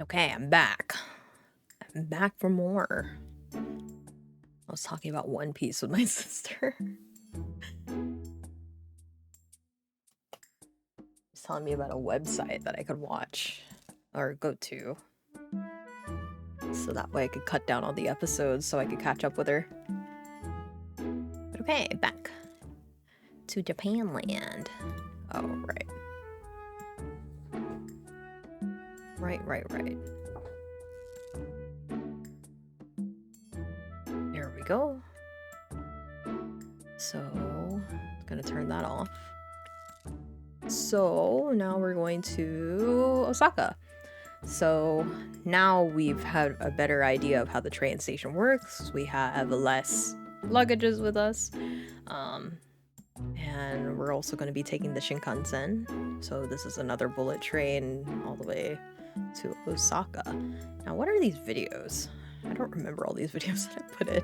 Okay, I'm back. I'm back for more. I was talking about One Piece with my sister. She's telling me about a website that I could watch or go to. So that way I could cut down all the episodes so I could catch up with her. But okay, back to Japan land. Oh, right. Right. There we go. So, gonna turn that off. So, now we're going to Osaka. So, now we've had a better idea of how the train station works. We have less luggages with us. And we're also going to be taking the Shinkansen. So, this is another bullet train all the way to Osaka. Now, what are these videos? I don't remember all these videos that I put in.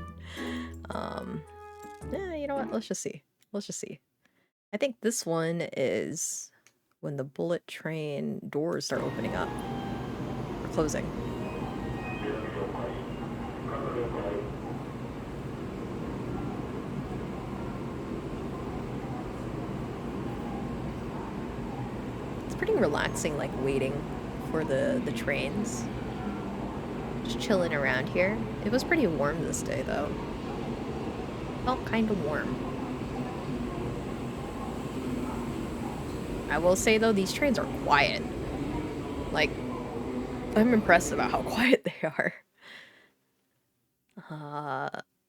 Yeah, you know what? Let's just see. I think this one is when the bullet train doors start opening up or closing. It's pretty relaxing, like waiting for the trains. Just chilling around here. It was pretty warm this day though. Felt kind of warm. I will say though, these trains are quiet. Like, I'm impressed about how quiet they are.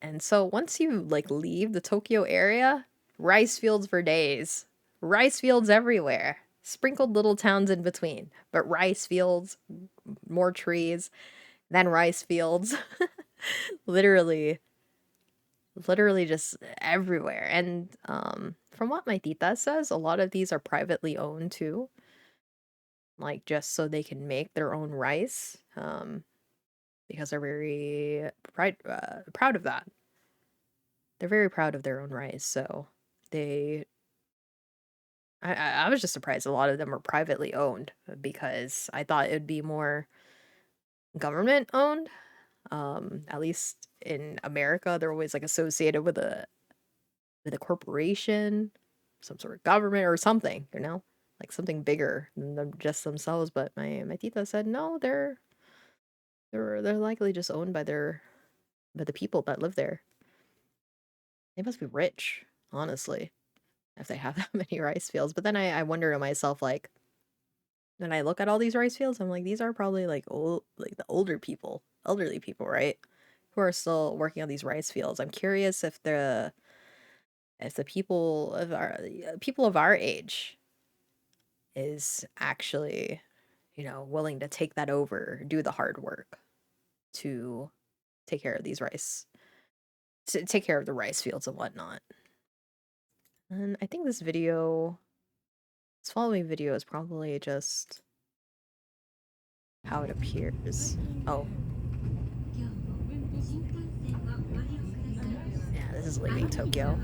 And so once you like leave the Tokyo area, rice fields for days. Rice fields everywhere. Sprinkled little towns in between. But rice fields, more trees, then rice fields. literally just everywhere. And from what my tita says, a lot of these are privately owned too. Like just so they can make their own rice. Because they're very proud of that. They're very proud of their own rice, so I was just surprised a lot of them are privately owned because I thought it would be more government owned. At least in America, they're always like associated with a corporation, some sort of government or something, like something bigger than them just themselves. But my tita said no, they're likely just owned by the people that live there. They must be rich, honestly, if they have that many rice fields. But then I wonder to myself, like, when I look at all these rice fields, I'm like, these are probably like the elderly people, right? Who are still working on these rice fields. I'm curious if the people of our age is actually, willing to take that over, do the hard work to take care of these rice, to take care of the rice fields and whatnot. And I think this following video is probably just how it appears. Oh. Yeah, this is leaving Tokyo.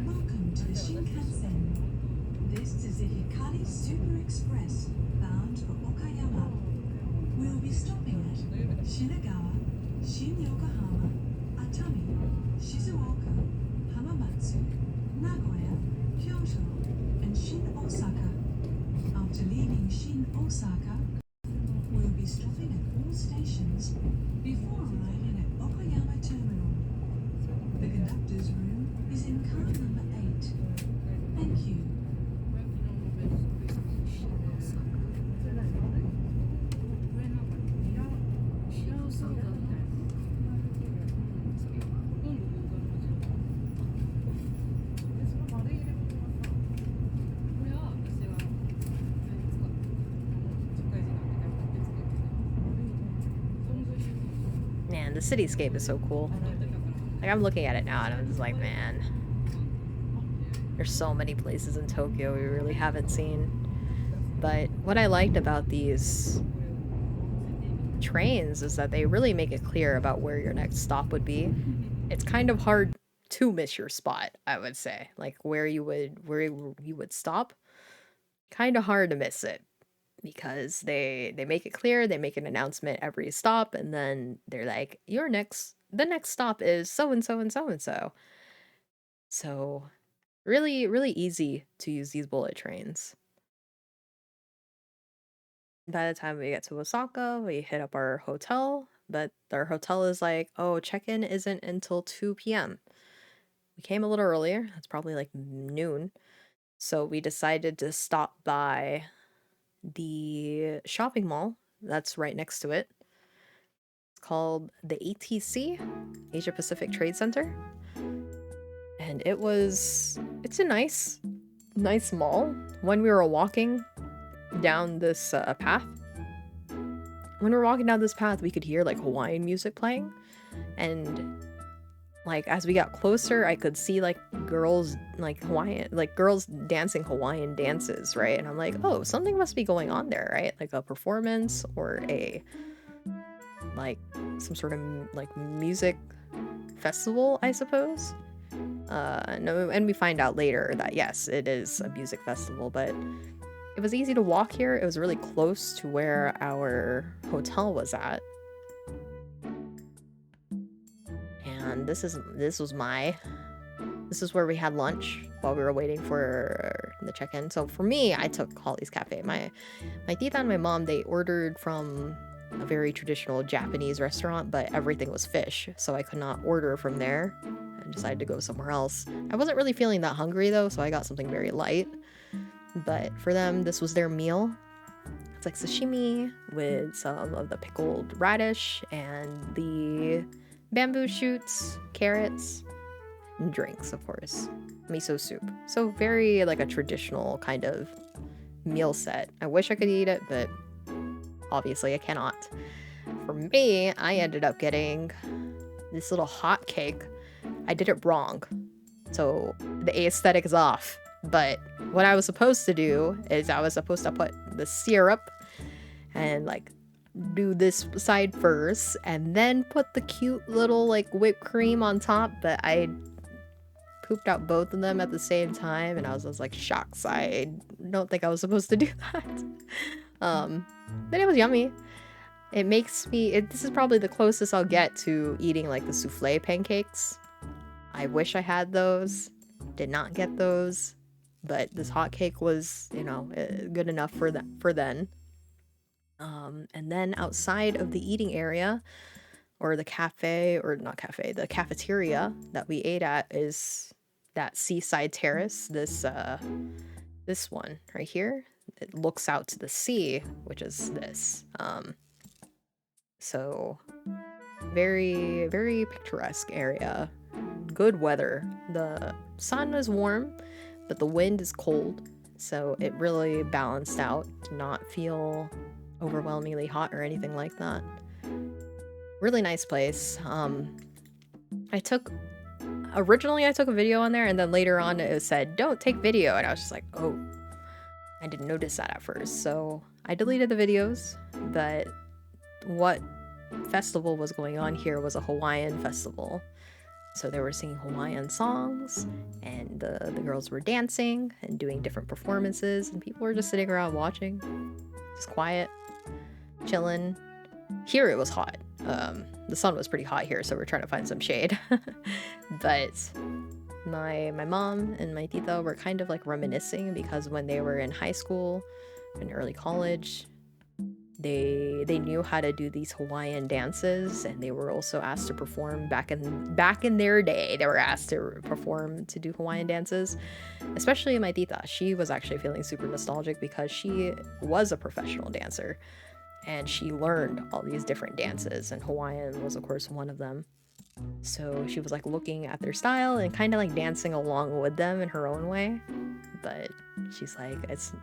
Welcome to the Shinkansen. This is the Hikari Super Express bound for Okayama. We'll be stopping at Shinagawa, Shin-Yokohama, Atami, Shizuoka, Hamamatsu, Nagoya, Kyoto, and Shin-Osaka. After leaving Shin-Osaka, we'll be stopping at all stations before arriving at Okayama Terminal. The conductor's room is in car number 8. Thank you. Man, the cityscape is so cool. Like, I'm looking at it now and I'm just like, man, there's so many places in Tokyo we really haven't seen. But what I liked about these trains is that they really make it clear about where your next stop would be. It's kind of hard to miss your spot, I would say. Like where you would stop. Kind of hard to miss it because they make it clear, they make an announcement every stop, and then they're like, the next stop is so and so and so and so. So really, really easy to use these bullet trains. By the time we get to Osaka, we hit up our hotel, but our hotel is like, oh, check-in isn't until 2 p.m. We came a little earlier, it's probably like noon. So we decided to stop by the shopping mall that's right next to it. It's called the ATC, Asia Pacific Trade Center. And it's a nice mall. When we were walking down this path, we could hear like Hawaiian music playing. And like as we got closer, I could see like girls girls dancing Hawaiian dances, right? And I'm like, oh, something must be going on there, right? Like a performance or a like some sort of like music festival, I suppose. No, and we find out later that yes, it is a music festival, but it was easy to walk here. It was really close to where our hotel was at. And this is where we had lunch while we were waiting for the check-in. So for me, I took Holly's Cafe. My tita and my mom, they ordered from a very traditional Japanese restaurant, but everything was fish, so I could not order from there. I decided to go somewhere else. I wasn't really feeling that hungry though, so I got something very light. But for them, this was their meal. It's like sashimi with some of the pickled radish and the bamboo shoots, carrots, and drinks, of course. Miso soup. So very like a traditional kind of meal set. I wish I could eat it, but obviously I cannot. For me, I ended up getting this little hot cake. I did it wrong. So the aesthetic is off. But what I was supposed to do is I was supposed to put the syrup and like do this side first and then put the cute little like whipped cream on top, but I pooped out both of them at the same time and I was like shocked. I don't think I was supposed to do that. But it was yummy. This is probably the closest I'll get to eating like the souffle pancakes. I wish I had those. Did not get those. But this hot cake was, good enough for then. And then outside of the eating area, or the cafe, or not cafe, the cafeteria that we ate at is that seaside terrace. This one right here. It looks out to the sea, which is this. So very, very picturesque area. Good weather. The sun is warm, but the wind is cold, so it really balanced out to not feel overwhelmingly hot or anything like that. Really nice place. Originally I took a video on there, and then later on it said don't take video, and I was just like, oh, I didn't notice that at first, so I deleted the videos. But what festival was going on here was a Hawaiian festival. So they were singing Hawaiian songs, and the girls were dancing and doing different performances, and people were just sitting around watching, just quiet, chilling. Here it was hot. The sun was pretty hot here, so we're trying to find some shade. But my mom and my tita were kind of like reminiscing because when they were in high school and early college, they knew how to do these Hawaiian dances, and they were also asked to perform back in their day. They were asked to perform to do Hawaiian dances, especially my tita. She was actually feeling super nostalgic because she was a professional dancer, and she learned all these different dances, and Hawaiian was of course one of them. So she was like looking at their style and kind of like dancing along with them in her own way. But she's like, it's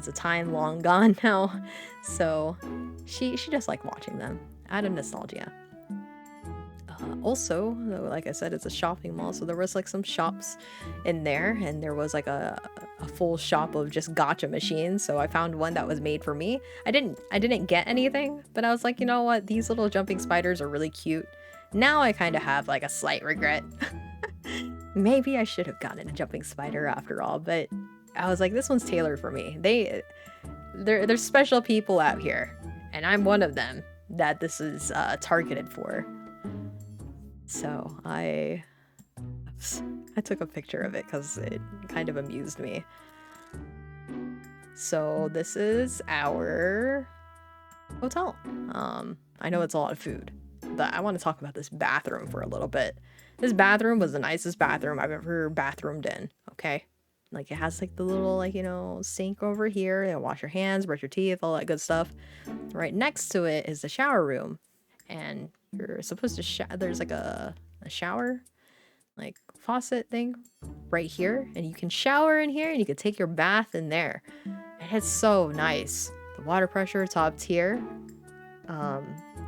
a time long gone now, so she just liked watching them out of nostalgia. Also, like I said, it's a shopping mall, so there was like some shops in there, and there was like a full shop of just gacha machines. So I found one that was made for me. I didn't get anything, but I was like, you know what? These little jumping spiders are really cute. Now I kind of have like a slight regret. Maybe I should have gotten a jumping spider after all, but I was like, this one's tailored for me. There's special people out here, and I'm one of them that this is targeted for. So I took a picture of it because it kind of amused me. So this is our hotel. I know it's a lot of food, but I want to talk about this bathroom for a little bit. This bathroom was the nicest bathroom I've ever bathroomed in, okay? Like, it has, like, the little, like, sink over here. You wash your hands, brush your teeth, all that good stuff. Right next to it is the shower room. And you're supposed to there's, like, a shower, like, faucet thing right here. And you can shower in here, and you can take your bath in there. And it's so nice. The water pressure, top tier.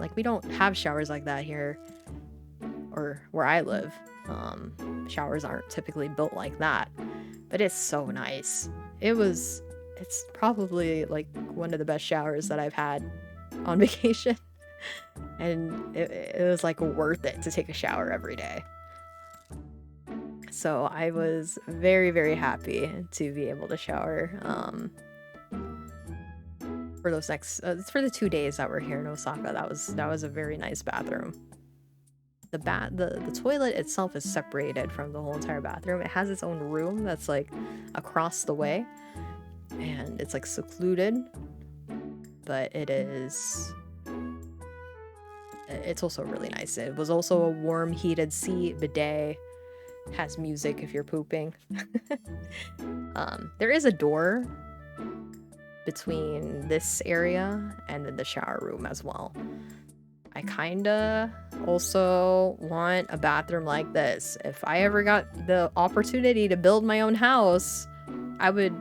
Like, we don't have showers like that here, or where I live. Showers aren't typically built like that, but it's so nice. It's probably like one of the best showers that I've had on vacation. And it was like worth it to take a shower every day. So I was very, very happy to be able to shower for those for the 2 days that we're here in Osaka. That was a very nice bathroom. The toilet itself is separated from the whole entire bathroom. It has its own room that's like across the way, and it's like secluded, but it's also really nice. It was also a warm heated seat, bidet, has music if you're pooping. There is a door between this area and then the shower room as well. I kinda also want a bathroom like this. If I ever got the opportunity to build my own house, I would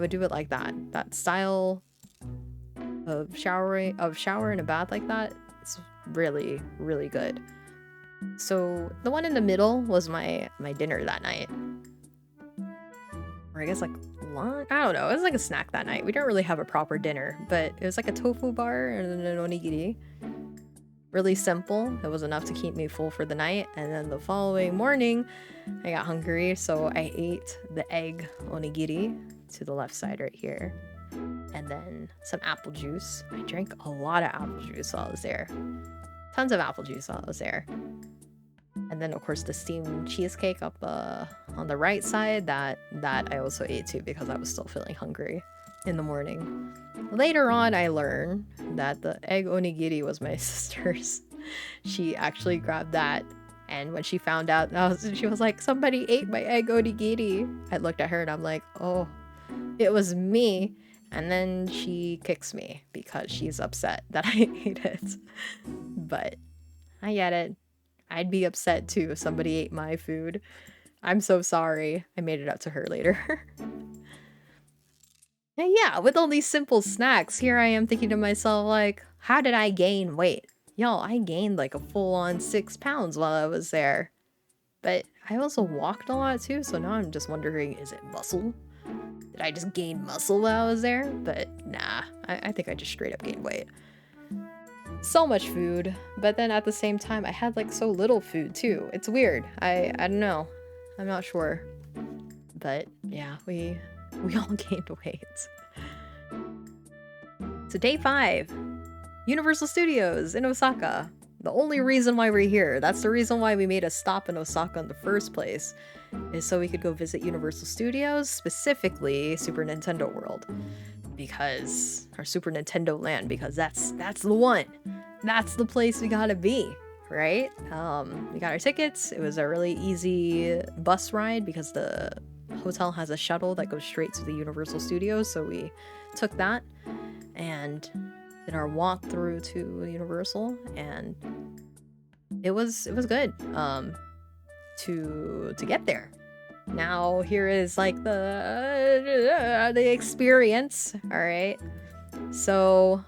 do it like that. That style of shower in a bath like that is really, really good. So the one in the middle was my dinner that night. Or I guess like lunch? I don't know. It was like a snack that night. We didn't really have a proper dinner, but it was like a tofu bar and then an onigiri. Really simple. It was enough to keep me full for the night. And then the following morning, I got hungry, so I ate the egg onigiri to the left side right here. And then some apple juice. I drank a lot of apple juice while I was there. Tons of apple juice while I was there. And then, of course, the steamed cheesecake up on the right side, that I also ate too because I was still feeling hungry in the morning. Later on, I learned that the egg onigiri was my sister's. She actually grabbed that, and when she found out, she was like, somebody ate my egg onigiri. I looked at her and I'm like, oh, it was me. And then she kicks me because she's upset that I ate it. But I get it. I'd be upset too if somebody ate my food. I'm so sorry. I made it up to her later. And yeah, with all these simple snacks, here I am thinking to myself, like, how did I gain weight? Y'all, I gained like a full-on 6 pounds while I was there. But I also walked a lot too, so now I'm just wondering, is it muscle? Did I just gain muscle while I was there? But nah, I think I just straight up gained weight. So much food, but then at the same time, I had like so little food too. It's weird. I don't know. I'm not sure. But yeah, we all gained weight. So day 5, Universal Studios in Osaka. The only reason why we're here, that's the reason why we made a stop in Osaka in the first place, is so we could go visit Universal Studios, specifically Super Nintendo World. Or Super Nintendo Land, because that's the one. That's the place we gotta be, right? We got our tickets. It was a really easy bus ride because the hotel has a shuttle that goes straight to the Universal Studios, so we took that and did our walk through to Universal, and it was good to get there. Now here is like the experience. All right, so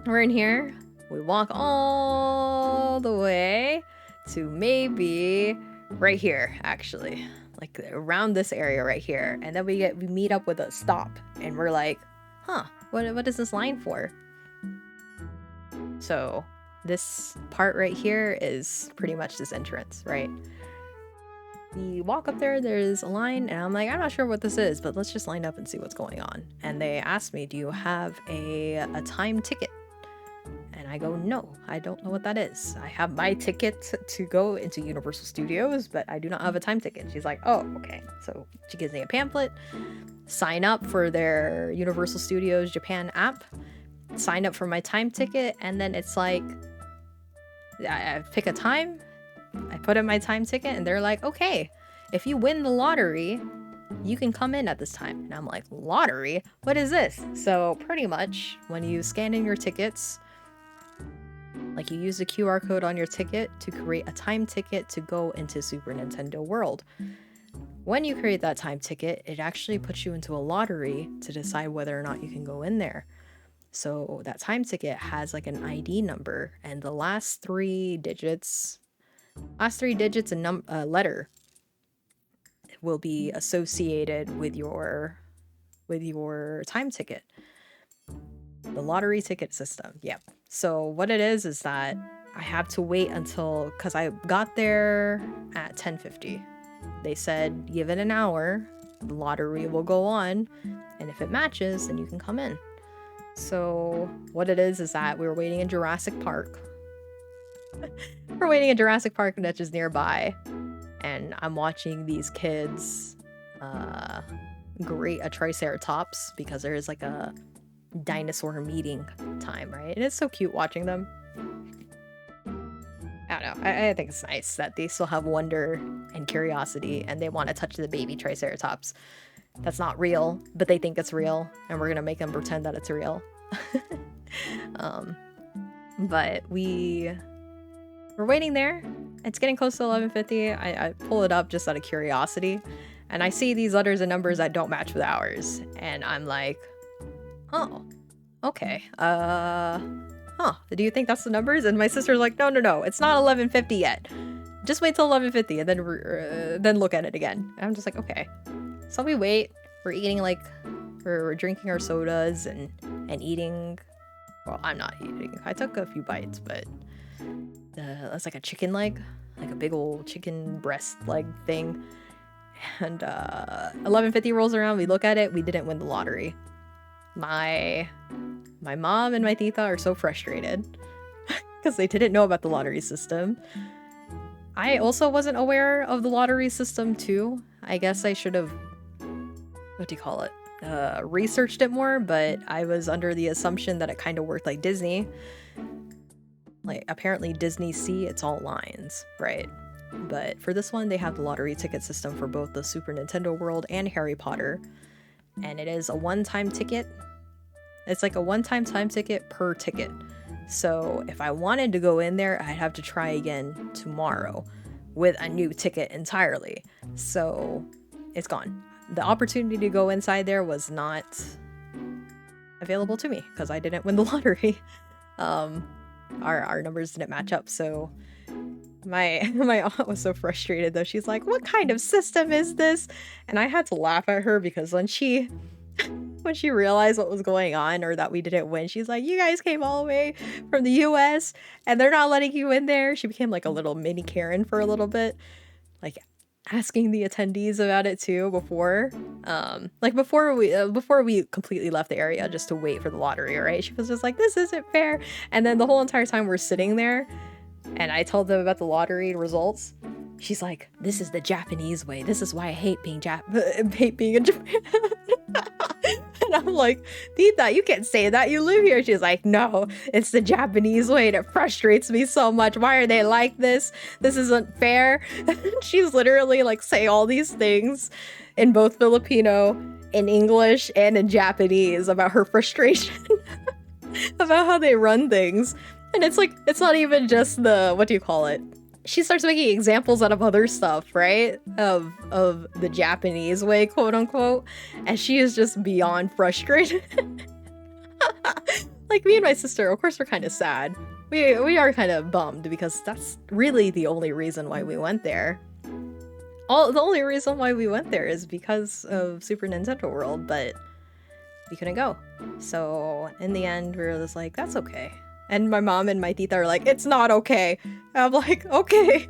we're in here. We walk all the way to maybe right here, actually. Like around this area right here. And then we meet up with a stop and we're like, huh, what is this line for? So this part right here is pretty much this entrance, right? We walk up there, there's a line, and I'm like, I'm not sure what this is, but let's just line up and see what's going on. And they asked me, do you have a time ticket? And I go, no, I don't know what that is. I have my ticket to go into Universal Studios, but I do not have a time ticket. She's like, oh, okay. So she gives me a pamphlet, sign up for their Universal Studios Japan app, sign up for my time ticket, and then it's like, I pick a time, I put in my time ticket, and they're like, okay, if you win the lottery, you can come in at this time. And I'm like, lottery? What is this? So pretty much when you scan in your tickets, like you use the QR code on your ticket to create a time ticket to go into Super Nintendo World. When you create that time ticket, it actually puts you into a lottery to decide whether or not you can go in there. So that time ticket has like an ID number, and the last three digits and letter will be associated with your time ticket. The lottery ticket system. Yep. So what it is that I have to wait until, because I got there at 10:50. They said, give it an hour, the lottery will go on, and if it matches, then you can come in. So what it is that we were waiting in Jurassic Park. We're waiting in Jurassic Park, which is nearby, and I'm watching these kids grate a Triceratops because there's like a dinosaur meeting time, right? And it's so cute watching them. I don't know. I think it's nice that they still have wonder and curiosity, and they want to touch the baby Triceratops. That's not real, but they think it's real, and we're gonna make them pretend that it's real. But we're waiting there. It's getting close to 11:50. I pull it up just out of curiosity, and I see these letters and numbers that don't match with ours, and I'm like, oh, okay. Do you think that's the numbers? And my sister's like, no, it's not 11:50 yet. Just wait till 11:50 and then look at it again. And I'm just like, okay. So we wait. We're drinking our sodas and eating. Well, I'm not eating. I took a few bites, but that's like a chicken leg, like a big old chicken breast leg thing. And 11:50 rolls around. We look at it. We didn't win the lottery. My mom and my tita are so frustrated because they didn't know about the lottery system. I also wasn't aware of the lottery system too. I guess I should have, researched it more, but I was under the assumption that it kind of worked like Disney. Like, apparently Disney Sea, it's all lines, right? But for this one, they have the lottery ticket system for both the Super Nintendo World and Harry Potter. And it is a one-time ticket. It's like a one-time time ticket per ticket. So if I wanted to go in there, I'd have to try again tomorrow with a new ticket entirely. So it's gone. The opportunity to go inside there was not available to me because I didn't win the lottery. Our numbers didn't match up. So my aunt was so frustrated though. She's like, what kind of system is this? And I had to laugh at her because when she realized what was going on, or that we didn't win, she's like, you guys came all the way from the US and they're not letting you in there. She became like a little mini Karen for a little bit, like asking the attendees about it too before we completely left the area just to wait for the lottery, right? She was just like, this isn't fair. And then the whole entire time we're sitting there and I told them about the lottery results, she's like, this is the Japanese way. This is why I hate being in Japan. And I'm like, Tita, you can't say that. You live here. She's like, no, it's the Japanese way and it frustrates me so much. Why are they like this? This isn't fair. She's literally like saying all these things in both Filipino, in English, and in Japanese about her frustration about how they run things. And it's like, it's not even just she starts making examples out of other stuff, right? Of the Japanese way, quote unquote. And she is just beyond frustrated. Like, me and my sister, of course, we're kind of sad. we are kind of bummed because that's really the only reason why we went there. The only reason why we went there is because of Super Nintendo World, but we couldn't go. So in the end, we were just like, that's okay. And my mom and my tita are like, it's not okay. And I'm like, okay.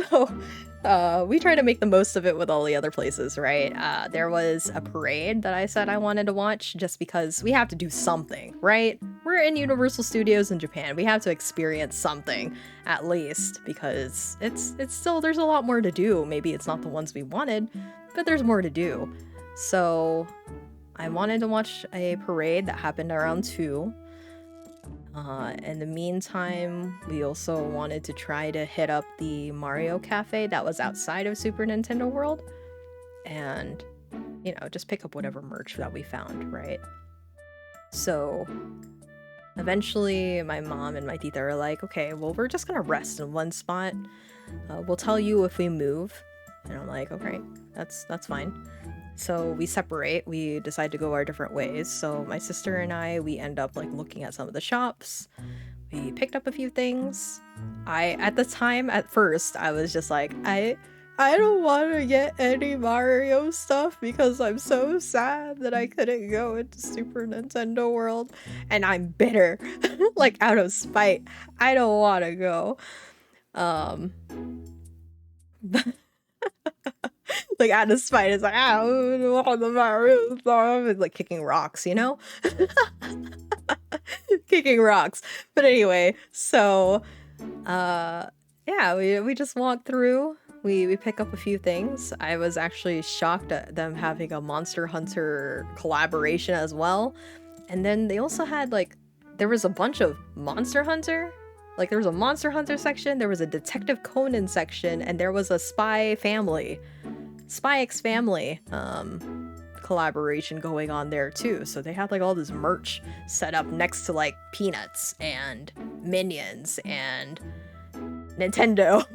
So we try to make the most of it with all the other places, right? There was a parade that I said I wanted to watch just because we have to do something, right? We're in Universal Studios in Japan. We have to experience something at least because it's still, there's a lot more to do. Maybe it's not the ones we wanted, but there's more to do. So I wanted to watch a parade that happened around 2. In the meantime, we also wanted to try to hit up the Mario Cafe that was outside of Super Nintendo World and, you know, just pick up whatever merch that we found, right? So eventually my mom and my tita are like, okay, well, we're just gonna rest in one spot. We'll tell you if we move. And I'm like, okay, that's fine. So we separate, we decide to go our different ways. So my sister and I, we end up like looking at some of the shops. We picked up a few things. At the time, at first, I was just like, I don't want to get any Mario stuff because I'm so sad that I couldn't go into Super Nintendo World. And I'm bitter, like out of spite. I don't want to go. Like out of spite, it's like, I don't want the Mario stuff. It's like kicking rocks, you know? Kicking rocks. But anyway, so yeah, we just walked through. We pick up a few things. I was actually shocked at them having a Monster Hunter collaboration as well. And then they also had like, there was a bunch of Monster Hunter. Like there was a Monster Hunter section, there was a Detective Conan section, and there was a Spy X Family collaboration going on there too. So they had like all this merch set up next to like Peanuts and Minions and Nintendo.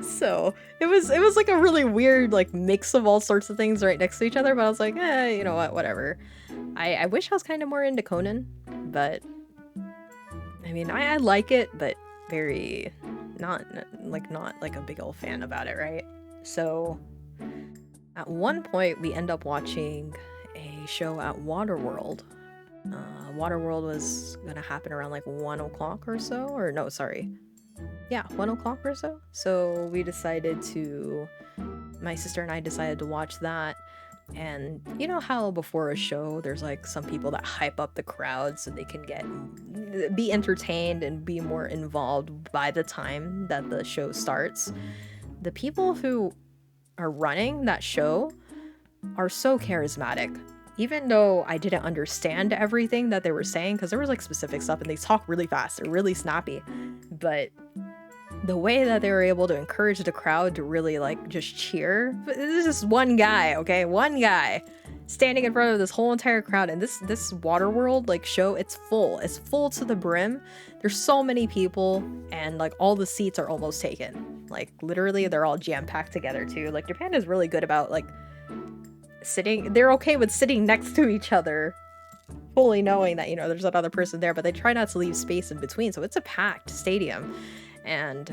So it was like a really weird like mix of all sorts of things right next to each other, but I was like, you know what, whatever. I wish I was kind of more into Conan, but I mean, I like it, but very not like a big old fan about it, right? So at one point we end up watching a show at Waterworld. Waterworld was gonna happen around like 1 o'clock or so, or no, sorry. Yeah, 1 o'clock or so. So my sister and I decided to watch that. And you know how before a show there's like some people that hype up the crowd so they can be entertained and be more involved by the time that the show starts. The people who are running that show are so charismatic. Even though I didn't understand everything that they were saying, because there was like specific stuff and they talk really fast, they're really snappy, but the way that they were able to encourage the crowd to really like just cheer. This is just one guy, okay? One guy standing in front of this whole entire crowd, and this Waterworld like show, it's full to the brim. There's so many people, and like all the seats are almost taken. Like literally they're all jam-packed together too. Like Japan is really good about like they're okay with sitting next to each other, fully knowing that, you know, there's another person there, but they try not to leave space in between. So it's a packed stadium. And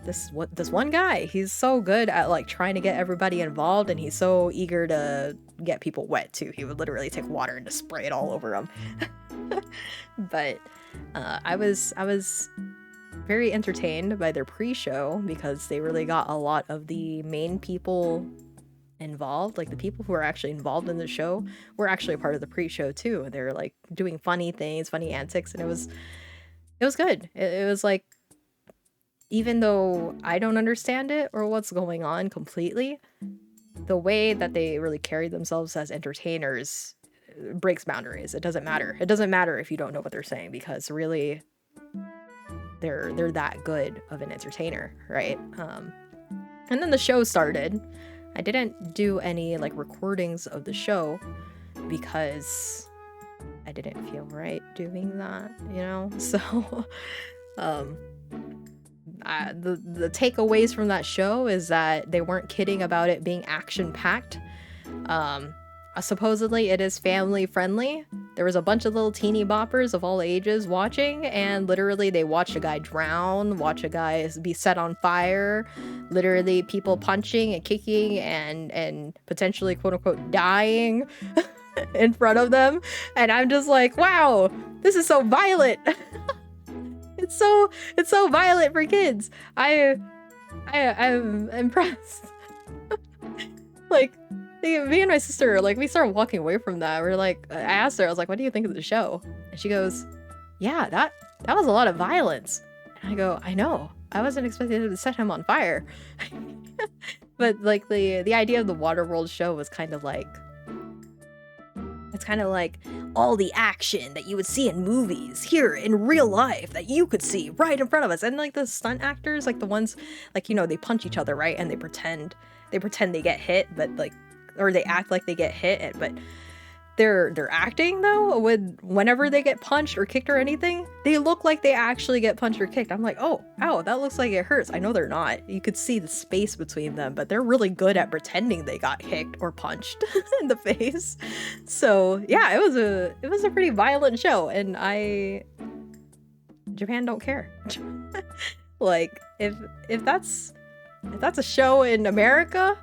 this one guy, he's so good at like trying to get everybody involved, and he's so eager to get people wet too. He would literally take water and just spray it all over them. But I was very entertained by their pre-show because they really got a lot of the main people involved. Like the people who are actually involved in the show were actually a part of the pre-show too. They were like doing funny things, funny antics, and it was good. It was like, even though I don't understand it or what's going on completely, the way that they really carry themselves as entertainers breaks boundaries. It doesn't matter. It doesn't matter if you don't know what they're saying, because really they're that good of an entertainer, right? And then the show started. I didn't do any like recordings of the show because I didn't feel right doing that, you know? So the takeaways from that show is that they weren't kidding about it being action-packed. Supposedly it is family friendly. there was a bunch of little teeny boppers of all ages watching, and literally they watched a guy drown, watch a guy be set on fire, literally people punching and kicking and potentially quote unquote dying in front of them. And I'm just like, wow, this is so violent. it's so violent for kids. I'm impressed. Like, me and my sister, like, we started walking away from that. We're like, I asked her, I was like, what do you think of the show? And she goes, yeah, that was a lot of violence. And I go, I know. I wasn't expecting to set him on fire. But like the idea of the Waterworld show was kind of like, it's kind of like all the action that you would see in movies here in real life that you could see right in front of us. And like the stunt actors, like the ones, like, you know, they punch each other, right? And they pretend they get hit, but like, or they act like they get hit, but they're acting though. Whenever they get punched or kicked or anything, they look like they actually get punched or kicked. I'm like, oh, ow, that looks like it hurts. I know they're not. You could see the space between them, but they're really good at pretending they got kicked or punched in the face. So yeah, it was a pretty violent show, and Japan don't care. Like if that's a show in America,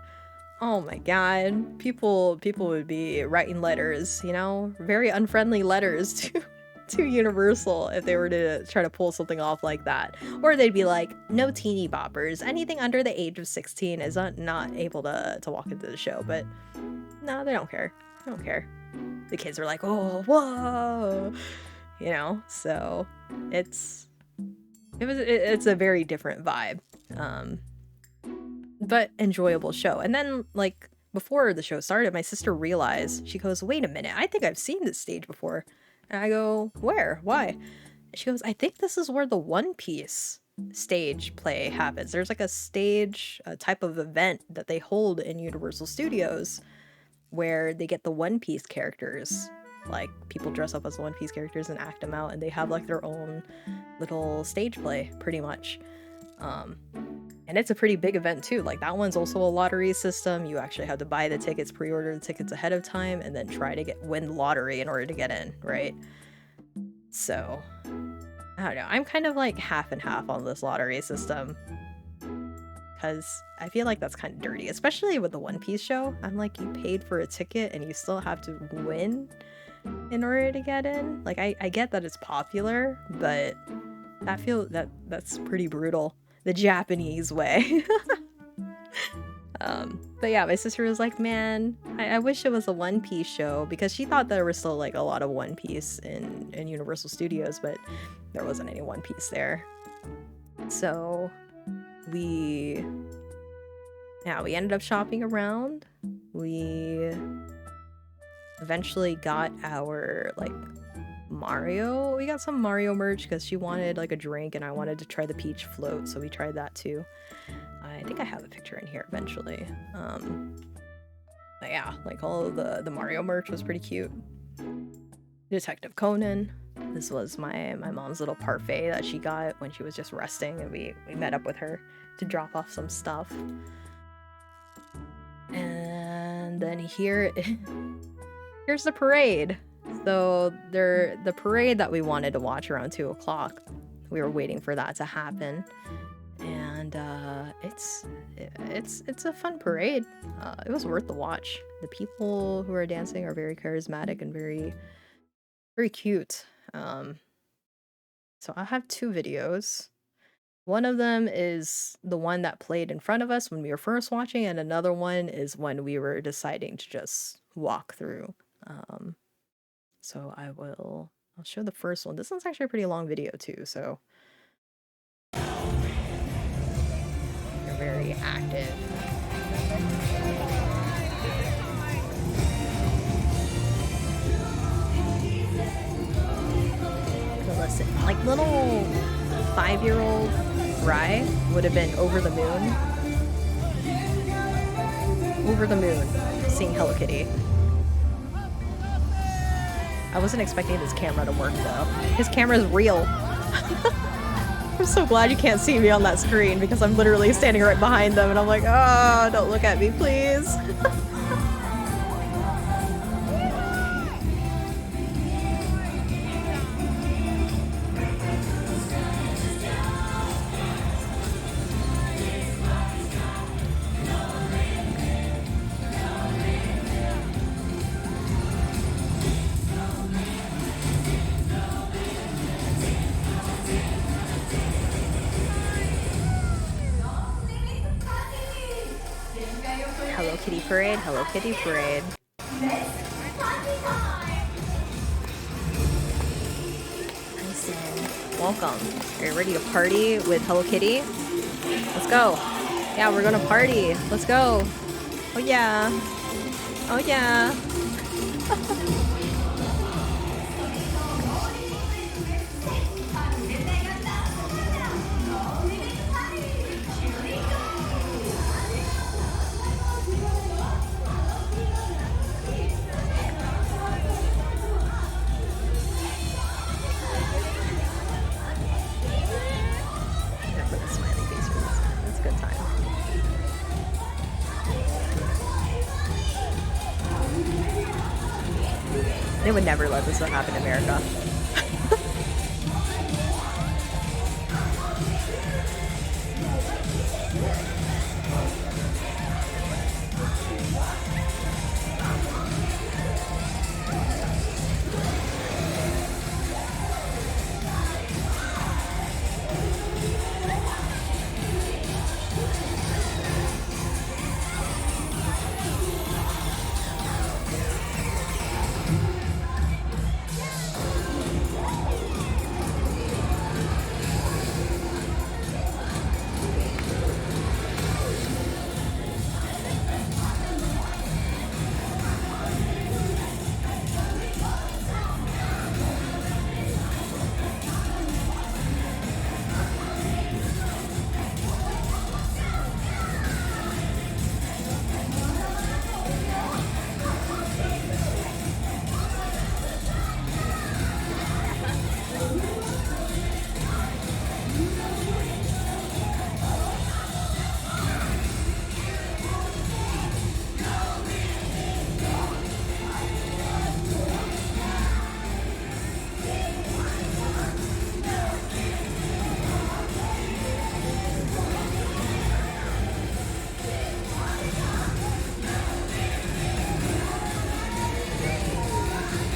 oh my god, people would be writing letters, you know, very unfriendly letters to Universal if they were to try to pull something off like that. Or they'd be like, no teeny boppers, anything under the age of 16 is not able to walk into the show. But no, they don't care. They don't care. The kids are like, oh, whoa, you know. So it's a very different vibe. But enjoyable show. And then, like, before the show started, my sister realized, she goes, wait a minute, I think I've seen this stage before. And I go, where? Why? She goes, I think this is where the One Piece stage play happens. There's like a stage, a type of event that they hold in Universal Studios where they get the One Piece characters. Like, people dress up as One Piece characters and act them out, and they have like their own little stage play, pretty much. And it's a pretty big event too. Like, that one's also a lottery system. You actually have to buy the tickets, pre-order the tickets ahead of time, and then try to win the lottery in order to get in, right? So, I don't know. I'm kind of like half and half on this lottery system, because I feel like that's kind of dirty, especially with the One Piece show. I'm like, you paid for a ticket and you still have to win in order to get in. Like, I get that it's popular, but that's pretty brutal. The Japanese way. But yeah, my sister was like, man, I wish it was a One Piece show, because she thought there was still like a lot of One Piece in Universal Studios, but there wasn't any One Piece there. So we ended up shopping around. We eventually got our like Mario. We got some Mario merch because she wanted like a drink and I wanted to try the peach float, so we tried that too. I think I have a picture in here eventually. But yeah, like all of the Mario merch was pretty cute. Detective Conan. This was my mom's little parfait that she got when she was just resting, and we met up with her to drop off some stuff. And then here's the parade. So the parade that we wanted to watch around 2 o'clock, we were waiting for that to happen, and it's a fun parade. It was worth the watch. The people who are dancing are very charismatic and very, very cute. So I have 2 videos. One of them is the one that played in front of us when we were first watching, and another one is when we were deciding to just walk through. So I'll show the first one. This one's actually a pretty long video too, so they're very active. So listen, like little 5-year-old Rai would have been over the moon. Over the moon, seeing Hello Kitty. I wasn't expecting this camera to work though. His camera is real. I'm so glad you can't see me on that screen, because I'm literally standing right behind them and I'm like, oh, don't look at me, please. Kitty parade. Hello Kitty parade. Bryson, welcome. Are you ready to party with Hello Kitty? Let's go. Yeah, we're gonna party. Let's go. Oh yeah. Oh yeah. I'm gonna put a smiley face for this time. It's a good time. They would never let this happen in America.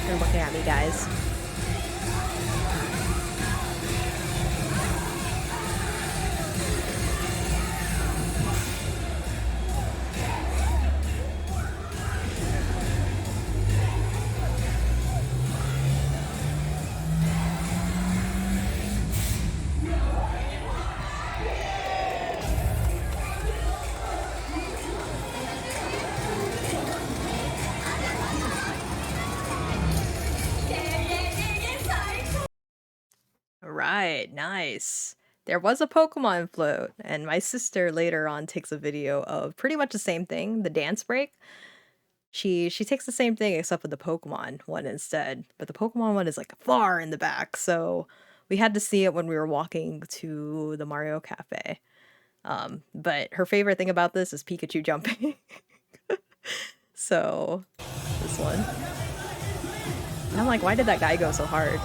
They're looking at me, guys. All right, nice. There was a Pokemon float, and my sister later on takes a video of pretty much the same thing, the dance break. She takes the same thing except with the Pokemon one instead, but the Pokemon one is like far in the back, so we had to see it when we were walking to the Mario Cafe. But her favorite thing about this is Pikachu jumping. So, this one. And I'm like, why did that guy go so hard?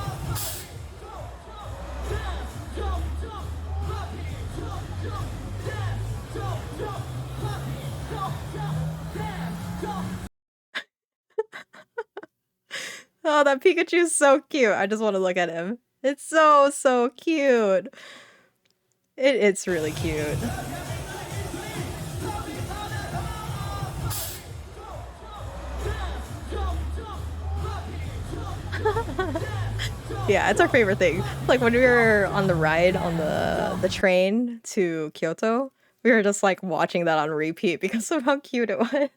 Oh, that Pikachu is so cute. I just want to look at him. It's so, so cute. It's really cute. Yeah, it's our favorite thing. Like when we were on the ride on the train to Kyoto, we were just like watching that on repeat because of how cute it was.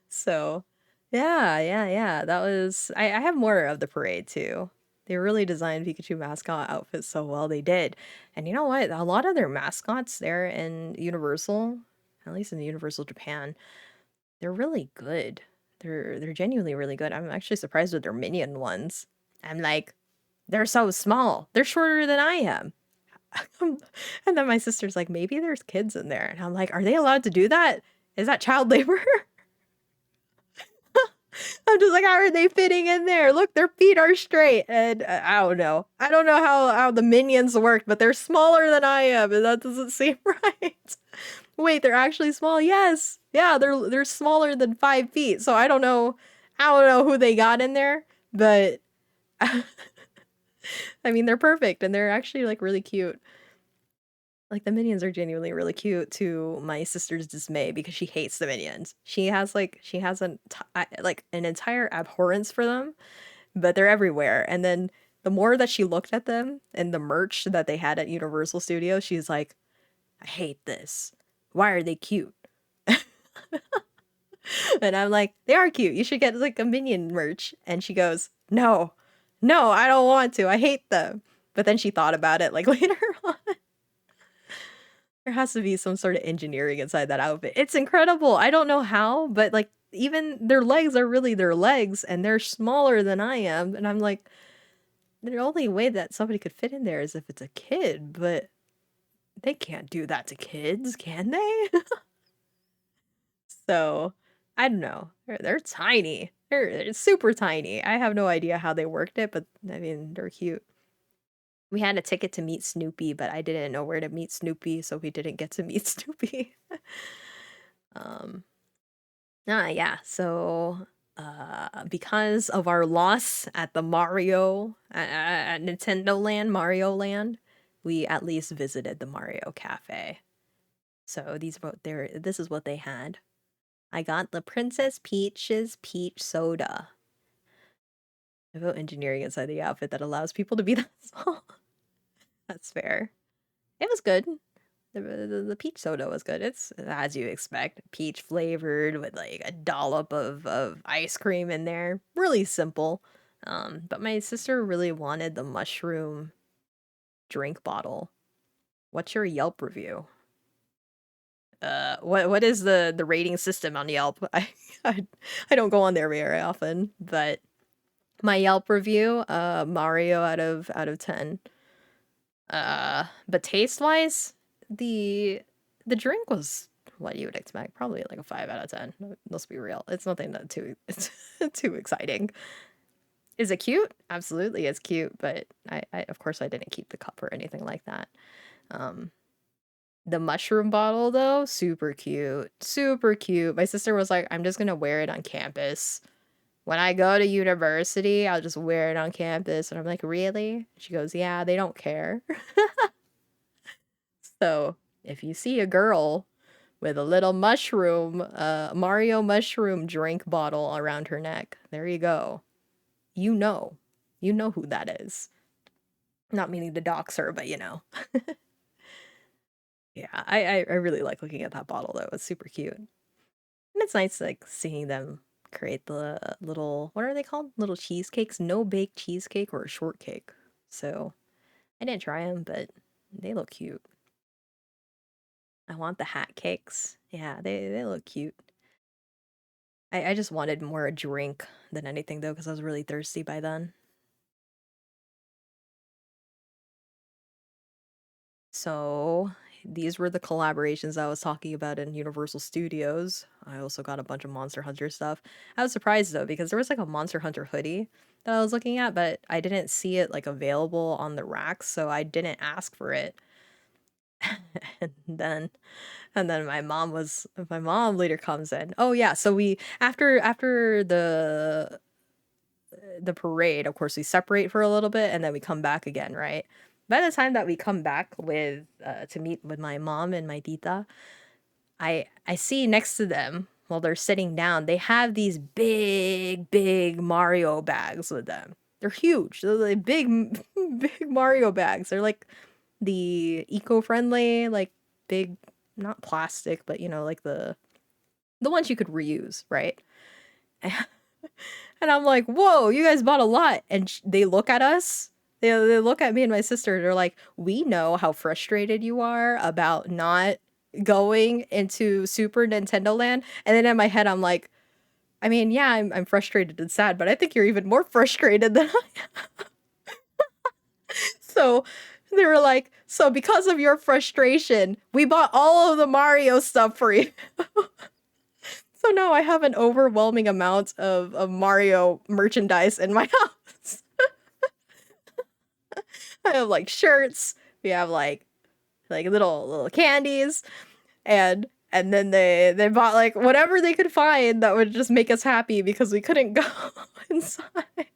So, yeah. That was I have more of the parade too. They really designed Pikachu mascot outfits so well. They did. And you know what? A lot of their mascots there in Universal, at least in the Universal Japan, they're really good. They're genuinely really good. I'm actually surprised with their minion ones. I'm like, they're so small. They're shorter than I am. And then my sister's like, maybe there's kids in there. And I'm like, are they allowed to do that? Is that child labor? I'm just like, how are they fitting in there? Look, their feet are straight. And I don't know. I don't know how the minions work, but they're smaller than I am, and that doesn't seem right. Wait, they're actually small? Yes. Yeah, they're smaller than 5 feet. So I don't know who they got in there, but I mean they're perfect and they're actually like really cute. Like, the Minions are genuinely really cute to my sister's dismay because she hates the Minions. She has an entire abhorrence for them, but they're everywhere, and then the more that she looked at them and the merch that they had at Universal Studios, she's like, "I hate this. Why are they cute?" And I'm like, "They are cute. You should get, like, a Minion merch." And she goes, "No. No, I don't want to. I hate them." But then she thought about it, like, later on. There has to be some sort of engineering inside that outfit. It's incredible. I don't know how, but, like, even their legs are really their legs, and they're smaller than I am, and I'm like, the only way that somebody could fit in there is if it's a kid, but they can't do that to kids, can they? So, I don't know. They're tiny. They're super tiny. I have no idea how they worked it, but, I mean, they're cute. We had a ticket to meet Snoopy, but I didn't know where to meet Snoopy, so we didn't get to meet Snoopy. Um, yeah, so, because of our loss at the Mario at Nintendo Land, Mario Land, we at least visited the Mario Cafe. So this is what they had. I got the Princess Peach's peach soda. I vote engineering inside the outfit that allows people to be that small. That's fair. It was good. The peach soda was good. It's as you expect, peach flavored with like a dollop of ice cream in there. Really simple. But my sister really wanted the mushroom drink bottle. What's your Yelp review? What is the rating system on Yelp? I, I don't go on there very often, but my Yelp review, Mario out of 10. But taste-wise, the drink was what you would expect, probably like a 5 out of 10. Let's be real. It's nothing that too it's too exciting. Is it cute? Absolutely, it's cute, but I of course I didn't keep the cup or anything like that. Um, the mushroom bottle though, super cute. Super cute. My sister was like, "I'm just gonna wear it on campus. When I go to university, I'll just wear it on campus." And I'm like, "Really?" She goes, "Yeah, they don't care." So, if you see a girl with a little mushroom, Mario mushroom drink bottle around her neck, there you go. You know. You know who that is. Not meaning to dox her, but you know. Yeah, I really like looking at that bottle though. It's super cute. And it's nice like seeing them create the little, what are they called? Little cheesecakes, no bake cheesecake or a shortcake. So I didn't try them, but they look cute. I want the hat cakes. Yeah, they look cute. I just wanted more a drink than anything though, because I was really thirsty by then. So these were the collaborations I was talking about in Universal Studios. I also got a bunch of Monster Hunter stuff. I was surprised though, because there was like a Monster Hunter hoodie that I was looking at, but I didn't see it like available on the racks, so I didn't ask for it. And then my mom later comes in. Oh yeah, so we after the parade, of course, we separate for a little bit and then we come back again, right? By the time that we come back with to meet with my mom and my tita, I see next to them while they're sitting down, they have these big Mario bags with them. They're huge. They're like big big Mario bags. They're like the eco-friendly, like big, not plastic, but you know, like the ones you could reuse, right? And I'm like, "Whoa, you guys bought a lot." And they look at us. They look at me and my sister. They're like, "We know how frustrated you are about not going into Super Nintendo Land." And then in my head, I'm like, "I mean, yeah, I'm frustrated and sad, but I think you're even more frustrated than I am." So they were like, "So because of your frustration, we bought all of the Mario stuff for you." So now I have an overwhelming amount of Mario merchandise in my house. I have like shirts, we have like little candies, and then they bought like whatever they could find that would just make us happy because we couldn't go inside.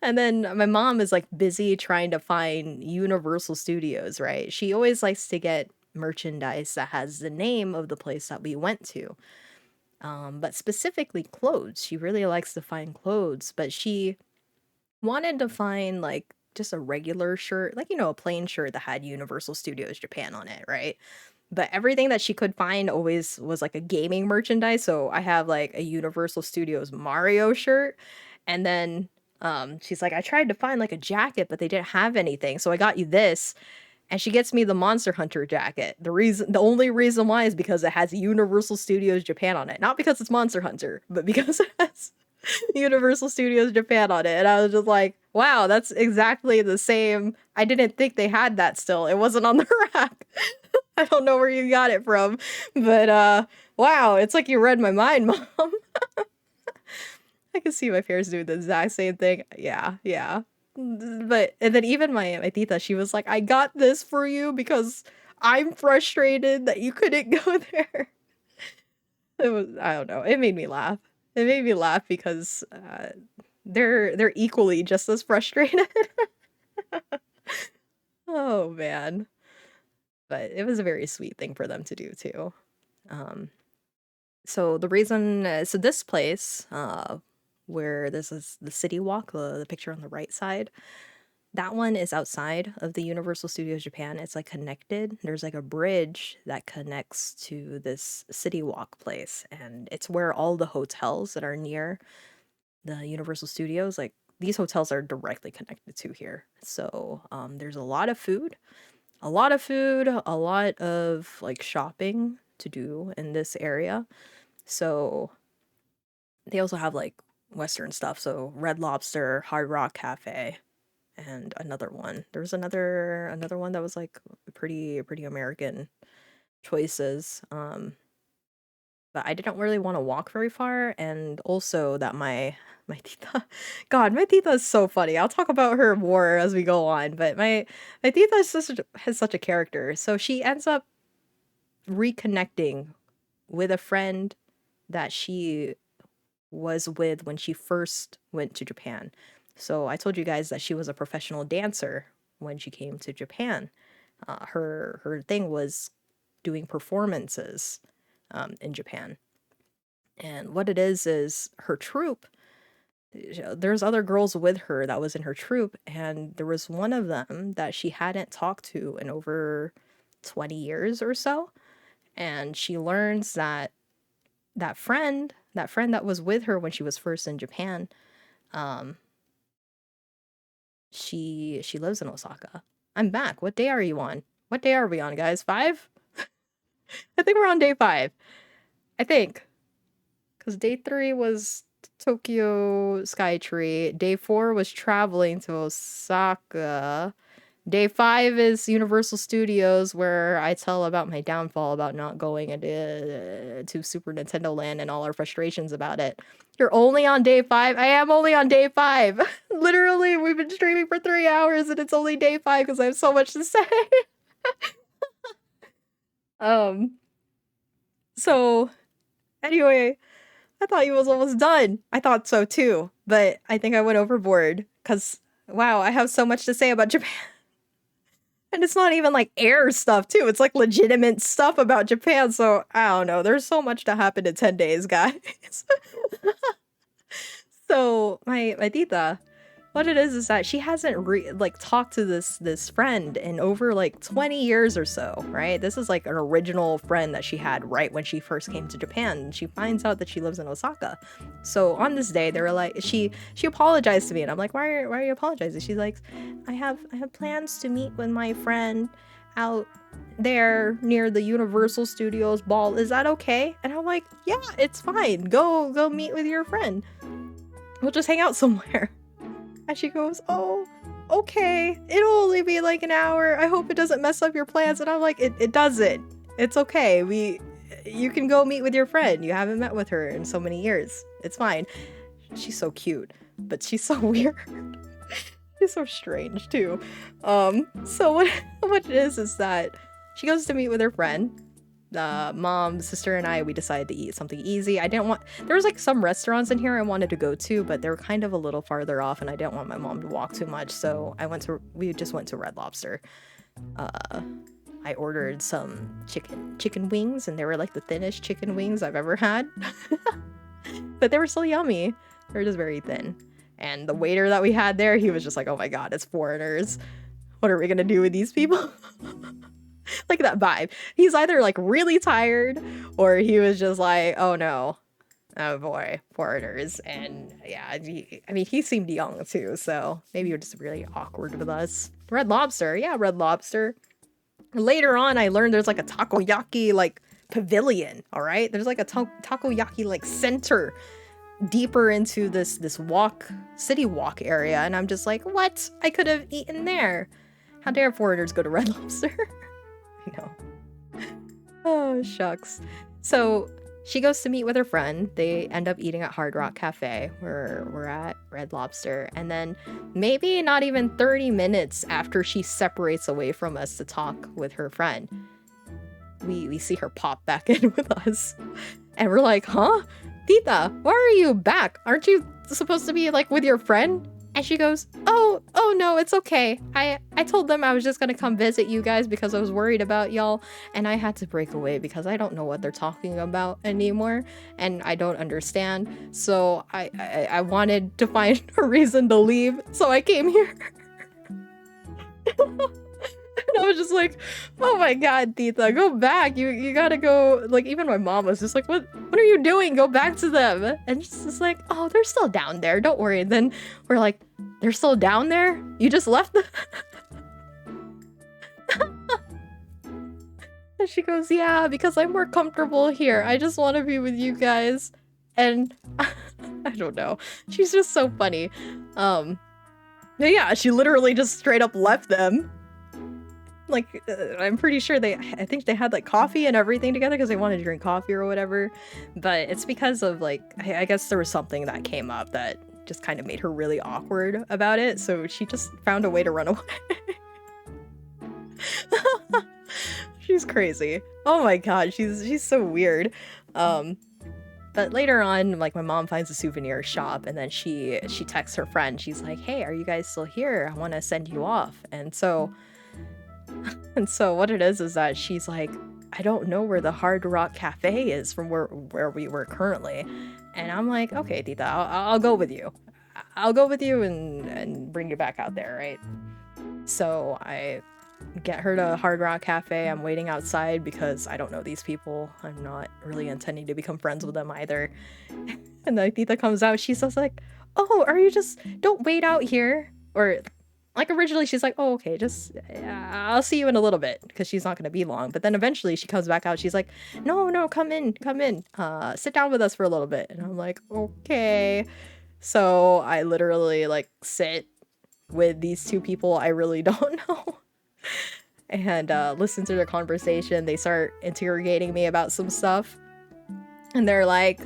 And then my mom is like busy trying to find Universal Studios, right? She always likes to get merchandise that has the name of the place that we went to. But specifically clothes. She really likes to find clothes, but she wanted to find like just a regular shirt, like, a plain shirt that had Universal Studios Japan on it, right? But everything that she could find always was like a gaming merchandise. So I have like a Universal Studios Mario shirt. And then she's like, I tried to find like a jacket, but they didn't have anything. So I got you this. And she gets me the Monster Hunter jacket. The only reason why is because it has Universal Studios Japan on it. Not because it's Monster Hunter, but because it has Universal Studios Japan on it. And I was just like, wow, that's exactly the same. I didn't think they had that still. It wasn't on the rack. I don't know where you got it from, but wow, it's like you read my mind, Mom. I can see my parents doing the exact same thing. Yeah, yeah. But and then even my tita, she was like, I got this for you because I'm frustrated that you couldn't go there. It was, I don't know. It made me laugh. It made me laugh because they're equally just as frustrated. Oh man. But it was a very sweet thing for them to do too. Um so the reason so this place where this is the city walk, the picture on the right side, that one is outside of the Universal Studios Japan. It's like connected. There's like a bridge that connects to this city walk place, and it's where all the hotels that are near the Universal Studios, like these hotels are directly connected to here. So there's a lot of food, a lot of food, a lot of like shopping to do in this area. So they also have like Western stuff. So Red Lobster, Hard Rock Cafe, and another one. There was another one that was like pretty American choices. But I didn't really want to walk very far, and also that my tita, God, my tita is so funny. I'll talk about her more as we go on, but my tita has such a character. So she ends up reconnecting with a friend that she was with when she first went to Japan. So I told you guys that she was a professional dancer when she came to Japan. Her thing was doing performances in Japan. And what it is her troupe. There's other girls with her that was in her troupe, and there was one of them that she hadn't talked to in over 20 years or so. And she learns that that friend that was with her when she was first in Japan, um, she lives in Osaka. I'm back. What day are you on? What day are we on, guys? 5? I think we're on day 5. I think. Because day 3 was Tokyo Skytree. Day 4 was traveling to Osaka. Day 5 is Universal Studios, where I tell about my downfall about not going to Super Nintendo Land and all our frustrations about it. You're only on day 5? I am only on day 5. Literally, we've been streaming for 3 hours and it's only day 5 because I have so much to say. um, so, anyway, I thought you was almost done. I thought so too, but I think I went overboard because, wow, I have so much to say about Japan. And it's not even like air stuff too. It's like legitimate stuff about Japan. So I don't know. There's so much to happen in 10 days, guys. So my tita, what it is that she hasn't talked to this friend in over like 20 years or so, right? This is like an original friend that she had right when she first came to Japan. And she finds out that she lives in Osaka. So on this day, they were like, she apologized to me, and I'm like, why are you apologizing? She's like, I have plans to meet with my friend out there near the Universal Studios ball. Is that okay? And I'm like, yeah, it's fine. Go meet with your friend. We'll just hang out somewhere. And she goes, oh, okay. It'll only be like an hour. I hope it doesn't mess up your plans. And I'm like, it doesn't. It's okay. You can go meet with your friend. You haven't met with her in so many years. It's fine. She's so cute, but she's so weird. She's so strange too. So what it is that she goes to meet with her friend, Mom, sister, and I, we decided to eat something easy. I didn't want, there was like some restaurants in here I wanted to go to, but they were kind of a little farther off and I didn't want my mom to walk too much. So we just went to Red Lobster. I ordered some chicken wings, and they were like the thinnest chicken wings I've ever had. But they were still yummy. They were just very thin. And the waiter that we had there, he was just like, oh my god, it's foreigners. What are we gonna do with these people? Like that vibe. He's either like really tired, or he was just like, oh no, oh boy, foreigners. And yeah, I mean, he seemed young too, so maybe you're just really awkward with us. Red Lobster, yeah, Red Lobster. Later on, I learned there's like a takoyaki like pavilion. All right, there's like a takoyaki like center deeper into this city walk area, and I'm just like, what? I could have eaten there. How dare foreigners go to Red Lobster? I know. Oh, shucks. So she goes to meet with her friend. They end up eating at Hard Rock Cafe, where we're at Red Lobster. And then maybe not even 30 minutes after she separates away from us to talk with her friend, we see her pop back in with us. And we're like, huh? Tita, why are you back? Aren't you supposed to be like with your friend? And she goes, oh no, it's okay. I told them I was just gonna come visit you guys because I was worried about y'all, and I had to break away because I don't know what they're talking about anymore, and I don't understand. So I wanted to find a reason to leave, so I came here. And I was just like, oh my god, Tita, go back. You gotta go. Like, even my mom was just like, what are you doing? Go back to them. And she's just like, oh, they're still down there. Don't worry. And then we're like, they're still down there? You just left them? And she goes, yeah, because I'm more comfortable here. I just want to be with you guys. And I don't know. She's just so funny. But yeah, she literally just straight up left them. Like, I'm pretty sure I think they had like coffee and everything together because they wanted to drink coffee or whatever. But it's because of like, I guess there was something that came up that just kind of made her really awkward about it. So she just found a way to run away. She's crazy. Oh my god, she's so weird. But later on, like, my mom finds a souvenir shop, and then she texts her friend. She's like, hey, are you guys still here? I want to send you off. And so what it is that she's like, I don't know where the Hard Rock Cafe is from where we were currently. And I'm like, okay, Tita, I'll go with you. I'll go with you and bring you back out there, right? So I get her to Hard Rock Cafe. I'm waiting outside because I don't know these people. I'm not really intending to become friends with them either. And then Tita comes out. She's just like, oh, don't wait out here. Or like, originally she's like, oh, okay, just I'll see you in a little bit, because she's not going to be long. But then eventually she comes back out. She's like, no, come in. Sit down with us for a little bit. And I'm like, okay. So I literally like sit with these two people I really don't know and listen to their conversation. They start interrogating me about some stuff. And they're like,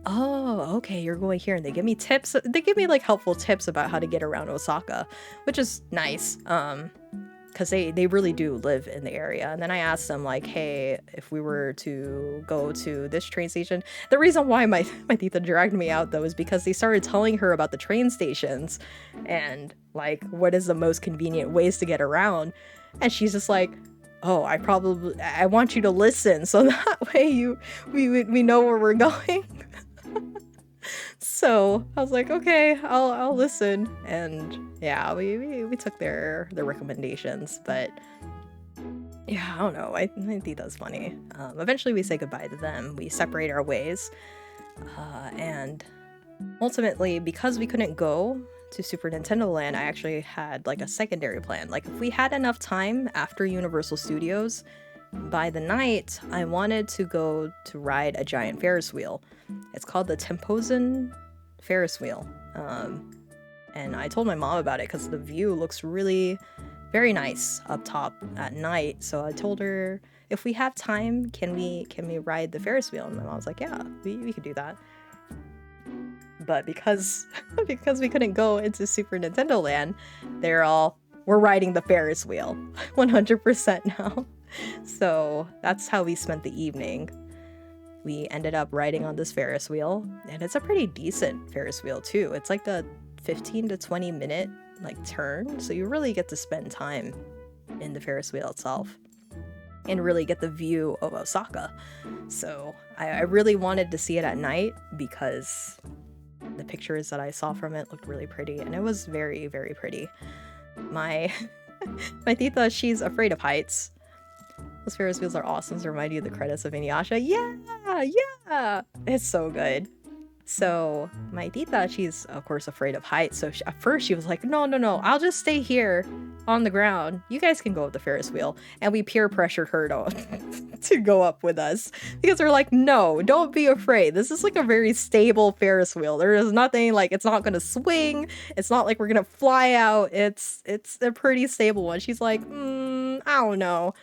oh, okay, you're going here. And they give me tips. They give me like helpful tips about how to get around Osaka, which is nice. Because they really do live in the area. And then I asked them like, hey, if we were to go to this train station. The reason why my tita dragged me out though is because they started telling her about the train stations and like what is the most convenient ways to get around. And she's just like, oh, I want you to listen so that way we know where we're going. So I was like, okay, I'll listen. And yeah, we took their recommendations, but yeah, I don't know. I think that's funny. Eventually we say goodbye to them. We separate our ways. And ultimately, because we couldn't go to Super Nintendo Land, I actually had like a secondary plan. Like, if we had enough time after Universal Studios, by the night, I wanted to go to ride a giant Ferris wheel. It's called the Tempozen Ferris wheel. And I told my mom about it because the view looks really very nice up top at night. So I told her, if we have time, can we ride the Ferris wheel? And my mom was like, yeah, we could do that. But because we couldn't go into Super Nintendo Land, we're riding the Ferris wheel 100% now. So that's how we spent the evening. We ended up riding on this Ferris wheel, and it's a pretty decent Ferris wheel too. It's like a 15 to 20 minute like turn, so you really get to spend time in the Ferris wheel itself and really get the view of Osaka. So I really wanted to see it at night because the pictures that I saw from it looked really pretty, and it was very, very pretty. My tita, she's afraid of heights. Those Ferris wheels are awesome to remind you of the credits of Inuyasha. Yeah! It's so good. So my tita, she's of course afraid of heights. So at first she was like, no, I'll just stay here on the ground. You guys can go up the Ferris wheel. And we peer pressured her to go up with us. Because we're like, no, don't be afraid. This is like a very stable Ferris wheel. There is nothing like, it's not going to swing. It's not like we're going to fly out. It's a pretty stable one. She's like, I don't know.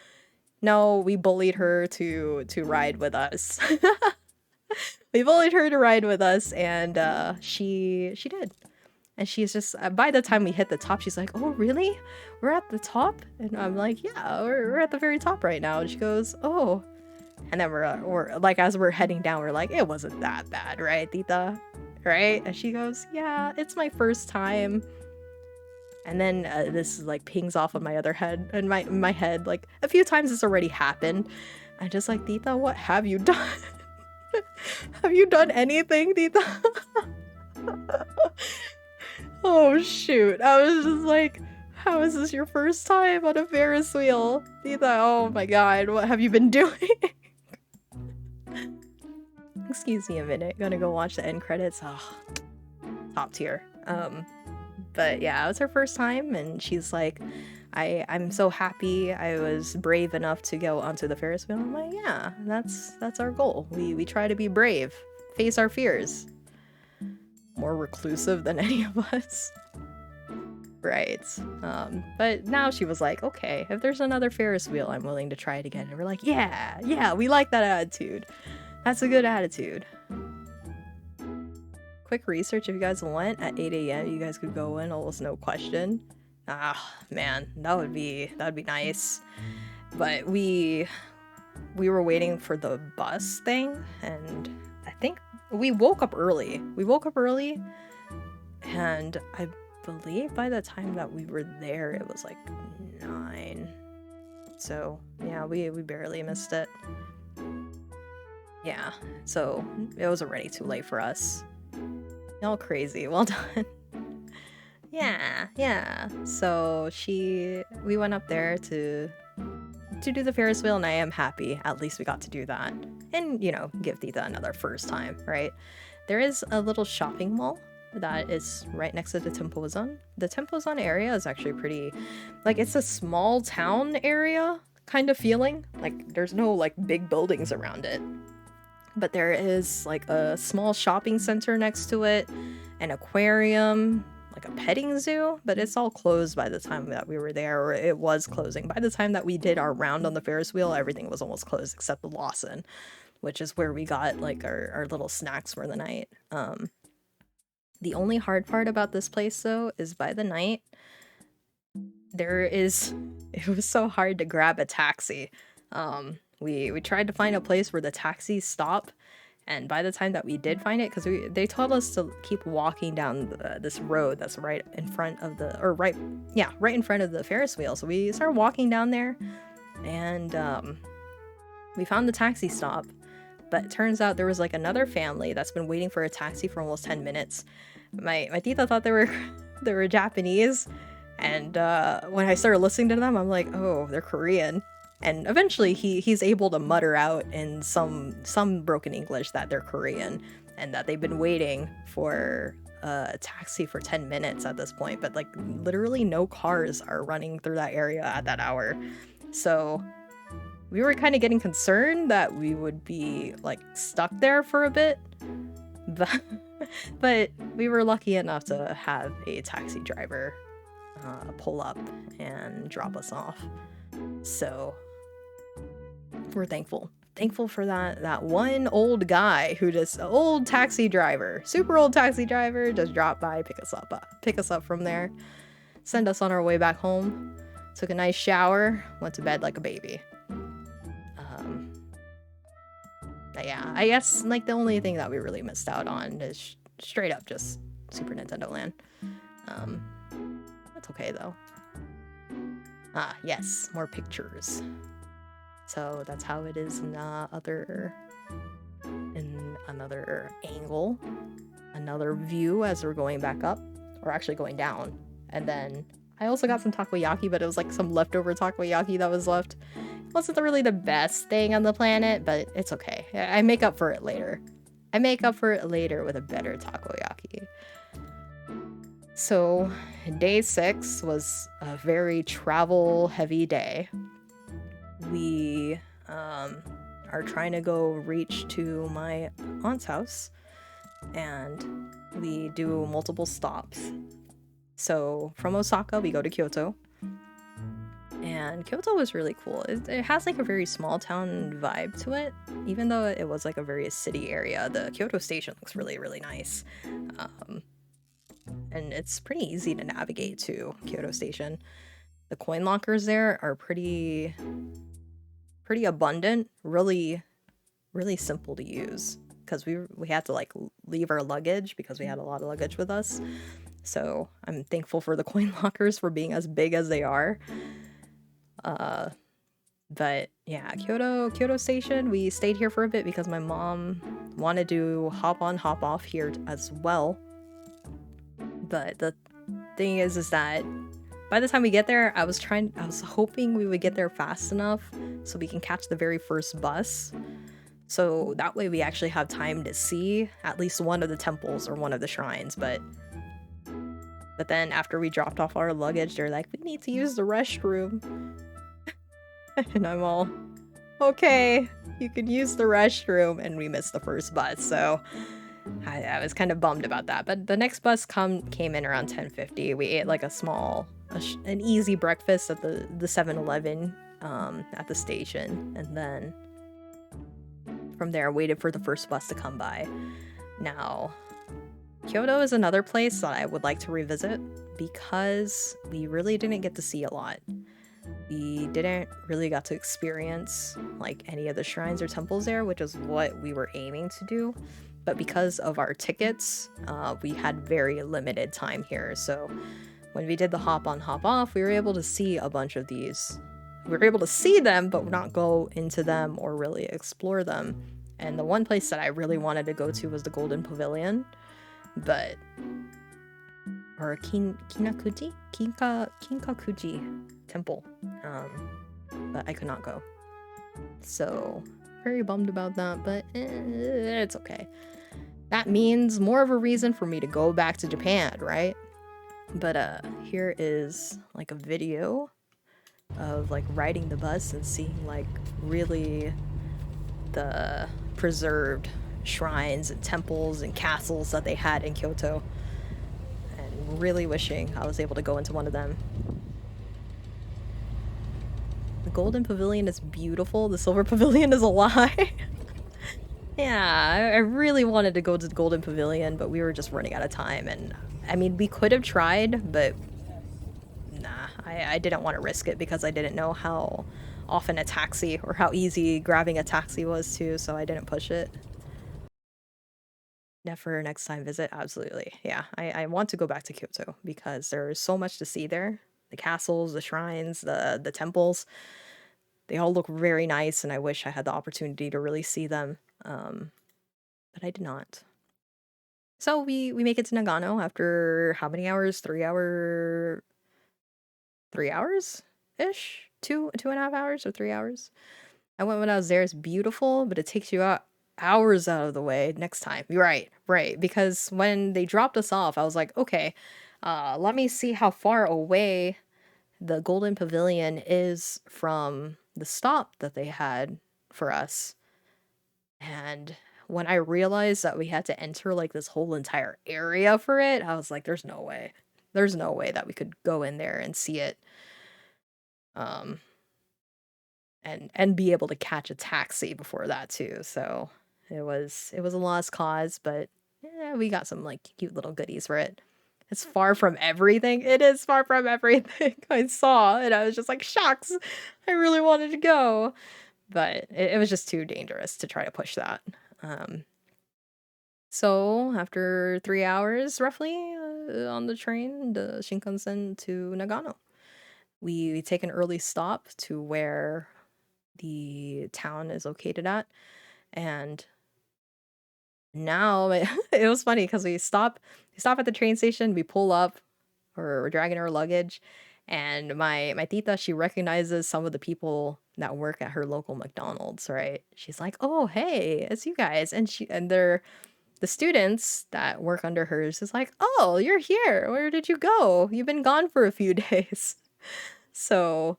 No, we bullied her to ride with us. We bullied her to ride with us, and she did. And she's just, by the time we hit the top, she's like, oh, really? We're at the top? And I'm like, yeah, we're at the very top right now. And she goes, oh. And then we're like, as we're heading down, we're like, it wasn't that bad, right, tita? Right? And she goes, yeah, it's my first time. And then this like pings off on my other head, and my head, like a few times this already happened. I'm just like, tita, what have you done? Have you done anything, tita? Oh shoot. I was just like, how is this your first time on a Ferris wheel? Tita, oh my god, what have you been doing? Excuse me a minute, gonna go watch the end credits. Oh, top tier. But yeah, it was her first time, and she's like, I'm so happy I was brave enough to go onto the Ferris wheel. I'm like, yeah, that's our goal. We try to be brave, face our fears. More reclusive than any of us. Right. But now she was like, okay, if there's another Ferris wheel, I'm willing to try it again. And we're like, yeah, we like that attitude. That's a good attitude. Quick research, if you guys went at 8 a.m, you guys could go in almost no question. Ah, man, that would be nice. But we were waiting for the bus thing, and I think we woke up early. And I believe by the time that we were there, it was like 9. So yeah, we barely missed it. Yeah, so it was already too late for us. All crazy. Well done. Yeah. So we went up there to do the Ferris wheel, and I am happy at least we got to do that. And, you know, give Tita another first time, right? There is a little shopping mall that is right next to the Tempozan. The Tempozan area is actually pretty, like, it's a small town area kind of feeling. Like, there's no, like, big buildings around it. But there is, like, a small shopping center next to it, an aquarium, like a petting zoo, but it's all closed by the time that we were there, or it was closing. By the time that we did our round on the Ferris wheel, everything was almost closed except the Lawson, which is where we got, like, our little snacks for the night. The only hard part about this place, though, is by the night, it was so hard to grab a taxi. We tried to find a place where the taxis stop, and by the time that we did find it, because they told us to keep walking down this road that's right in front of right in front of the Ferris wheel. So we started walking down there, and we found the taxi stop. But it turns out there was, like, another family that's been waiting for a taxi for almost 10 minutes. My tita thought they were Japanese, and when I started listening to them, I'm like, oh, they're Korean. And eventually he's able to mutter out in some broken English that they're Korean and that they've been waiting for a taxi for 10 minutes at this point. But, like, literally no cars are running through that area at that hour. So we were kind of getting concerned that we would be, like, stuck there for a bit. But we were lucky enough to have a taxi driver pull up and drop us off. So we're thankful for that one old guy who old taxi driver, super old taxi driver, just dropped by, pick us up from there, send us on our way back home, took a nice shower, went to bed like a baby. Yeah, I guess like the only thing that we really missed out on is straight up just Super Nintendo Land. Um, that's okay though. Ah, yes, more pictures. So that's how it is in another angle, another view as we're going back up, or actually going down. And then I also got some takoyaki, but it was like some leftover takoyaki that was left. It wasn't really the best thing on the planet, but it's okay. I make up for it later. I make up for it later with a better takoyaki. So, day 6 was a very travel heavy day. We are trying to go reach to my aunt's house, and we do multiple stops. So, from Osaka, we go to Kyoto. And Kyoto was really cool. It has like a very small town vibe to it, even though it was like a very city area. The Kyoto station looks really, really nice. And it's pretty easy to navigate to Kyoto Station. The coin lockers there are pretty abundant, really simple to use because we had to like leave our luggage because we had a lot of luggage with us. So I'm thankful for the coin lockers for being as big as they are. But yeah, Kyoto Station, we stayed here for a bit because my mom wanted to hop on, hop off here as well. But the thing is that by the time we get there, I was hoping we would get there fast enough so we can catch the very first bus. So that way we actually have time to see at least one of the temples or one of the shrines. But then after we dropped off our luggage, they're like, we need to use the restroom. And I'm all, okay, you can use the restroom. And we missed the first bus. So I was kind of bummed about that. But the next bus came in around 10:50. We ate like an easy breakfast at the 7-Eleven at the station. And then from there, waited for the first bus to come by. Now, Kyoto is another place that I would like to revisit because we really didn't get to see a lot. We didn't really got to experience like any of the shrines or temples there, which is what we were aiming to do. But because of our tickets, we had very limited time here. So when we did the hop on, hop off, we were able to see a bunch of these. We were able to see them, but not go into them or really explore them. And the one place that I really wanted to go to was the Golden Pavilion, or Kinkakuji Temple, but I could not go. So very bummed about that, but it's okay. That means more of a reason for me to go back to Japan, right? But here is like a video of like riding the bus and seeing like really the preserved shrines and temples and castles that they had in Kyoto, and really wishing I was able to go into one of them. The Golden Pavilion is beautiful. The Silver Pavilion is a lie. Yeah, I really wanted to go to the Golden Pavilion, but we were just running out of time. And I mean, we could have tried, but nah, I didn't want to risk it because I didn't know how often a taxi or how easy grabbing a taxi was too, so I didn't push it. Never next time visit, absolutely. Yeah, I want to go back to Kyoto because there's so much to see there. The castles, the shrines, the temples. They all look very nice, and I wish I had the opportunity to really see them. But I did not. So we make it to Nagano after how many hours? 3 hours ish? 2.5 hours or 3 hours? I went when I was there. It's beautiful, but it takes you hours out of the way next time. You're right. Because when they dropped us off, I was like, okay, let me see how far away the Golden Pavilion is from the stop that they had for us. And when I realized that we had to enter like this whole entire area for it, I was like, there's no way. There's no way that we could go in there and see it. And be able to catch a taxi before that too. So it was a lost cause, but yeah, we got some like cute little goodies for it. It's far from everything. It is far from everything I saw, and I was just like, shucks, I really wanted to go. But it was just too dangerous to try to push that. Um, so after 3 hours roughly on the train, the Shinkansen to Nagano, we take an early stop to where the town is located at. And now it was funny because we stop at the train station, we pull up, or we're dragging our luggage, and my tita, she recognizes some of the people that work at her local McDonald's, right? She's like, "Oh, hey, it's you guys," and they're the students that work under hers is like, "Oh, you're here. Where did you go? You've been gone for a few days." So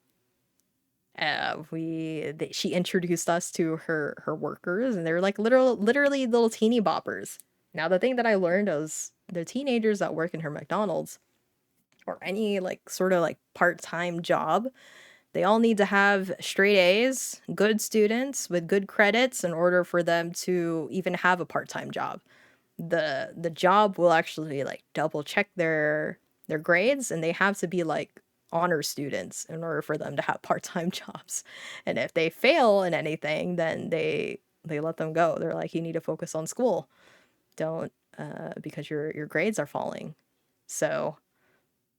she introduced us to her workers, and they're like literally little teeny boppers. Now the thing that I learned is the teenagers that work in her McDonald's, or any like sort of like part-time job, they all need to have straight A's, good students with good credits in order for them to even have a part-time job. The job will actually like double check their grades, and they have to be like honor students in order for them to have part-time jobs. And if they fail in anything, then they let them go. They're like, you need to focus on school. Don't because your grades are falling. So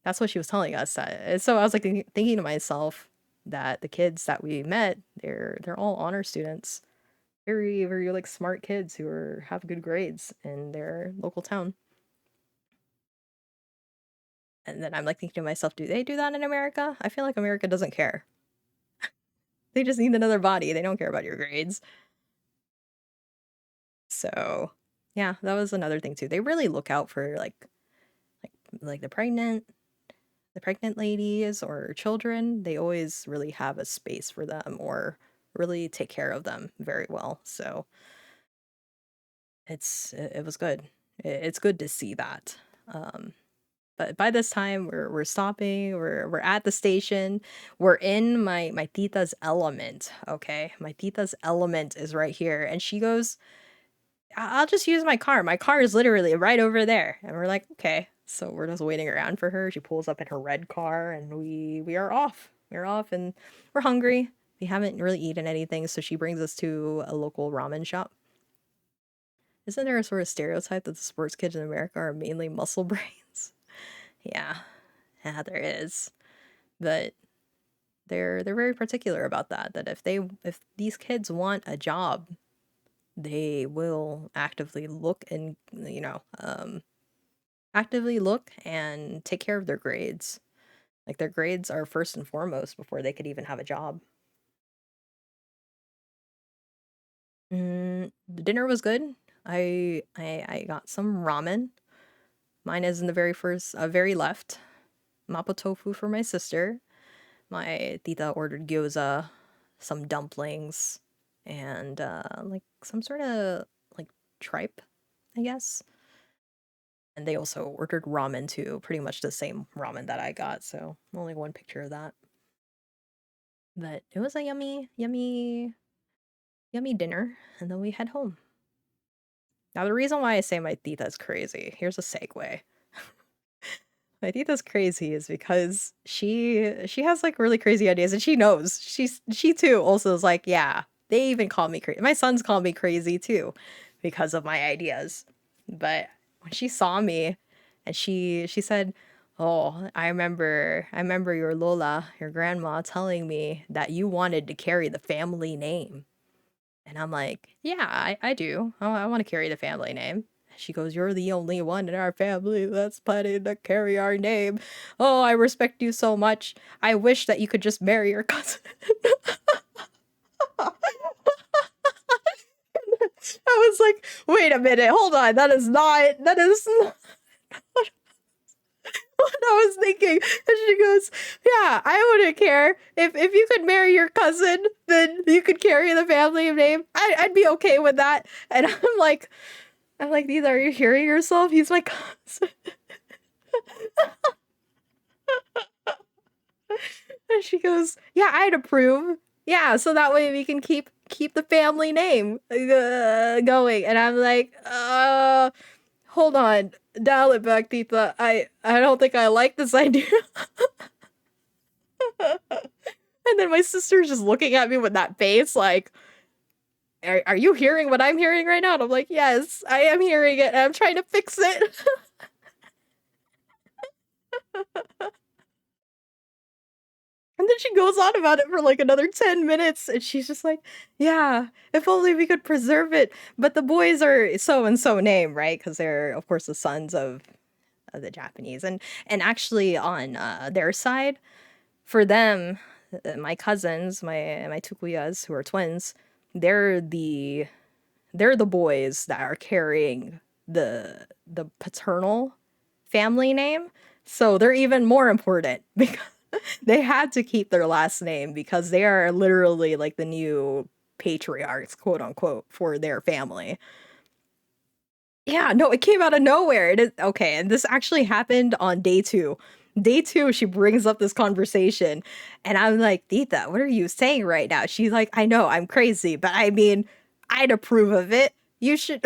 that's what she was telling us. So I was like thinking to myself that the kids that we met, they're all honor students, very very like smart kids who have good grades in their local town. And then I'm like thinking to myself, do they do that in America? I feel like America doesn't care. They just need another body. They don't care about your grades. So yeah, that was another thing too. They really look out for like the pregnant ladies or children. They always really have a space for them or really take care of them very well. So it was good. It's good to see that. But by this time we're stopping, we're at the station, we're in my tita's element. Okay, my tita's element is right here, and she goes, I'll just use my car. My car is literally right over there." And we're like, "Okay." So we're just waiting around for her. She pulls up in her red car, and we are off. We're off, and we're hungry. We haven't really eaten anything, so she brings us to a local ramen shop. Isn't there a sort of stereotype that the sports kids in America are mainly muscle brains? Yeah, yeah, there is. But they're very particular about that. That if these kids want a job, they will actively look and actively look and take care of their grades. Like their grades are first and foremost before they could even have a job. The dinner was good. I got some ramen. Mine is in the very left. Mapo tofu for my sister. My tita ordered gyoza, some dumplings, and like some sort of like tripe, I guess. And they also ordered ramen too, pretty much the same ramen that I got, so only one picture of that. But it was a yummy, yummy, yummy dinner, and then we head home. Now, the reason why I say my tita's crazy, here's a segue. My tita's crazy is because she has like really crazy ideas, and she knows. She too also is like, yeah, they even call me crazy. My sons call me crazy too because of my ideas. But when she saw me and she said, "Oh, I remember your Lola, your grandma telling me that you wanted to carry the family name." And I'm like, "Yeah, I do. I want to carry the family name." She goes, "You're the only one in our family that's planning to carry our name. Oh, I respect you so much. I wish that you could just marry your cousin." I was like, "Wait a minute, hold on. That is not what I was thinking." And she goes, "Yeah, I wouldn't care. If you could marry your cousin, then you could carry the family name. I'd be okay with that." And I'm like, "These, are you hearing yourself? He's my cousin." And she goes, "Yeah, I'd approve. Yeah, so that way we can keep the family name going." And I'm like, hold on, dial it back, Tita. I don't think I like this idea." And then my sister's just looking at me with that face like, are you hearing what I'm hearing right now? And I'm like, yes, I am hearing it, and I'm trying to fix it. And then she goes on about it for like another 10 minutes, and she's just like, yeah, if only we could preserve it. But the boys are so and so name, right? Because they're, of course, the sons of the Japanese. And actually, on their side, for them, my cousins, my tukuyas, who are twins, they're the they're the boys that are carrying the paternal family name. So they're even more important because they had to keep their last name because they are literally like the new patriarchs, quote unquote, for their family. Yeah, no, it came out of nowhere. It is okay, and this actually happened on day two. Day two, she brings up this conversation, and I'm like, Tita, what are you saying right now? She's like, I know, I'm crazy, but I mean, I'd approve of it. You should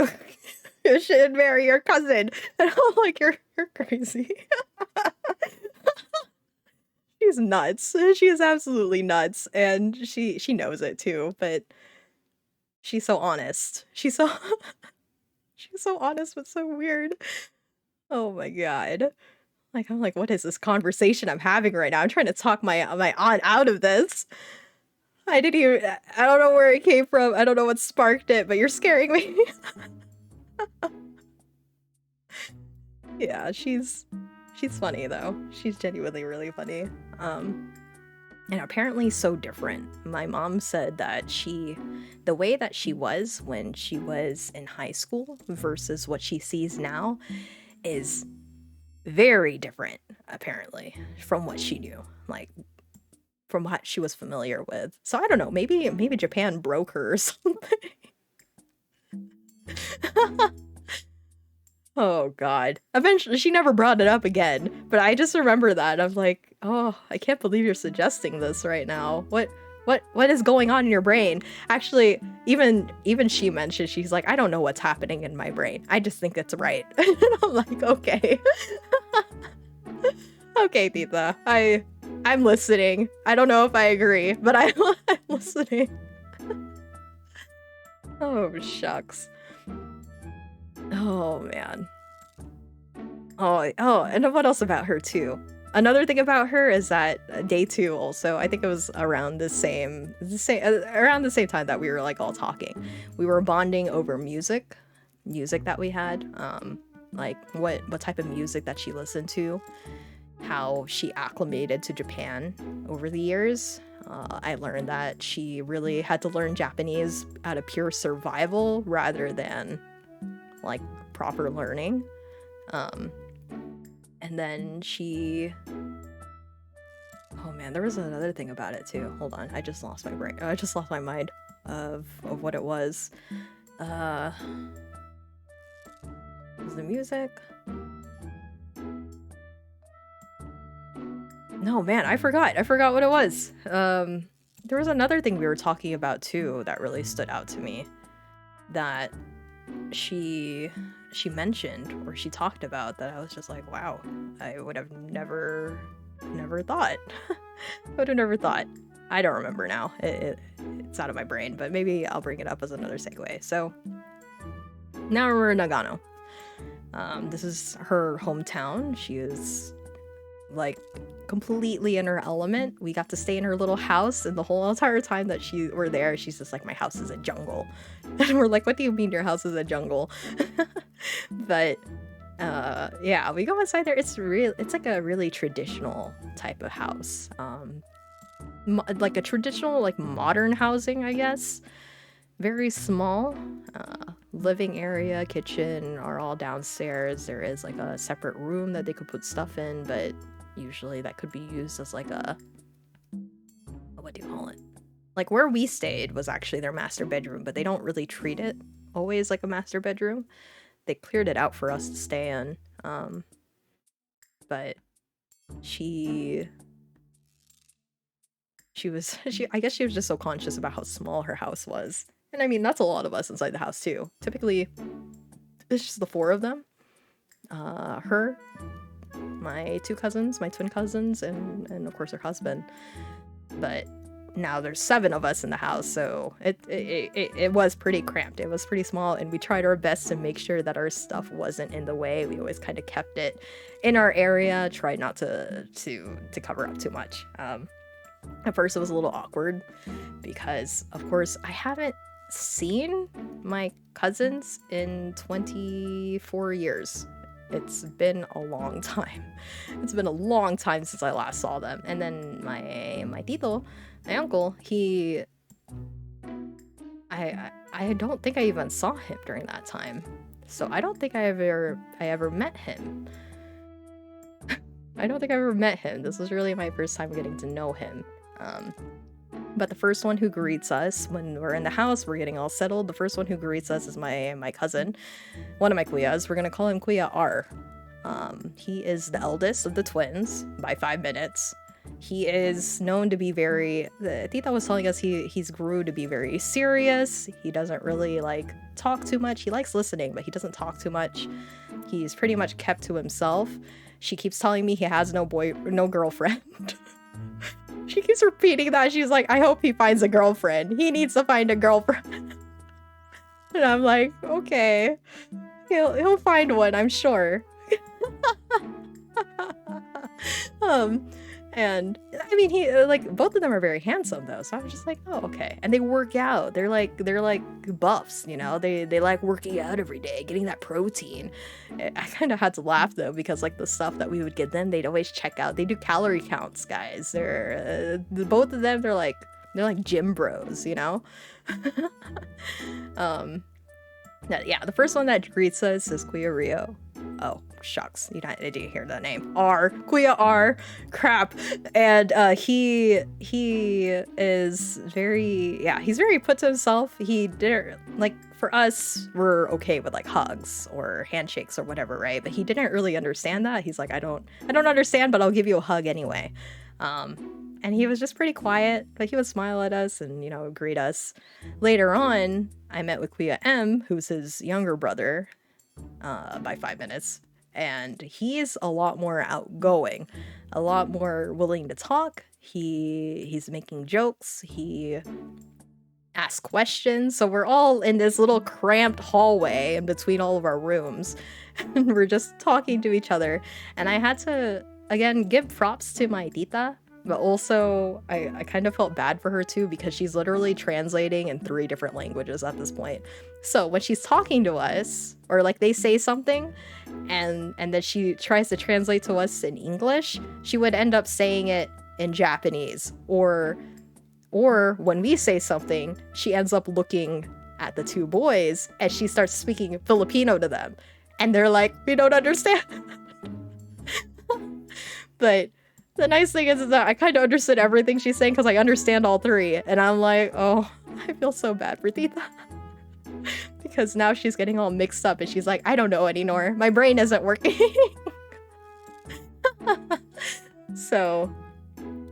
you should marry your cousin. And I'm like, you're crazy. She's nuts. She is absolutely nuts, and she knows it too, but she's so honest. She's so honest but so weird. Oh my god. Like, I'm like, what is this conversation I'm having right now? I'm trying to talk my aunt out of this. I didn't even I don't know where it came from. I don't know what sparked it, but you're scaring me. Yeah, she's funny though. She's genuinely really funny. Um and apparently so different. My mom said that the way that she was when she was in high school versus what she sees now is very different, apparently, from what she knew, like from what she was familiar with. So I don't know, maybe Japan broke her or something. Oh god. Eventually she never brought it up again, but I just remember that. I'm like, "Oh, I can't believe you're suggesting this right now. What is going on in your brain?" Actually, even she mentioned she's like, "I don't know what's happening in my brain. I just think it's right." And I'm like, "Okay." Okay, Tita. I'm listening. I don't know if I agree, but I'm listening. Oh, shucks. Oh man. Oh, and what else about her too? Another thing about her is that day two also, I think it was around around the same time that we were like all talking. We were bonding over music that we had, like what type of music that she listened to, how she acclimated to Japan over the years. I learned that she really had to learn Japanese out of pure survival rather than like proper learning. Um, and then oh man, there was another thing about it too. Hold on, I just lost my brain. I just lost my mind of what it was. Was the music? No, man, I forgot. I forgot what it was. There was another thing we were talking about too that really stood out to me. That she mentioned or she talked about that I was just like, wow, I would have never thought. I would have never thought. I don't remember now. It's out of my brain, but maybe I'll bring it up as another segue. So now we're in Nagano. This is her hometown. She is like completely in her element. We got to stay in her little house, and the whole entire time that we're there, she's just like, my house is a jungle. And we're like, what do you mean your house is a jungle? But yeah, we go inside there. It's like a really traditional type of house. Like a traditional like modern housing, I guess. Very small. Living area, kitchen are all downstairs. There is like a separate room that they could put stuff in, but usually that could be used as like what do you call it? Like where we stayed was actually their master bedroom, but they don't really treat it always like a master bedroom. They cleared it out for us to stay in. But she was I guess she was just so conscious about how small her house was. And I mean, that's a lot of us inside the house too. Typically, it's just the four of them. Her, my two cousins, my twin cousins, and of course her husband. But now there's 7 of us in the house, so it was pretty cramped. It was pretty small, and we tried our best to make sure that our stuff wasn't in the way. We always kind of kept it in our area, tried not to cover up too much. At first it was a little awkward because, of course, I haven't seen my cousins in 24 years. It's been a long time. It's been a long time since I last saw them. And then my tito, my uncle, I don't think I even saw him during that time. So I don't think I ever met him. I don't think I ever met him. This was really my first time getting to know him. But the first one who greets us when we're in the house, we're getting all settled. The first one who greets us is my cousin, one of my kuyas. We're gonna call him Kuya R. He is the eldest of the twins by 5 minutes. He is known to be very. Tita was telling us he's grew to be very serious. He doesn't really like talk too much. He likes listening, but he doesn't talk too much. He's pretty much kept to himself. She keeps telling me he has no girlfriend. She keeps repeating that. She's like, I hope he finds a girlfriend. He needs to find a girlfriend. And I'm like, okay. He'll find one, I'm sure. And I mean, he like both of them are very handsome though, so I was just like, oh, okay. And they work out. They're like buffs, you know. They like working out every day, getting that protein. I kind of had to laugh though because like the stuff that we would give them, they'd always check out. They do calorie counts, guys. They're both of them. They're like gym bros, you know. Yeah, the first one that greets us is Kuya Rio. Oh, shucks. I didn't hear that name. Kuya R. Crap. And he is very, he's very put to himself. He didn't, like, for us, we're okay with, like, hugs or handshakes or whatever, right? But he didn't really understand that. He's like, I don't understand, but I'll give you a hug anyway. And he was just pretty quiet, but he would smile at us and, you know, greet us. Later on, I met with Kuya M, who's his younger brother, by 5 minutes. And he's a lot more outgoing, a lot more willing to talk. He's making jokes. He asks questions. So we're all in this little cramped hallway in between all of our rooms. And we're just talking to each other. And I had to, again, give props to my tita. But also, I kind of felt bad for her too because she's literally translating in 3 different languages at this point. So when she's talking to us, or like they say something, and then she tries to translate to us in English, she would end up saying it in Japanese. Or when we say something, she ends up looking at the 2 boys and she starts speaking Filipino to them. And they're like, we don't understand. But the nice thing is that I kind of understood everything she's saying because I understand all 3. And I'm like, oh, I feel so bad for Tita. Because now she's getting all mixed up and she's like, I don't know anymore. My brain isn't working. So,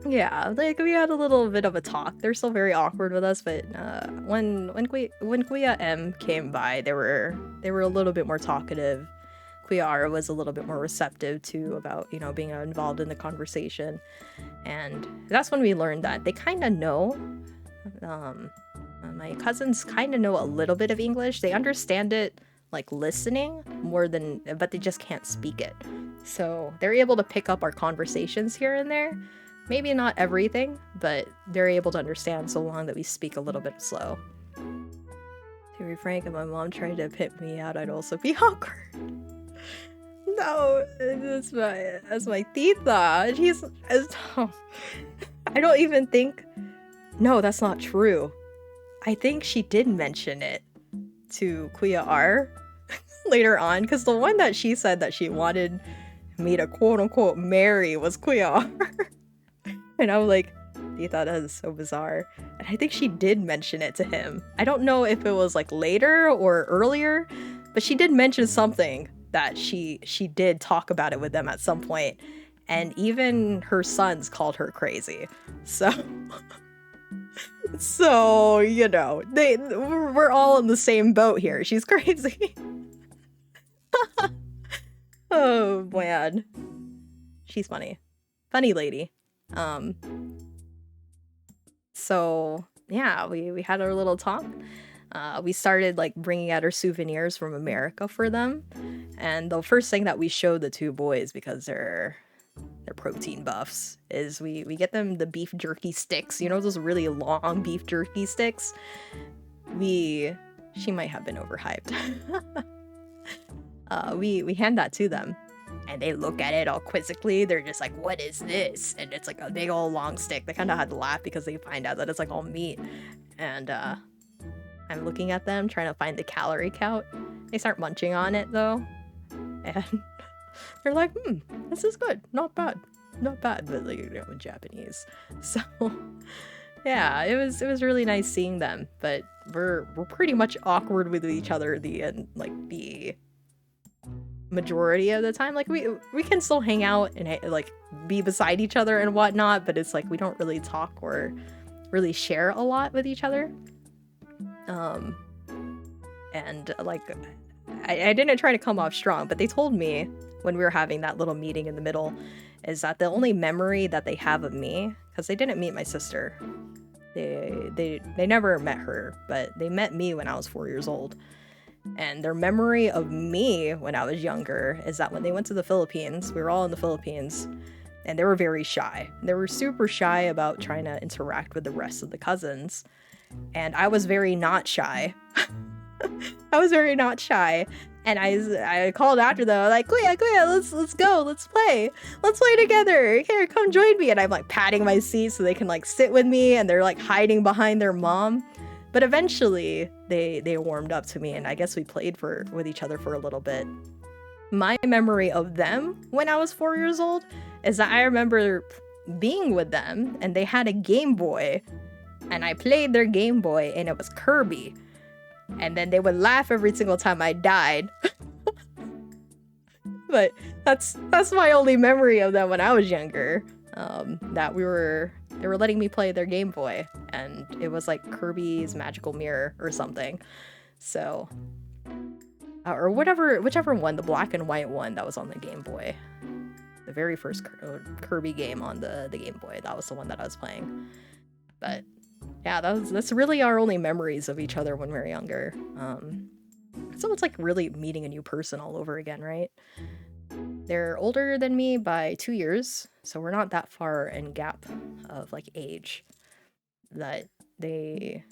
yeah, like we had a little bit of a talk. They're still very awkward with us, but when Kuya M came by, they were a little bit more talkative. Kuya R was a little bit more receptive to about, you know, being involved in the conversation. And that's when we learned that they kind of know, my cousins kind of know a little bit of English. They understand it, like listening more than, but they just can't speak it. So they're able to pick up our conversations here and there. Maybe not everything, but they're able to understand so long that we speak a little bit slow. To be frank, if my mom tried to pimp me out, I'd also be awkward. No, that's my tita. I don't even think. No, that's not true. I think she did mention it to Kuya R later on, because the one that she said that she wanted me to quote unquote marry was Kuya R. And I was like, tita, that is so bizarre. And I think she did mention it to him. I don't know if it was like later or earlier, but she did mention something that she did talk about it with them at some point, and even her sons called her crazy. So you know, we're all in the same boat here. She's crazy. Oh man, she's funny lady. So yeah, we had our little talk. We started like bringing out our souvenirs from America for them, and the first thing that we showed the two boys, because they're protein buffs, is we get them the beef jerky sticks. You know, those really long beef jerky sticks. She might have been overhyped. We hand that to them, and they look at it all quizzically. They're just like, "What is this?" And it's like a big old long stick. They kind of had to laugh because they find out that it's like all meat. And I'm looking at them trying to find the calorie count. They start munching on it though, and they're like, this is good, not bad, not bad." But like, you know, in Japanese. So yeah, it was really nice seeing them. But we're pretty much awkward with each other the majority of the time. Like we can still hang out and like be beside each other and whatnot, but it's like we don't really talk or really share a lot with each other. And like I didn't try to come off strong, but they told me when we were having that little meeting in the middle is that the only memory that they have of me, because they didn't meet my sister, they never met her, but they met me when I was 4 years old. And their memory of me when I was younger is that when they went to the Philippines, we were all in the Philippines, and they were very shy. They were super shy about trying to interact with the rest of the cousins. And I was very not shy. I was very not shy. And I called after them, like, Kuya, let's go, let's play together. Here, come join me. And I'm like patting my seat so they can like sit with me, and they're like hiding behind their mom. But eventually they warmed up to me, and I guess we played with each other for a little bit. My memory of them when I was 4 years old is that I remember being with them, and they had a Game Boy, and I played their Game Boy, and it was Kirby. And then they would laugh every single time I died. But that's my only memory of them when I was younger. That they were letting me play their Game Boy, and it was like Kirby's Magical Mirror or something. So, or whichever one, the black and white one that was on the Game Boy, the very first Kirby game on the Game Boy. That was the one that I was playing. But yeah, that's really our only memories of each other when we were younger. So it's like really meeting a new person all over again, right? They're older than me by 2 years, so we're not that far in gap of like age. That they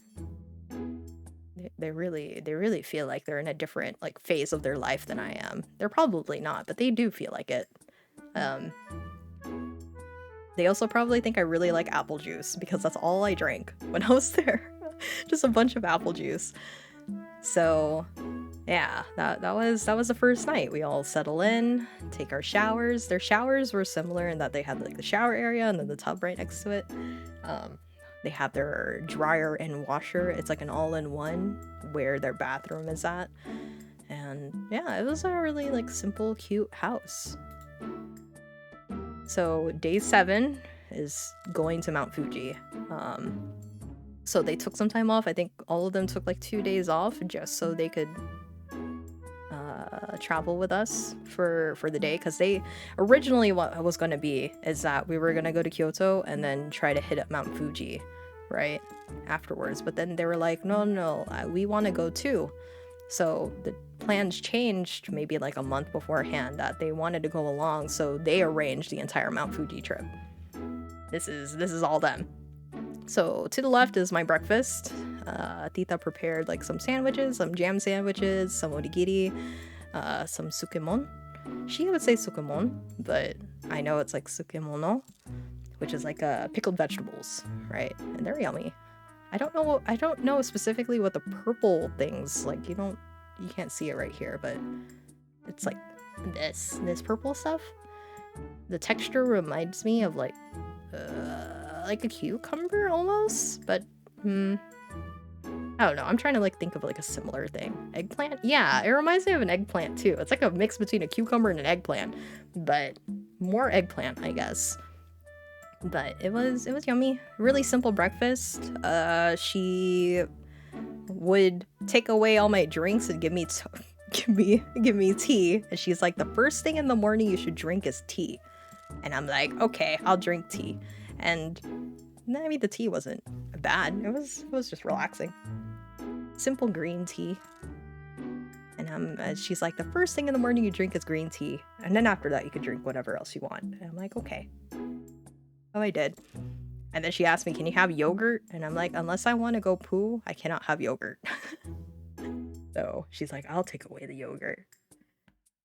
really feel like they're in a different like phase of their life than I am. They're probably not, but they do feel like it. They also probably think I really like apple juice because that's all I drank when I was there. Just a bunch of apple juice. So yeah, that was the first night. We all settle in, take our showers. Their showers were similar in that they had like the shower area and then the tub right next to it. They have their dryer and washer. It's like an all-in-one where their bathroom is at. And yeah, it was a really like simple, cute house. So day 7 is going to Mount Fuji. So they took some time off. I think all of them took like 2 days off just so they could travel with us for the day, because they originally, what it was going to be is that we were going to go to Kyoto and then try to hit up Mount Fuji right afterwards, but then they were like, no, we want to go too. So the plans changed maybe like a month beforehand that they wanted to go along, so they arranged the entire Mount Fuji trip. This is all them. So to the left is my breakfast. Tita prepared like some sandwiches, some jam sandwiches, some onigiri, some sukemon. She would say sukemon, but I know it's like sukemono, which is like pickled vegetables, right? And they're yummy. I don't know specifically what the purple things like. You can't see it right here, but it's like this purple stuff. The texture reminds me of like a cucumber almost, but I don't know. I'm trying to like think of like a similar thing. Eggplant? Yeah, it reminds me of an eggplant too. It's like a mix between a cucumber and an eggplant, but more eggplant, I guess. But it was yummy. Really simple breakfast. She would take away all my drinks and give me tea. And she's like, the first thing in the morning you should drink is tea. And I'm like, okay, I'll drink tea. And I mean, the tea wasn't bad. It was just relaxing. Simple green tea. And she's like, the first thing in the morning you drink is green tea. And then after that, you can drink whatever else you want. And I'm like, okay. Oh, I did. And then she asked me, can you have yogurt? And I'm like, unless I want to go poo, I cannot have yogurt. So she's like, I'll take away the yogurt.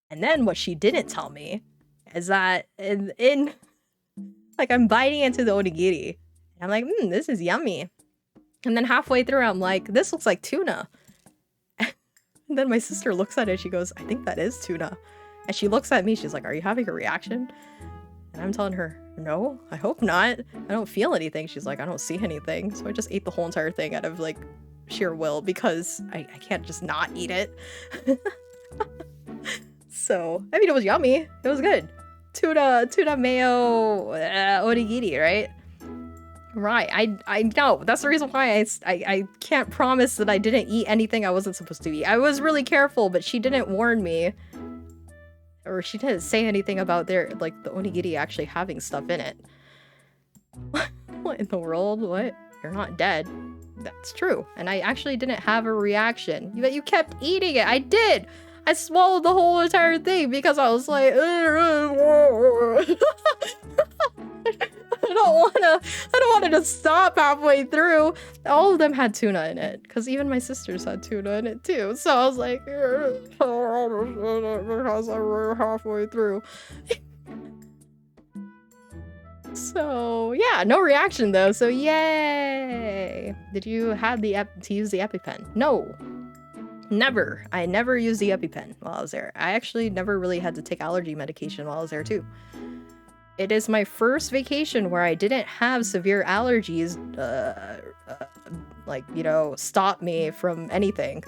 And then what she didn't tell me is that in like, I'm biting into the onigiri. And I'm like, this is yummy. And then halfway through, I'm like, this looks like tuna. And then my sister looks at it, she goes, I think that is tuna. And she looks at me, she's like, are you having a reaction? And I'm telling her, no, I hope not. I don't feel anything. She's like, I don't see anything. So I just ate the whole entire thing out of like sheer will because I can't just not eat it. So, I mean, it was yummy. It was good. Tuna mayo onigiri, right? Right, I know. That's the reason why I can't promise that I didn't eat anything I wasn't supposed to eat. I was really careful, but she didn't warn me. Or she didn't say anything about the onigiri actually having stuff in it. What in the world? What? You're not dead. That's true. And I actually didn't have a reaction. But you kept eating it. I did! I swallowed the whole entire thing because I was like... I don't want it to stop halfway through. All of them had tuna in it, because even my sisters had tuna in it too. So I was like, because we're halfway through. So yeah, no reaction though. So yay! Did you have to use the EpiPen? No, never. I never used the EpiPen while I was there. I actually never really had to take allergy medication while I was there too. It is my first vacation where I didn't have severe allergies, stop me from anything.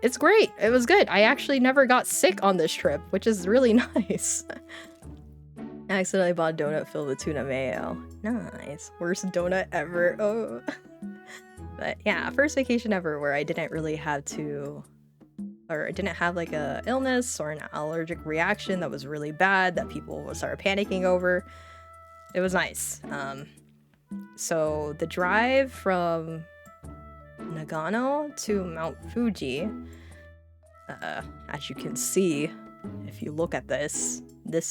It's great. It was good. I actually never got sick on this trip, which is really nice. I accidentally bought a donut filled with tuna mayo. Nice. Worst donut ever. Oh. But yeah, first vacation ever where I didn't really have to... or I didn't have like a illness or an allergic reaction that was really bad that people started panicking over. It was nice. So the drive from Nagano to Mount Fuji, as you can see, if you look at this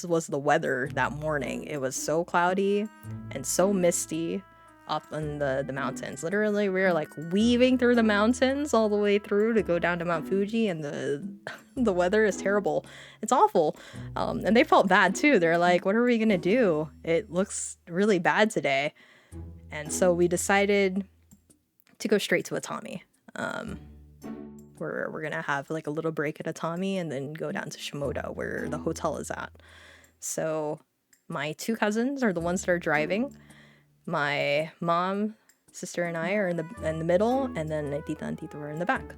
was the weather that morning. It was so cloudy and so misty up in the mountains. Literally, we were like weaving through the mountains all the way through to go down to Mount Fuji, and the weather is terrible. It's awful. And they felt bad too. They're like, what are we gonna do? It looks really bad today. And so we decided to go straight to Atami. We're gonna have like a little break at Atami and then go down to Shimoda where the hotel is at. So my two cousins are the ones that are driving. My mom, sister, and I are in the middle, and then Tita and Tito are in the back.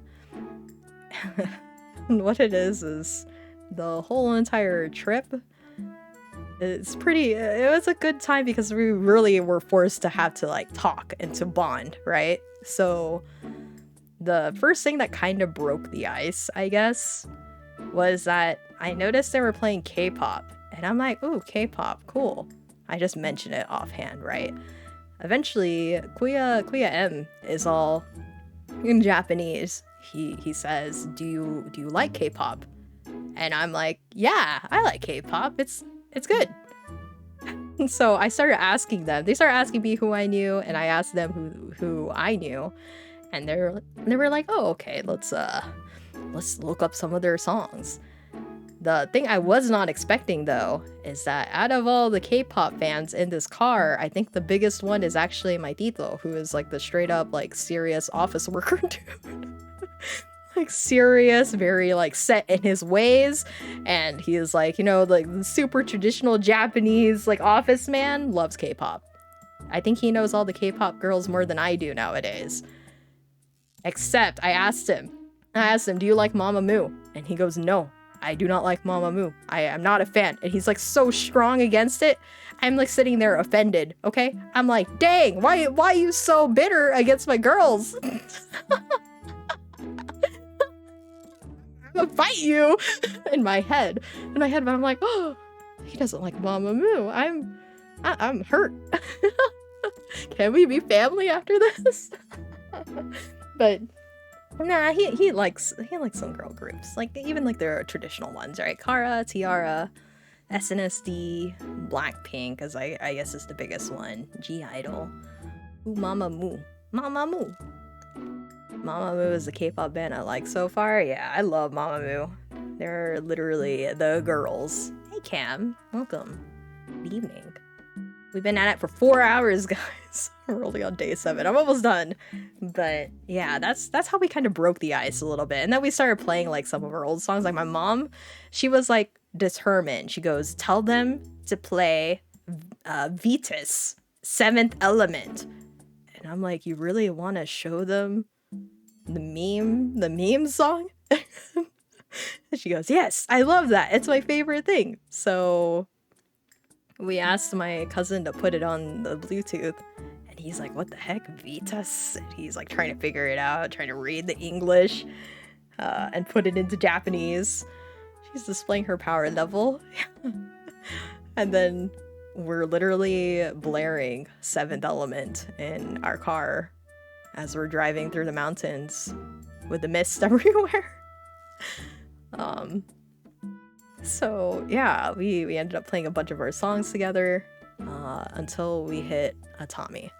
And what it is the whole entire trip. It was a good time because we really were forced to have to like talk and to bond, right? So the first thing that kind of broke the ice, I guess, was that I noticed they were playing K-pop, and I'm like, ooh, K-pop, cool. I just mentioned it offhand, right? Eventually, Kuya M is all in Japanese. He says, do you like K-pop? And I'm like, yeah, I like K-pop. It's good. And so I started asking them. They started asking me who I knew, and I asked them who I knew. And they were like, oh, okay, let's look up some of their songs. The thing I was not expecting, though, is that out of all the K-pop fans in this car, I think the biggest one is actually my Tito, who is like the straight up like serious office worker dude. Like serious, very like set in his ways, and he is like, like super traditional Japanese like office man, loves K-pop. I think he knows all the K-pop girls more than I do nowadays. Except I asked him, do you like Mamamoo? And he goes, no, I do not like Mamamoo. I am not a fan. And he's like so strong against it. I'm like sitting there offended, okay? I'm like, dang, why are you so bitter against my girls? I'm gonna fight you in my head. But I'm like, oh, he doesn't like Mamamoo. I'm hurt. Can we be family after this? But nah, he likes some girl groups. Like even like their traditional ones, right? Kara, Tiara, SNSD, Blackpink, as I guess is the biggest one. G Idol. Ooh, Mamamoo. Mamamoo. Mamamoo is the K-pop band I like so far. Yeah, I love Mamamoo. They're literally the girls. Hey Cam, welcome. Good evening. We've been at it for 4 hours, guys. We're only on day 7. I'm almost done. But yeah, that's how we kind of broke the ice a little bit. And then we started playing like some of our old songs. Like my mom, she was like determined. She goes, tell them to play Vitas, Seventh Element. And I'm like, you really want to show them the meme song? And she goes, yes, I love that. It's my favorite thing. So we asked my cousin to put it on the Bluetooth, and he's like, what the heck, Vitas? And he's like trying to figure it out, trying to read the English and put it into Japanese. She's displaying her power level. And then we're literally blaring Seventh Element in our car as we're driving through the mountains with the mist everywhere. So yeah, we ended up playing a bunch of our songs together until we hit Atami.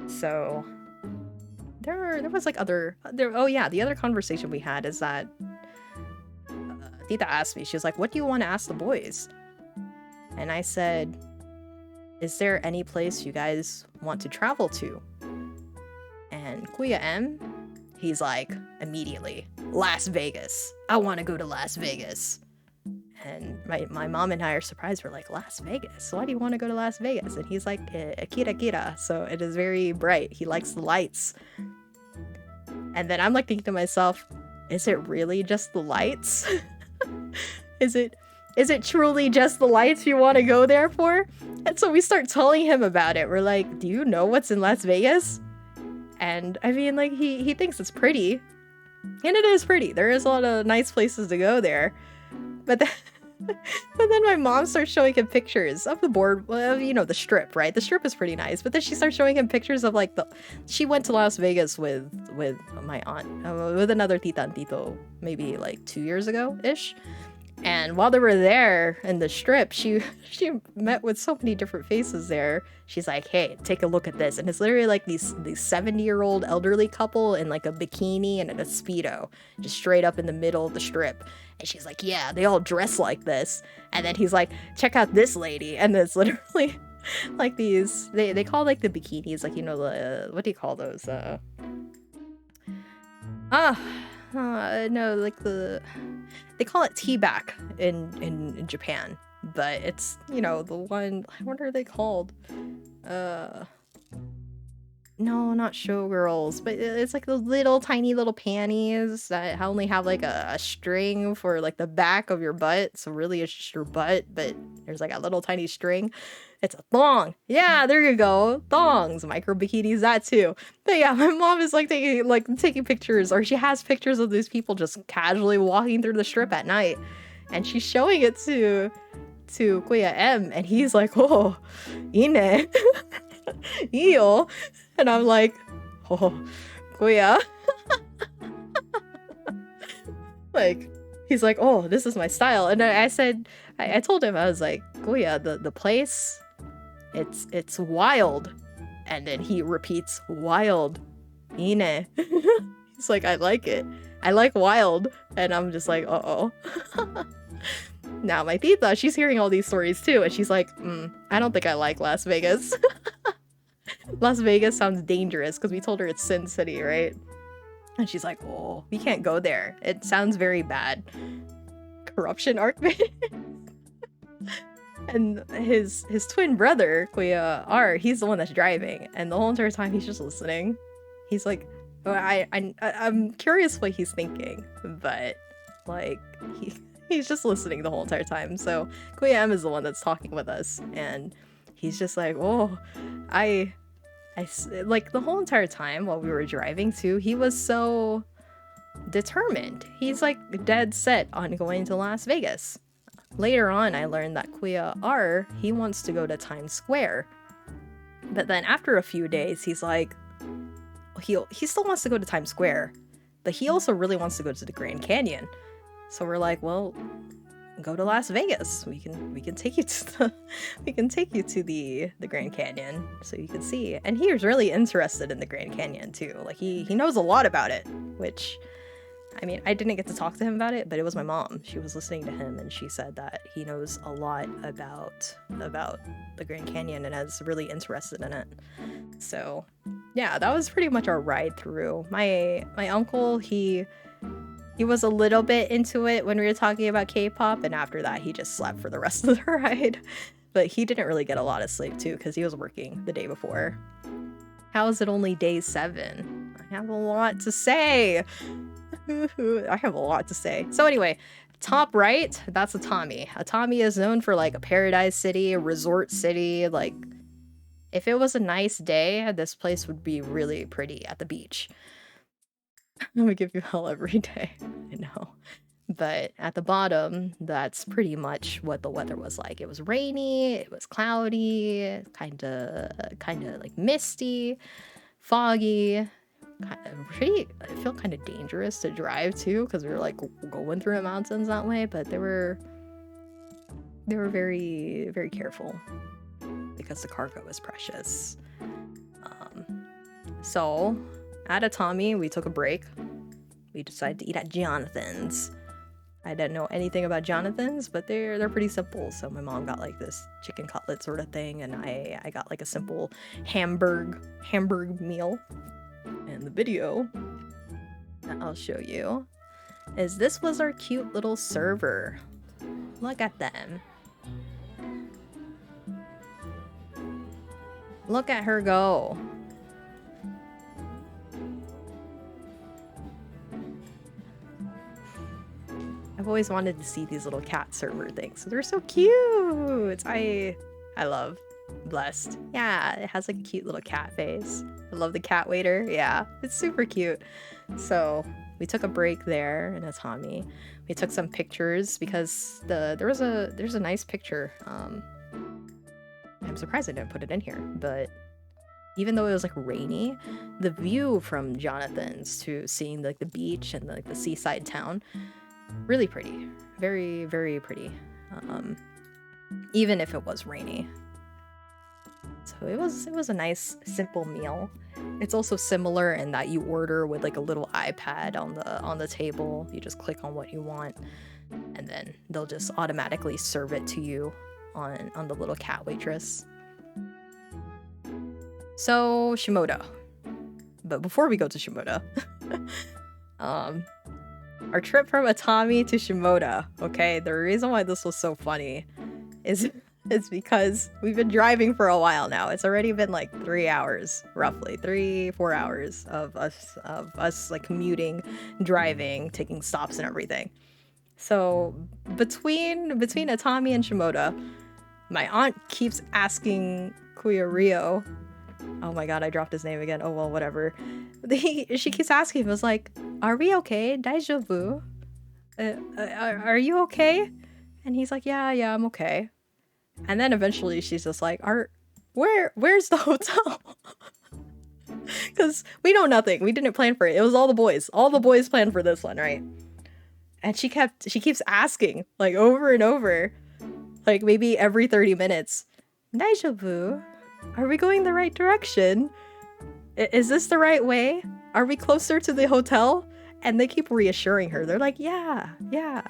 So there was like the other conversation we had is that Tita asked me, she was like, what do you want to ask the boys? And I said, is there any place you guys want to travel to? And Kuya M, he's like, immediately, Las Vegas. I want to go to Las Vegas. And my mom and I are surprised. We're like, Las Vegas? Why do you want to go to Las Vegas? And he's like, Akira Kira. So it is very bright. He likes the lights. And then I'm like thinking to myself, is it really just the lights? Is it truly just the lights you want to go there for? And so we start telling him about it. We're like, do you know what's in Las Vegas? And I mean, like, he thinks it's pretty. And it is pretty. There is a lot of nice places to go there. But then my mom starts showing him pictures of the board, the strip, right? The strip is pretty nice. But then she starts showing him pictures of like she went to Las Vegas with my aunt, with another tita and tito, maybe like 2 years ago-ish. And while they were there in the strip, she met with so many different faces there. She's like, hey, take a look at this. And it's literally like these 70-year-old elderly couple in like a bikini and a Speedo, just straight up in the middle of the strip. And she's like, yeah, they all dress like this. And then he's like, check out this lady. And it's literally like these, they call like the bikinis, like, the, what do you call those? No, like they call it tea-back in Japan, but it's, the one, what are they called? No, not showgirls, but it's like those little tiny little panties that only have like a string for like the back of your butt. So really it's just your butt, but there's like a little tiny string. It's a thong. Yeah, there you go. Thongs, micro bikinis, that too. But yeah, my mom is like taking pictures, or she has pictures of these people just casually walking through the strip at night. And she's showing it to Kuya M, and he's like, oh, ine. Iyo. And I'm like, oh, Kuya. Like, he's like, oh, this is my style. And I said, I told him, I was like, Kuya, the place, it's wild. And then he repeats, wild. Ine. He's like, I like it. I like wild. And I'm just like, uh-oh. Now my tita, she's hearing all these stories too, and she's like, I don't think I like Las Vegas. Las Vegas sounds dangerous, because we told her it's Sin City, right? And she's like, oh, we can't go there. It sounds very bad. Corruption Arkman. And his twin brother, Kuya R, he's the one that's driving, and the whole entire time he's just listening. He's like, I'm curious what he's thinking, but like he's just listening the whole entire time. So Kuya M is the one that's talking with us, and he's just like, oh, I like the whole entire time while we were driving too, he was so determined. He's like dead set on going to Las Vegas. Later on, I learned that Kuya R, he wants to go to Times Square. But then after a few days, he's like, he still wants to go to Times Square, but he also really wants to go to the Grand Canyon. So we're like, well, go to Las Vegas. We can take you to the Grand Canyon so you can see. And he was really interested in the Grand Canyon too. Like he knows a lot about it, which, I mean, I didn't get to talk to him about it, but it was my mom. She was listening to him and she said that he knows a lot about the Grand Canyon and is really interested in it. So yeah, that was pretty much our ride through. My uncle, he was a little bit into it when we were talking about K-pop, and after that he just slept for the rest of the ride. But he didn't really get a lot of sleep too because he was working the day before. How is it only day 7? I have a lot to say. I have a lot to say. So anyway, top right, that's Atami. Atami is known for like a paradise city, a resort city. Like, if it was a nice day, this place would be really pretty at the beach. I'm gonna give you hell every day. I know. But at the bottom, that's pretty much what the weather was like. It was rainy, it was cloudy, kind of like misty, foggy. I feel kind of dangerous to drive too, because we were like going through the mountains that way, but they were very, very careful because the cargo is precious. So at Atami, we took a break. We decided to eat at Jonathan's. I didn't know anything about Jonathan's, but they're pretty simple. So my mom got like this chicken cutlet sort of thing, and I got like a simple hamburg meal. And the video that I'll show you is this was our cute little server. Look at them. Look at her go. I've always wanted to see these little cat server things. They're so cute. I love Blessed. Yeah, it has like a cute little cat face. I love the cat waiter. Yeah, it's super cute. So we took a break there in Atami. We took some pictures because there's a nice picture. I'm surprised I didn't put it in here, but even though it was like rainy, the view from Jonathan's to seeing like the beach and like the seaside town, really pretty. Very, very pretty. Even if it was rainy. So it was a nice simple meal. It's also similar in that you order with like a little iPad on the table. You just click on what you want and then they'll just automatically serve it to you on the little cat waitress. So Shimoda. But before we go to Shimoda, our trip from Atami to Shimoda, okay, the reason why this was so funny is because we've been driving for a while now. It's already been like 3 hours, roughly 3-4 hours of us like commuting, driving, taking stops and everything. So between Atami and Shimoda, my aunt keeps asking Kuya Rio, oh my god, I dropped his name again. Oh well, whatever. She keeps asking him, was like, are we okay? Daijoubu? Are you okay? And he's like, yeah, I'm okay. And then eventually she's just like, where's the hotel? Because we know nothing. We didn't plan for it. It was all the boys. All the boys planned for this one, right? And she keeps asking, like, over and over, like maybe every 30 minutes, Daijoubu? Are we going the right direction? Is this the right way? Are we closer to the hotel? And they keep reassuring her. They're like, yeah,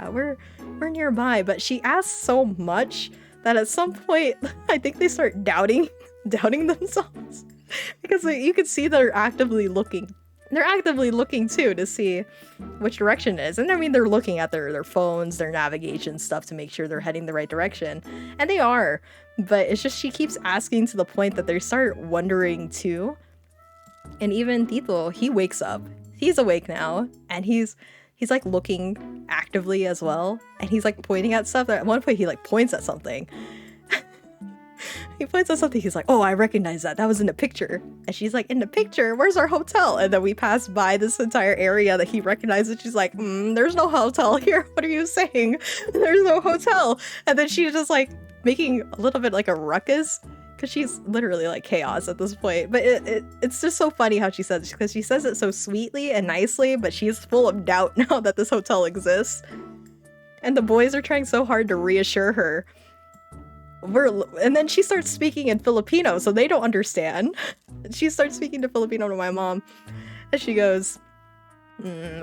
we're nearby. But she asks so much that at some point, I think they start doubting themselves. Because you can see they're actively looking. They're actively looking too to see which direction it is. And I mean, they're looking at their phones, their navigation stuff to make sure they're heading the right direction. And they are. But it's just she keeps asking to the point that they start wondering too. And even Tito, he wakes up. He's awake now. And he's like looking actively as well. And he's like pointing at stuff. At one point he like points at something. He points at something. He's like, oh, I recognize that. That was in the picture. And she's like, in the picture? Where's our hotel? And then we pass by this entire area that he recognizes. She's like, there's no hotel here. What are you saying? There's no hotel. And then she's just like making a little bit like a ruckus. because she's literally like chaos at this point. But it's just so funny how she says it, because she says it so sweetly and nicely, but she's full of doubt now that this hotel exists. And the boys are trying so hard to reassure her. And then she starts speaking in Filipino, so they don't understand. She starts speaking to Filipino to my mom, and she goes,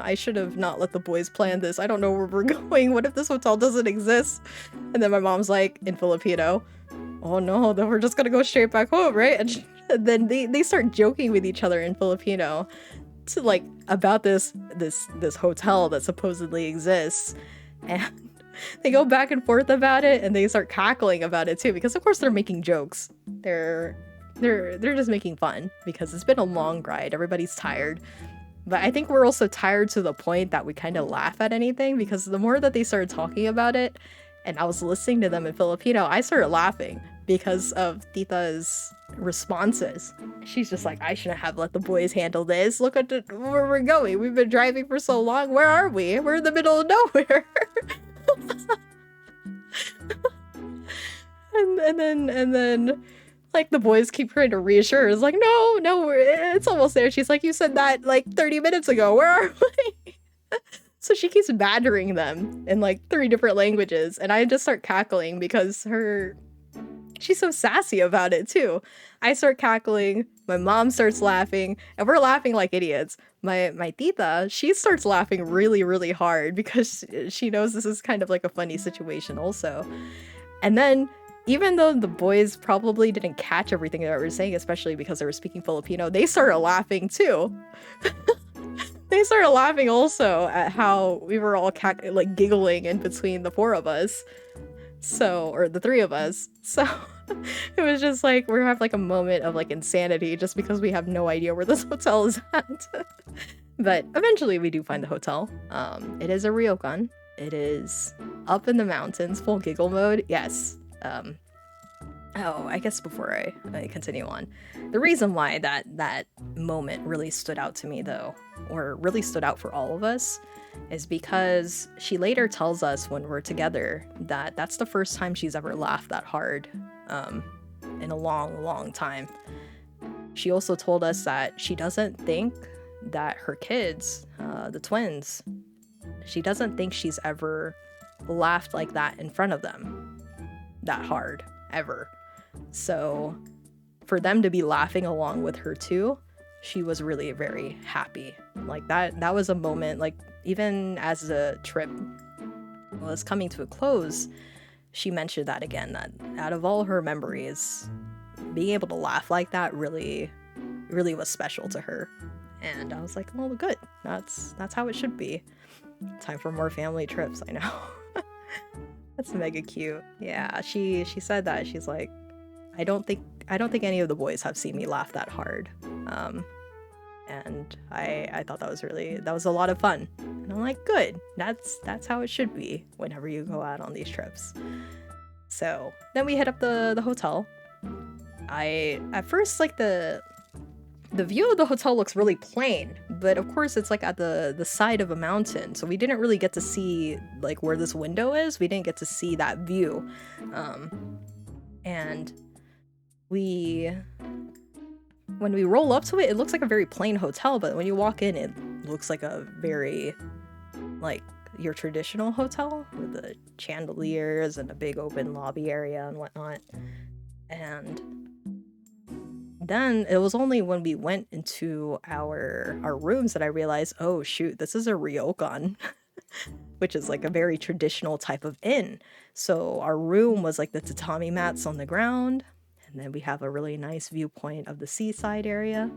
I should have not let the boys plan this. I don't know where we're going. What if this hotel doesn't exist? And then my mom's like, in Filipino, oh no, then we're just gonna go straight back home, right? And then they start joking with each other in Filipino to like about this hotel that supposedly exists. And they go back and forth about it, and they start cackling about it too, because of course they're making jokes. They're just making fun because it's been a long ride. Everybody's tired. But I think we're also tired to the point that we kind of laugh at anything, because the more that they started talking about it, and I was listening to them in Filipino, I started laughing because of Tita's responses. She's just like, I shouldn't have let the boys handle this. Look at where we're going. We've been driving for so long. Where are we? We're in the middle of nowhere. and then like the boys keep trying to reassure her. It's like, no, it's almost there. She's like, you said that like 30 minutes ago. Where are we? So she keeps badgering them in like 3 different languages, and I just start cackling because she's so sassy about it too. I start cackling, my mom starts laughing, and we're laughing like idiots. My tita, she starts laughing really, really hard because she knows this is kind of like a funny situation also. And then, even though the boys probably didn't catch everything that we were saying, especially because they were speaking Filipino, they started laughing too. They started laughing also at how we were all like giggling in between the 4 of us. So, or the 3 of us. So it was just like, we're having like a moment of like insanity just because we have no idea where this hotel is at. But eventually we do find the hotel. It is a ryokan. It is up in the mountains, full giggle mode. Yes. I guess before I continue on, the reason why that moment really stood out to me though, or really stood out for all of us, is because she later tells us when we're together that that's the first time she's ever laughed that hard in a long time. She also told us that she doesn't think that her kids, the twins, she doesn't think she's ever laughed like that in front of them that hard ever. So for them to be laughing along with her too, she was really very happy. Like that was a moment, like even as the trip was coming to a close, she mentioned that again, that out of all her memories, being able to laugh like that really was special to her. And I was like, well, good, that's how it should be. Time for more family trips. I know. That's mega cute. Yeah, she said that. She's like, I don't think any of the boys have seen me laugh that hard. And I thought that was a lot of fun. And I'm like, good. That's how it should be whenever you go out on these trips. So then we hit up the hotel. At first, like the view of the hotel looks really plain, but of course it's like at the side of a mountain, so we didn't really get to see like where this window is. We didn't get to see that view. And when we roll up to it, it looks like a very plain hotel, but when you walk in, it looks like a very like your traditional hotel with the chandeliers and a big open lobby area and whatnot. And then it was only when we went into our rooms that I realized, oh shoot, this is a ryokan, which is like a very traditional type of inn. So our room was like the tatami mats on the ground, and then we have a really nice viewpoint of the seaside area.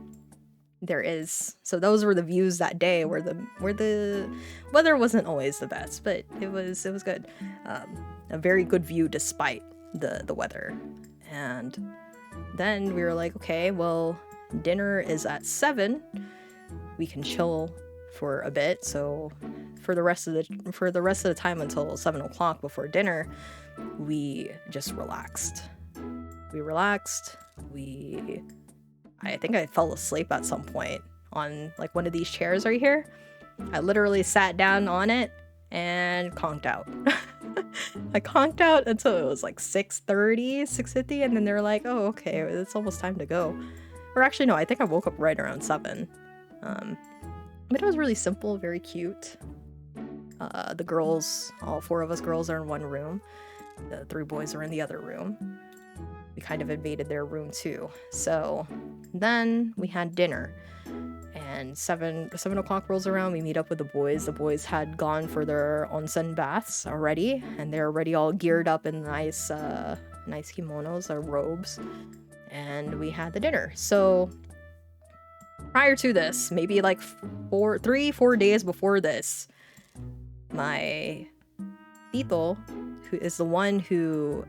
So those were the views that day, where the weather wasn't always the best, but it was good. A very good view despite the weather. And then we were like, okay, well, dinner is at 7. We can chill for a bit. So for the rest of the time until 7 o'clock before dinner, we just relaxed. I think I fell asleep at some point on like one of these chairs right here. I literally sat down on it and conked out. I conked out until it was like 6:30, 6:50, and then they're like, oh, okay, it's almost time to go. Or actually, no, I think I woke up right around 7. But it was really simple, very cute. The girls, all 4 of us girls are in one room. The 3 boys are in the other room. We kind of invaded their room too. So then we had dinner. And 7 o'clock rolls around, we meet up with the boys. The boys had gone for their onsen baths already, and they're already all geared up in nice kimonos or robes. And we had the dinner. So prior to this, maybe like 4 days before this, my tito, who is the one who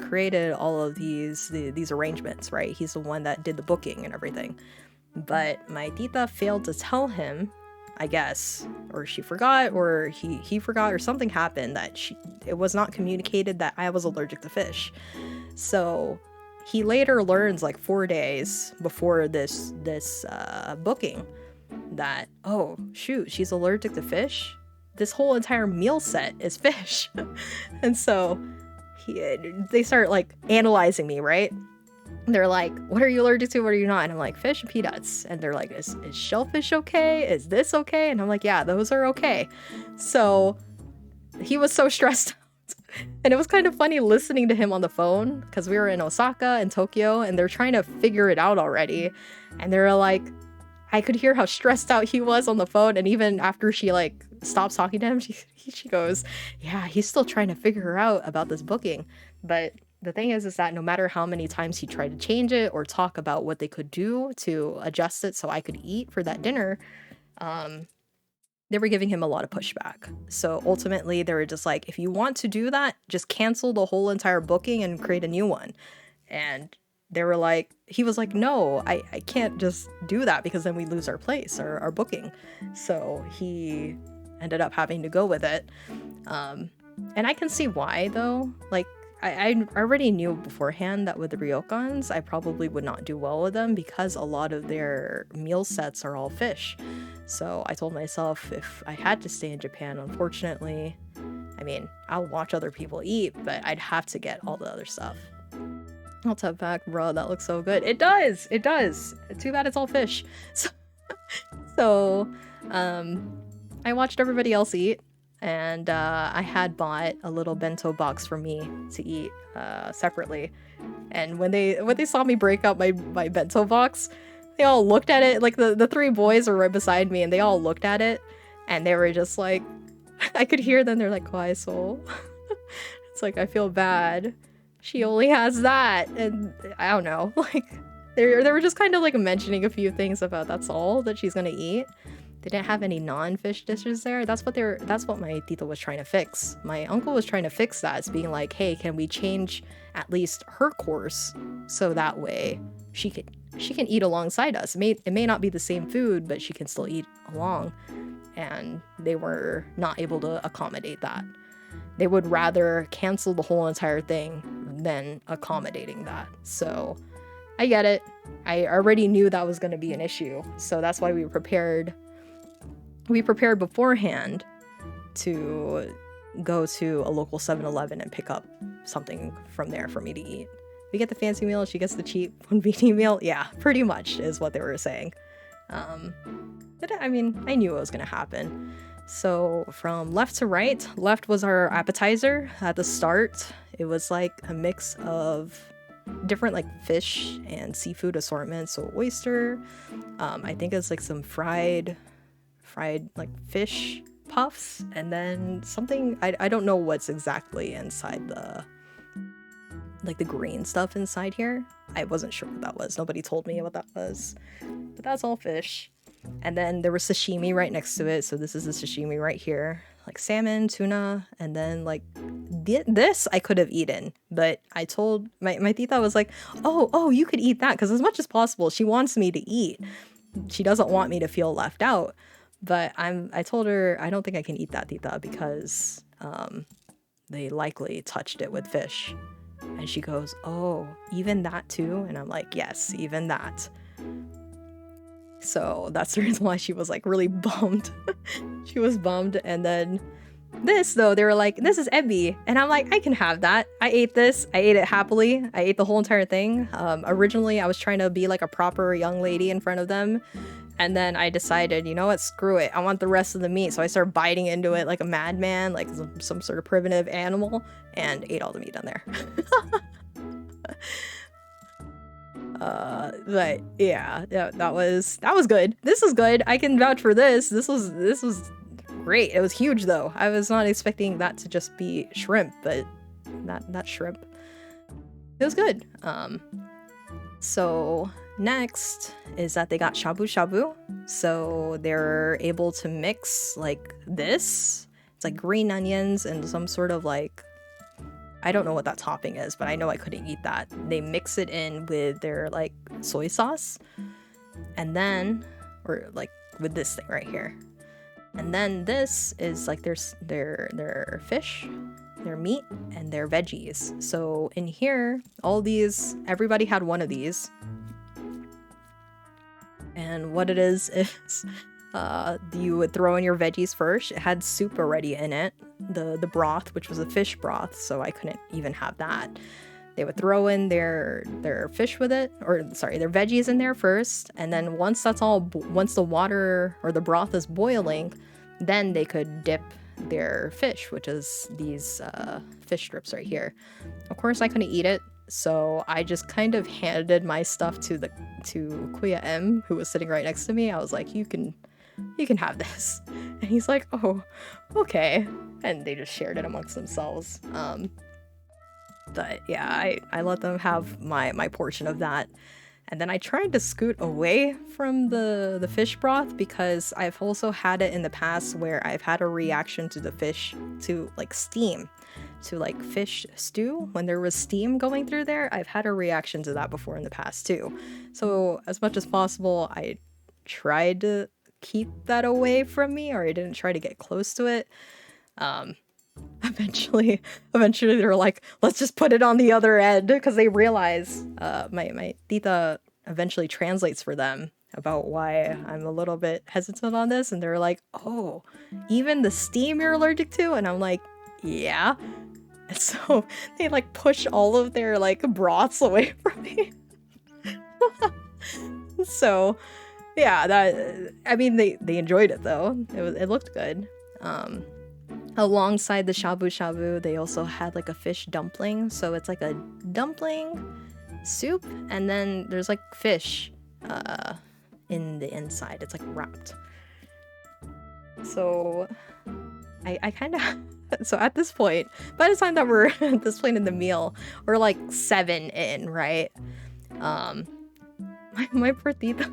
created all of these arrangements, right? He's the one that did the booking and everything. But my tita failed to tell him, I guess, or she forgot, or he forgot, or something happened that it was not communicated that I was allergic to fish. So he later learns, like 4 days before this booking, that, oh shoot, she's allergic to fish. This whole entire meal set is fish. And so they start like analyzing me, right? They're like, what are you allergic to? What are you not? And I'm like, fish and peanuts. And they're like, is shellfish okay? Is this okay? And I'm like, yeah, those are okay. So he was so stressed out. And it was kind of funny listening to him on the phone, because we were in Osaka and Tokyo, and they're trying to figure it out already. And they're like, I could hear how stressed out he was on the phone. And even after she like stops talking to him, she goes, yeah, he's still trying to figure out about this booking. But the thing is that no matter how many times he tried to change it or talk about what they could do to adjust it so I could eat for that dinner, they were giving him a lot of pushback. So ultimately they were just like, if you want to do that, just cancel the whole entire booking and create a new one. And they were like, he was like, no, I can't just do that, because then we lose our place, our booking. So he ended up having to go with it. And I can see why, though. Like, I already knew beforehand that with the ryokans, I probably would not do well with them, because a lot of their meal sets are all fish. So I told myself, if I had to stay in Japan, unfortunately, I mean, I'll watch other people eat, but I'd have to get all the other stuff. I'll tap back, bro, that looks so good. It does! It does! Too bad it's all fish. So I watched everybody else eat. And I had bought a little bento box for me to eat separately. And when they saw me break up my bento box, they all looked at it. Like the 3 boys were right beside me, and they all looked at it, and they were just like, I could hear them. They're like, "Kawaii soul." It's like, I feel bad. She only has that, and I don't know. Like they were just kind of like mentioning a few things about that's all that she's gonna eat. They didn't have any non-fish dishes there. That's what my tita was trying to fix. My uncle was trying to fix that. It's being like, hey, can we change at least her course so that way she can eat alongside us. It may not be the same food, but she can still eat along. And they were not able to accommodate that. They would rather cancel the whole entire thing than accommodating that. So I get it. I already knew that was going to be an issue. So that's why we prepared beforehand to go to a local 7-Eleven and pick up something from there for me to eat. We get the fancy meal, she gets the cheap Konbini meal. Yeah, pretty much is what they were saying. But I mean, I knew it was gonna happen. So from left to right, left was our appetizer at the start. It was like a mix of different like fish and seafood assortments. So oyster, I think it's like some fried like fish puffs, and then something I don't know what's exactly inside the green stuff inside here. I wasn't sure what that was. Nobody told me what that was, but that's all fish. And then there was sashimi right next to it. So this is the sashimi right here, like salmon, tuna, and then like this I could have eaten, but I told my tita was like, oh, you could eat that, because as much as possible she wants me to eat. She doesn't want me to feel left out. But I told her, I don't think I can eat that, tita, because they likely touched it with fish. And she goes, oh, even that too? And I'm like, yes, even that. So that's the reason why she was like really bummed. She was bummed. And then This though, they were like, this is ebi, and I'm like, I can have that. I ate this. I ate it happily. I ate the whole entire thing. Originally, I was trying to be like a proper young lady in front of them, and then I decided, you know what, screw it. I want the rest of the meat, so I started biting into it like a madman, like some sort of primitive animal, and ate all the meat on there. But yeah, that was good. This was good. I can vouch for this. This was great. It was huge though. I was not expecting that to just be shrimp, but not shrimp. It was good. So next is that they got shabu shabu. So they're able to mix like this. It's like green onions and some sort of like, I don't know what that topping is, but I know I couldn't eat that. They mix it in with their like soy sauce, and then, or like with this thing right here. And then this is like their fish, their meat, and their veggies. So in here, all these, everybody had one of these. And what it is you would throw in your veggies first. It had soup already in it, the broth, which was a fish broth, so I couldn't even have that. They would throw in their fish with it, or sorry, their veggies in there first, and then once the water or the broth is boiling, then they could dip their fish, which is these fish strips right here. Of course, I couldn't eat it, so I just kind of handed my stuff to Kuya M, who was sitting right next to me. I was like, you can have this. And he's like, oh, okay. And they just shared it amongst themselves. But yeah, I let them have my portion of that. And then I tried to scoot away from the fish broth because I've also had it in the past where I've had a reaction to the fish, to like steam, to like fish stew. When there was steam going through there, I've had a reaction to that before in the past too. So as much as possible, I tried to keep that away from me, or I didn't try to get close to it. Eventually they were like, let's just put it on the other end, because they realize my tita eventually translates for them about why I'm a little bit hesitant on this, and they're like, oh, even the steam you're allergic to? And I'm like, yeah. And so they like push all of their like broths away from me. So yeah, I mean, they enjoyed it though. It looked good. Alongside the shabu shabu, they also had like a fish dumpling. So it's like a dumpling soup, and then there's like fish in the inside. It's like wrapped. So I kind of so at this point, by the time that we're at this point in the meal, we're like 7 in, right? My poor tita,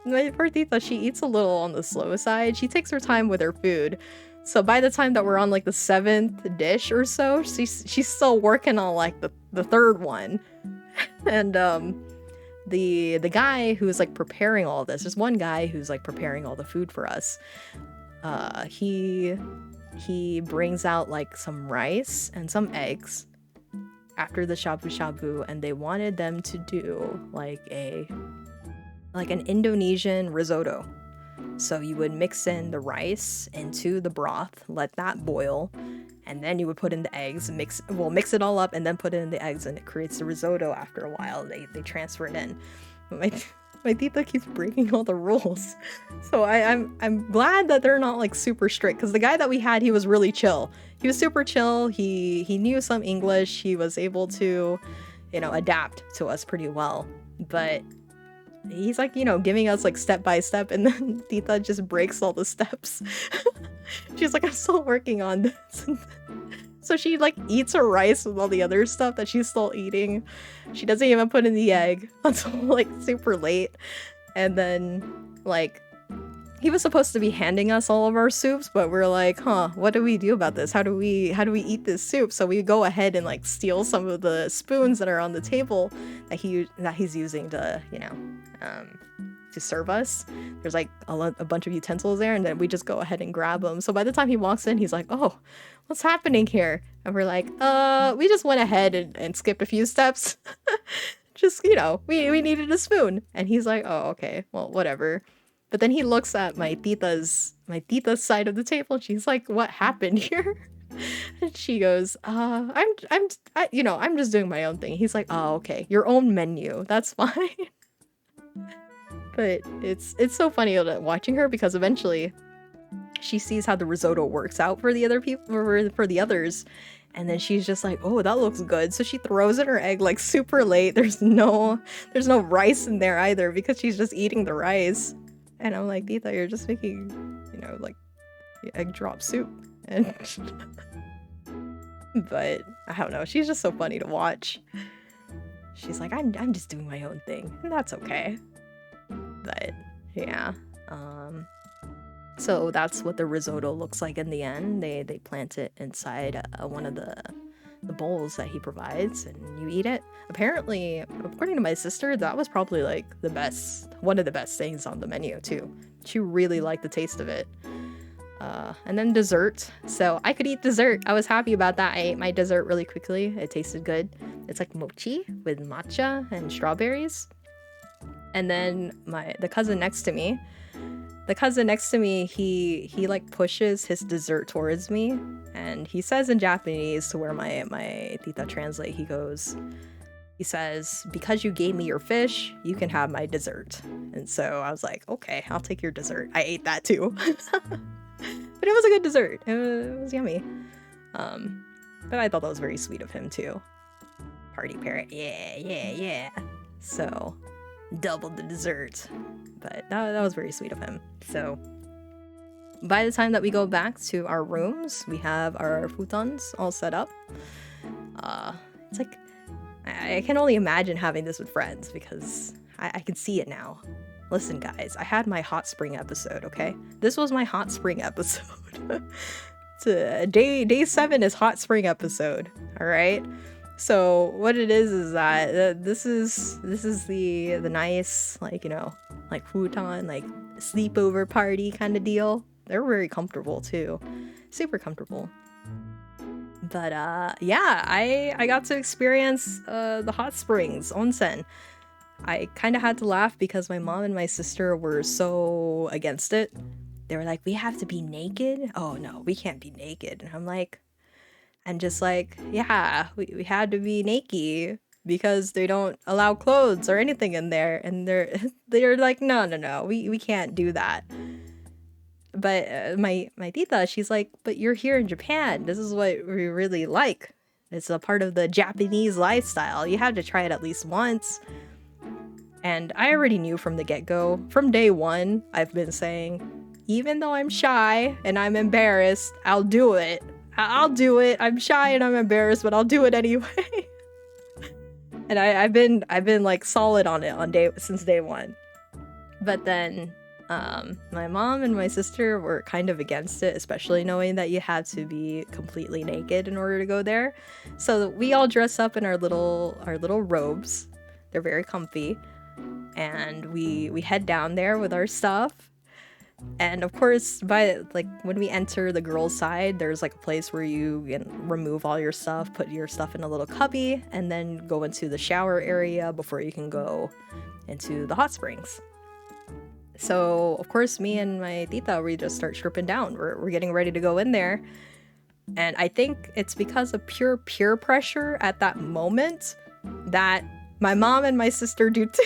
my poor tita, she eats a little on the slow side. She takes her time with her food. So by the time that we're on like the 7th dish or so, she's still working on like the 3rd one. And the guy who's like preparing all this, there's one guy who's like preparing all the food for us. He brings out like some rice and some eggs after the shabu shabu, and they wanted them to do like an Indonesian risotto. So you would mix in the rice into the broth, let that boil, and then you would put in the eggs, mix it all up, and then put in the eggs, and it creates the risotto after a while. They transfer it in. My tita keeps breaking all the rules. So I'm glad that they're not like super strict, because the guy that we had, he was really chill. He was super chill. He knew some English. He was able to, adapt to us pretty well. But he's like, giving us like step by step, and then tita just breaks all the steps. She's like, I'm still working on this. So she like eats her rice with all the other stuff that she's still eating. She doesn't even put in the egg until like super late. And then like he was supposed to be handing us all of our soups, but we're like, what do we do about this? How do we eat this soup? So we go ahead and like steal some of the spoons that are on the table that he's using to, to serve us. There's like a bunch of utensils there, and then we just go ahead and grab them. So by the time he walks in, he's like, oh, what's happening here? And we're like, we just went ahead and skipped a few steps. Just, we needed a spoon. And he's like, oh, okay, well, whatever. But then he looks at my tita's side of the table, and she's like, "What happened here?" And she goes, I'm just doing my own thing." He's like, "Oh, okay, your own menu. That's fine." But it's so funny watching her, because eventually she sees how the risotto works out for the other people, for the others, and then she's just like, "Oh, that looks good." So she throws in her egg like super late. There's no rice in there either, because she's just eating the rice. And I'm like, "Tita, you're just making, like egg drop soup." And but I don't know, she's just so funny to watch. She's like, I'm just doing my own thing, and that's okay. But yeah, so that's what the risotto looks like in the end. They plant it inside one of the bowls that he provides, and you eat it. Apparently, according to my sister, that was probably like one of the best things on the menu too. She really liked the taste of it. And then dessert. So I could eat dessert. I was happy about that. I ate my dessert really quickly. It tasted good. It's like mochi with matcha and strawberries. And then the cousin next to me, he like pushes his dessert towards me, and he says in Japanese, to where my tita translate, he says, "Because you gave me your fish, you can have my dessert." And so I was like, "Okay, I'll take your dessert." I ate that too. But it was a good dessert. It was yummy. But I thought that was very sweet of him too. Party parrot, yeah. So, double the dessert. But that was very sweet of him. So, by the time that we go back to our rooms, we have our futons all set up. It's like, I can only imagine having this with friends, because I can see it now. Listen, guys, I had my hot spring episode, okay? This was my hot spring episode. Day 7 is hot spring episode, all right? So what it is that this is the nice, like, like futon, like sleepover party kind of deal. They're very comfortable too, super comfortable. But yeah, I got to experience the hot springs, onsen. I kind of had to laugh because my mom and my sister were so against it. They were like, "We have to be naked? Oh no, we can't be naked." And I'm just like, yeah, we had to be naked because they don't allow clothes or anything in there. And they're like, no, we can't do that. But my tita, she's like, "But you're here in Japan. This is what we really like. It's a part of the Japanese lifestyle. You have to try it at least once." And I already knew from the get-go, from day one, I've been saying, even though I'm shy and I'm embarrassed, I'll do it. I'll do it. I'm shy and I'm embarrassed, but I'll do it anyway. And I've been like solid on it since day one. But then my mom and my sister were kind of against it, especially knowing that you had to be completely naked in order to go there. So we all dress up in our little robes. They're very comfy. And we head down there with our stuff. And of course, when we enter the girls' side, there's like a place where you can remove all your stuff, put your stuff in a little cubby, and then go into the shower area before you can go into the hot springs. So of course, me and my tita, we just start stripping down. We're getting ready to go in there. And I think it's because of pure peer pressure at that moment that my mom and my sister do too.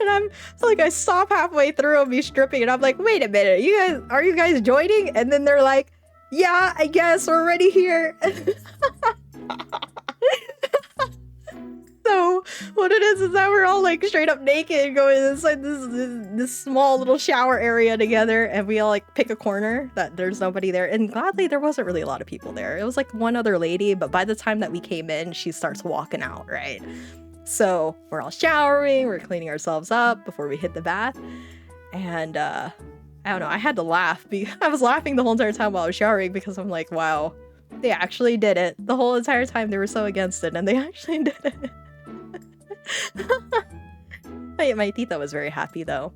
And I'm like, I stop halfway through me stripping, and I'm like, "Wait a minute, are you guys joining?" And then they're like, "Yeah, I guess we're already here." So what it is that we're all like straight up naked going inside this small little shower area together, and we all like pick a corner that there's nobody there. And gladly, there wasn't really a lot of people there. It was like one other lady, but by the time that we came in, she starts walking out, right? So we're all showering, we're cleaning ourselves up before we hit the bath. And I don't know, I had to laugh. I was laughing the whole entire time while I was showering, because I'm like, wow, they actually did it. The whole entire time they were so against it, and they actually did it. My tita was very happy though.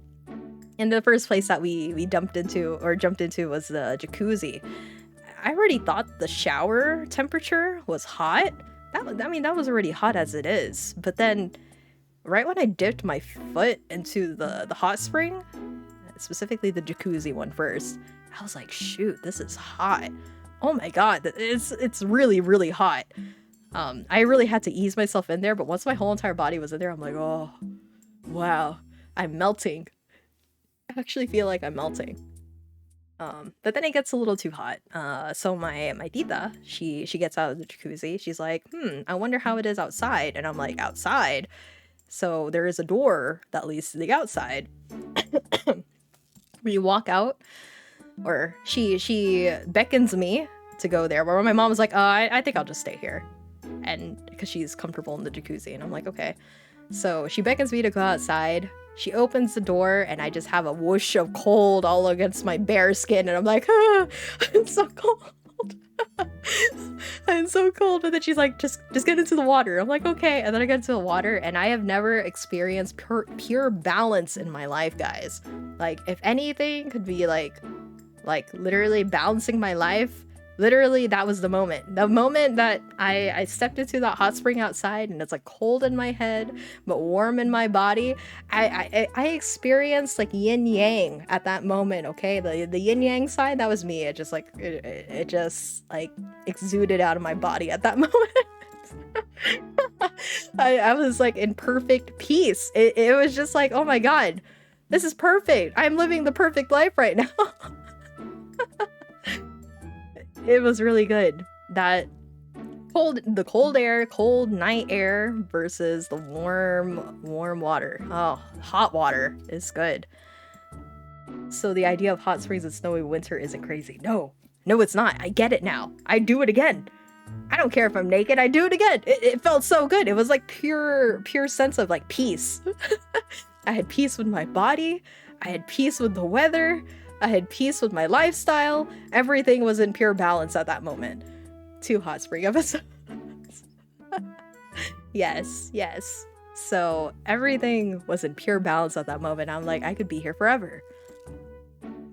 And the first place that we jumped into was the jacuzzi. I already thought the shower temperature was hot. That was already hot as it is. But then right when I dipped my foot into the hot spring, specifically the jacuzzi one first, I was like, shoot, this is hot. Oh my god, it's really, really hot. I really had to ease myself in there, but once my whole entire body was in there, I'm like, oh, wow, I'm melting. I actually feel like I'm melting. But then it gets a little too hot. So my tita, she gets out of the jacuzzi. She's like, I wonder how it is outside. And I'm like, outside? So there is a door that leads to the outside. When you walk out, or she beckons me to go there, where my mom was like, I think I'll just stay here. And because she's comfortable in the jacuzzi, and I'm like, okay. So she beckons me to go outside. She opens the door, and I just have a whoosh of cold all against my bare skin, and I'm like, I'm so cold. I'm so cold. But then she's like, just get into the water. I'm like, okay. And then I get into the water, and I have never experienced pure balance in my life, guys. Like, if anything could be like literally balancing my life, literally that was the moment that I stepped into that hot spring outside, and it's like cold in my head but warm in my body. I experienced like yin yang at that moment. Okay, the yin yang side, that was me. It just like it just like exuded out of my body at that moment. I was like in perfect peace. It was just like, oh my god, this is perfect. I'm living the perfect life right now. It was really good. That the cold air, cold night air versus the warm water. Oh, hot water is good. So the idea of hot springs and snowy winter isn't crazy. No, it's not. I get it now. I do it again. I don't care if I'm naked. I do it again. It felt so good. It was like pure sense of like peace. I had peace with my body. I had peace with the weather. I had peace with my lifestyle. Everything was in pure balance at that moment. 2 hot spring episodes. Yes. So everything was in pure balance at that moment. I'm like, I could be here forever.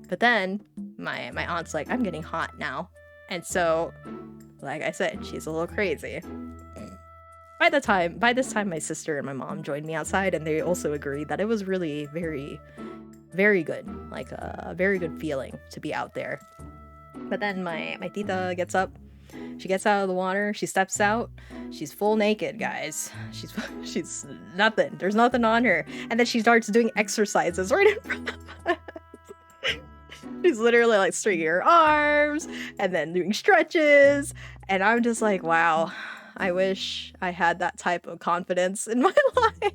But then my aunt's like, I'm getting hot now. And so, like I said, she's a little crazy. By this time, my sister and my mom joined me outside, and they also agreed that it was really very, very good, like a very good feeling to be out there. But then my tita gets up, she gets out of the water, she steps out, she's full naked, guys. She's nothing. There's nothing on her, and then she starts doing exercises right in front of us. She's literally like stringing her arms and then doing stretches, and I'm just like, wow, I wish I had that type of confidence in my life.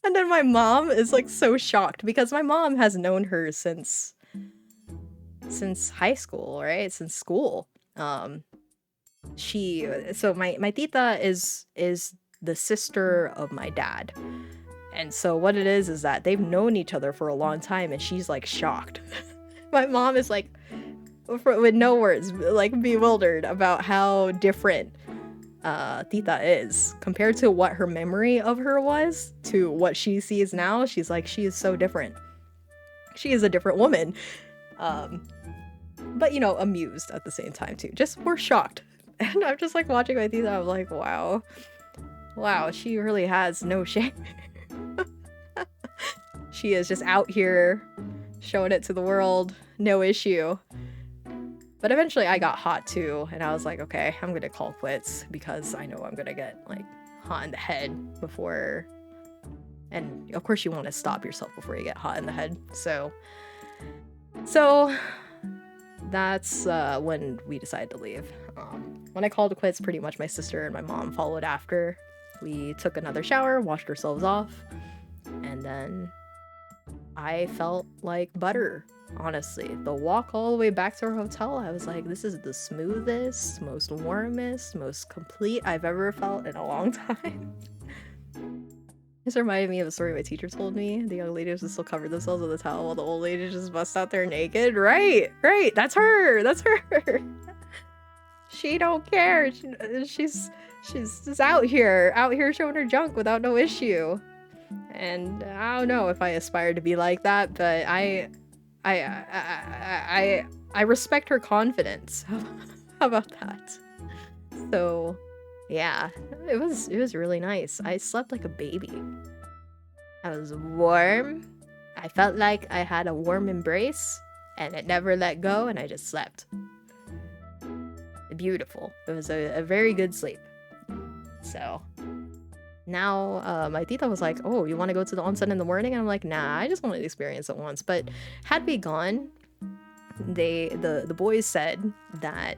And then my mom is like so shocked, because my mom has known her since high school, right? Since school. My tita is the sister of my dad. And so what it is that they've known each other for a long time, and she's like shocked. My mom is like, with no words, like bewildered about how different tita is compared to what her memory of her was to what she sees now. She's like, she is so different. She is a different woman. But you know, amused at the same time too. Just we're shocked. And I'm just like watching my tita, I'm like, wow, she really has no shame. She is just out here showing it to the world, no issue. But eventually I got hot too, and I was like, okay, I'm gonna call quits, because I know I'm gonna get like hot in the head before. And of course you want to stop yourself before you get hot in the head. So that's when we decided to leave. When I called quits, pretty much my sister and my mom followed after. We took another shower, washed ourselves off, and then I felt like butter. Honestly, the walk all the way back to our hotel, I was like, this is the smoothest, most warmest, most complete I've ever felt in a long time. This reminded me of a story my teacher told me. The young ladies just still covered themselves with a towel while the old lady just bust out there naked. Right, that's her. She don't care. She's just out here showing her junk without no issue. And I don't know if I aspire to be like that, but I respect her confidence. How about that? So Yeah, it was really nice. I slept like a baby. I was warm. I felt like I had a warm embrace, and it never let go, and I just slept. Beautiful. It was a very good sleep. So now my tita was like, "Oh, you want to go to the onsen in the morning?" And I'm like, "Nah, I just wanted to experience it once." But had we gone, the boys said that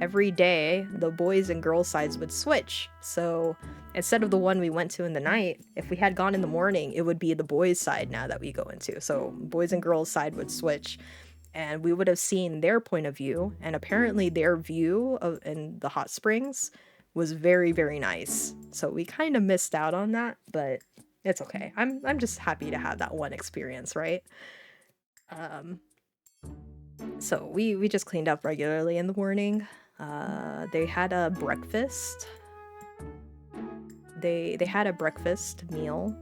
every day the boys and girls sides would switch. So instead of the one we went to in the night, if we had gone in the morning, it would be the boys side now that we go into. So boys and girls side would switch, and we would have seen their point of view, and apparently their view of in the hot springs was very, very nice. So we kind of missed out on that, but it's okay. I'm just happy to have that one experience, right? um so we just cleaned up regularly in the morning. They had a breakfast. They had a breakfast meal,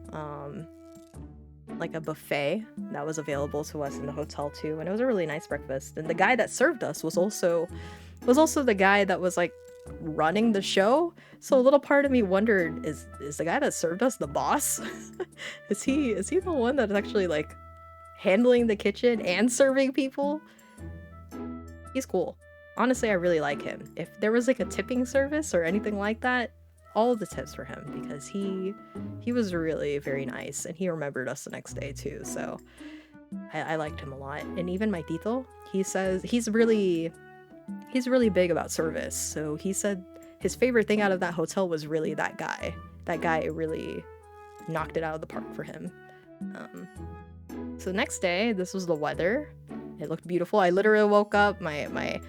like a buffet that was available to us in the hotel too, and it was a really nice breakfast. And the guy that served us was also the guy that was like running the show. So a little part of me wondered, is the guy that served us the boss? Is he the one that's actually like handling the kitchen and serving people? He's cool. Honestly, I really like him. If there was like a tipping service or anything like that, all of the tips for him, because he was really very nice, and he remembered us the next day too. So I liked him a lot. And even my tito, he says he's really big about service. So he said his favorite thing out of that hotel was really that guy. That guy really knocked it out of the park for him. So the next day, this was the weather. It looked beautiful. I literally woke up, my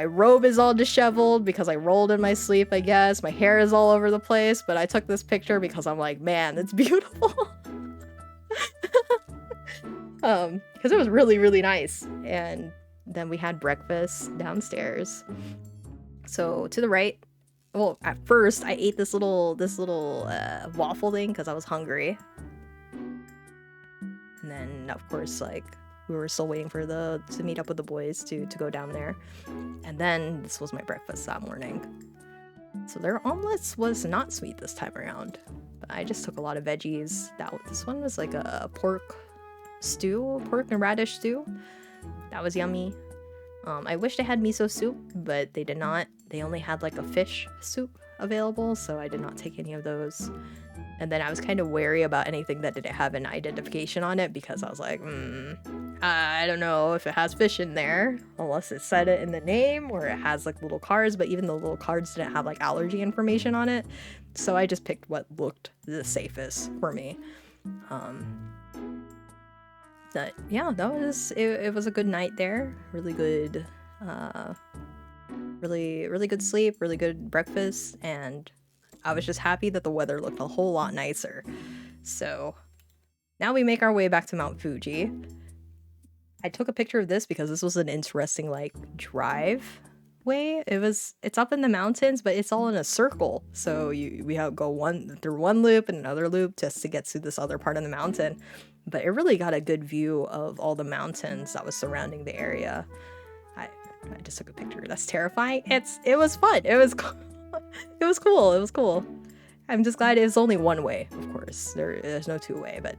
robe is all disheveled because I rolled in my sleep, I guess. My hair is all over the place, but I took this picture because I'm like, man, it's beautiful. Because it was really, really nice. And then we had breakfast downstairs. So to the right, well, at first I ate this little waffle thing because I was hungry. And then, of course, like, we were still waiting for to meet up with the boys to go down there. And then this was my breakfast that morning. So their omelets was not sweet this time around, but I just took a lot of veggies. This one was like a pork and radish stew. That was yummy. I wish they had miso soup, but they did not. They only had like a fish soup available, so I did not take any of those. And then I was kind of wary about anything that didn't have an identification on it, because I was like, I don't know if it has fish in there, unless it said it in the name, or it has like little cards, but even the little cards didn't have like allergy information on it. So I just picked what looked the safest for me. But yeah, it was a good night there. Really good, really good sleep, really good breakfast, and I was just happy that the weather looked a whole lot nicer. So now we make our way back to Mount Fuji. I took a picture of this because this was an interesting like drive way. It's up in the mountains, but it's all in a circle. So we have go through one loop and another loop just to get to this other part of the mountain. But it really got a good view of all the mountains that was surrounding the area. I just took a picture. That's terrifying. It was fun. It was it was cool. It was cool. I'm just glad it was only one way, of course. There's no two-way, but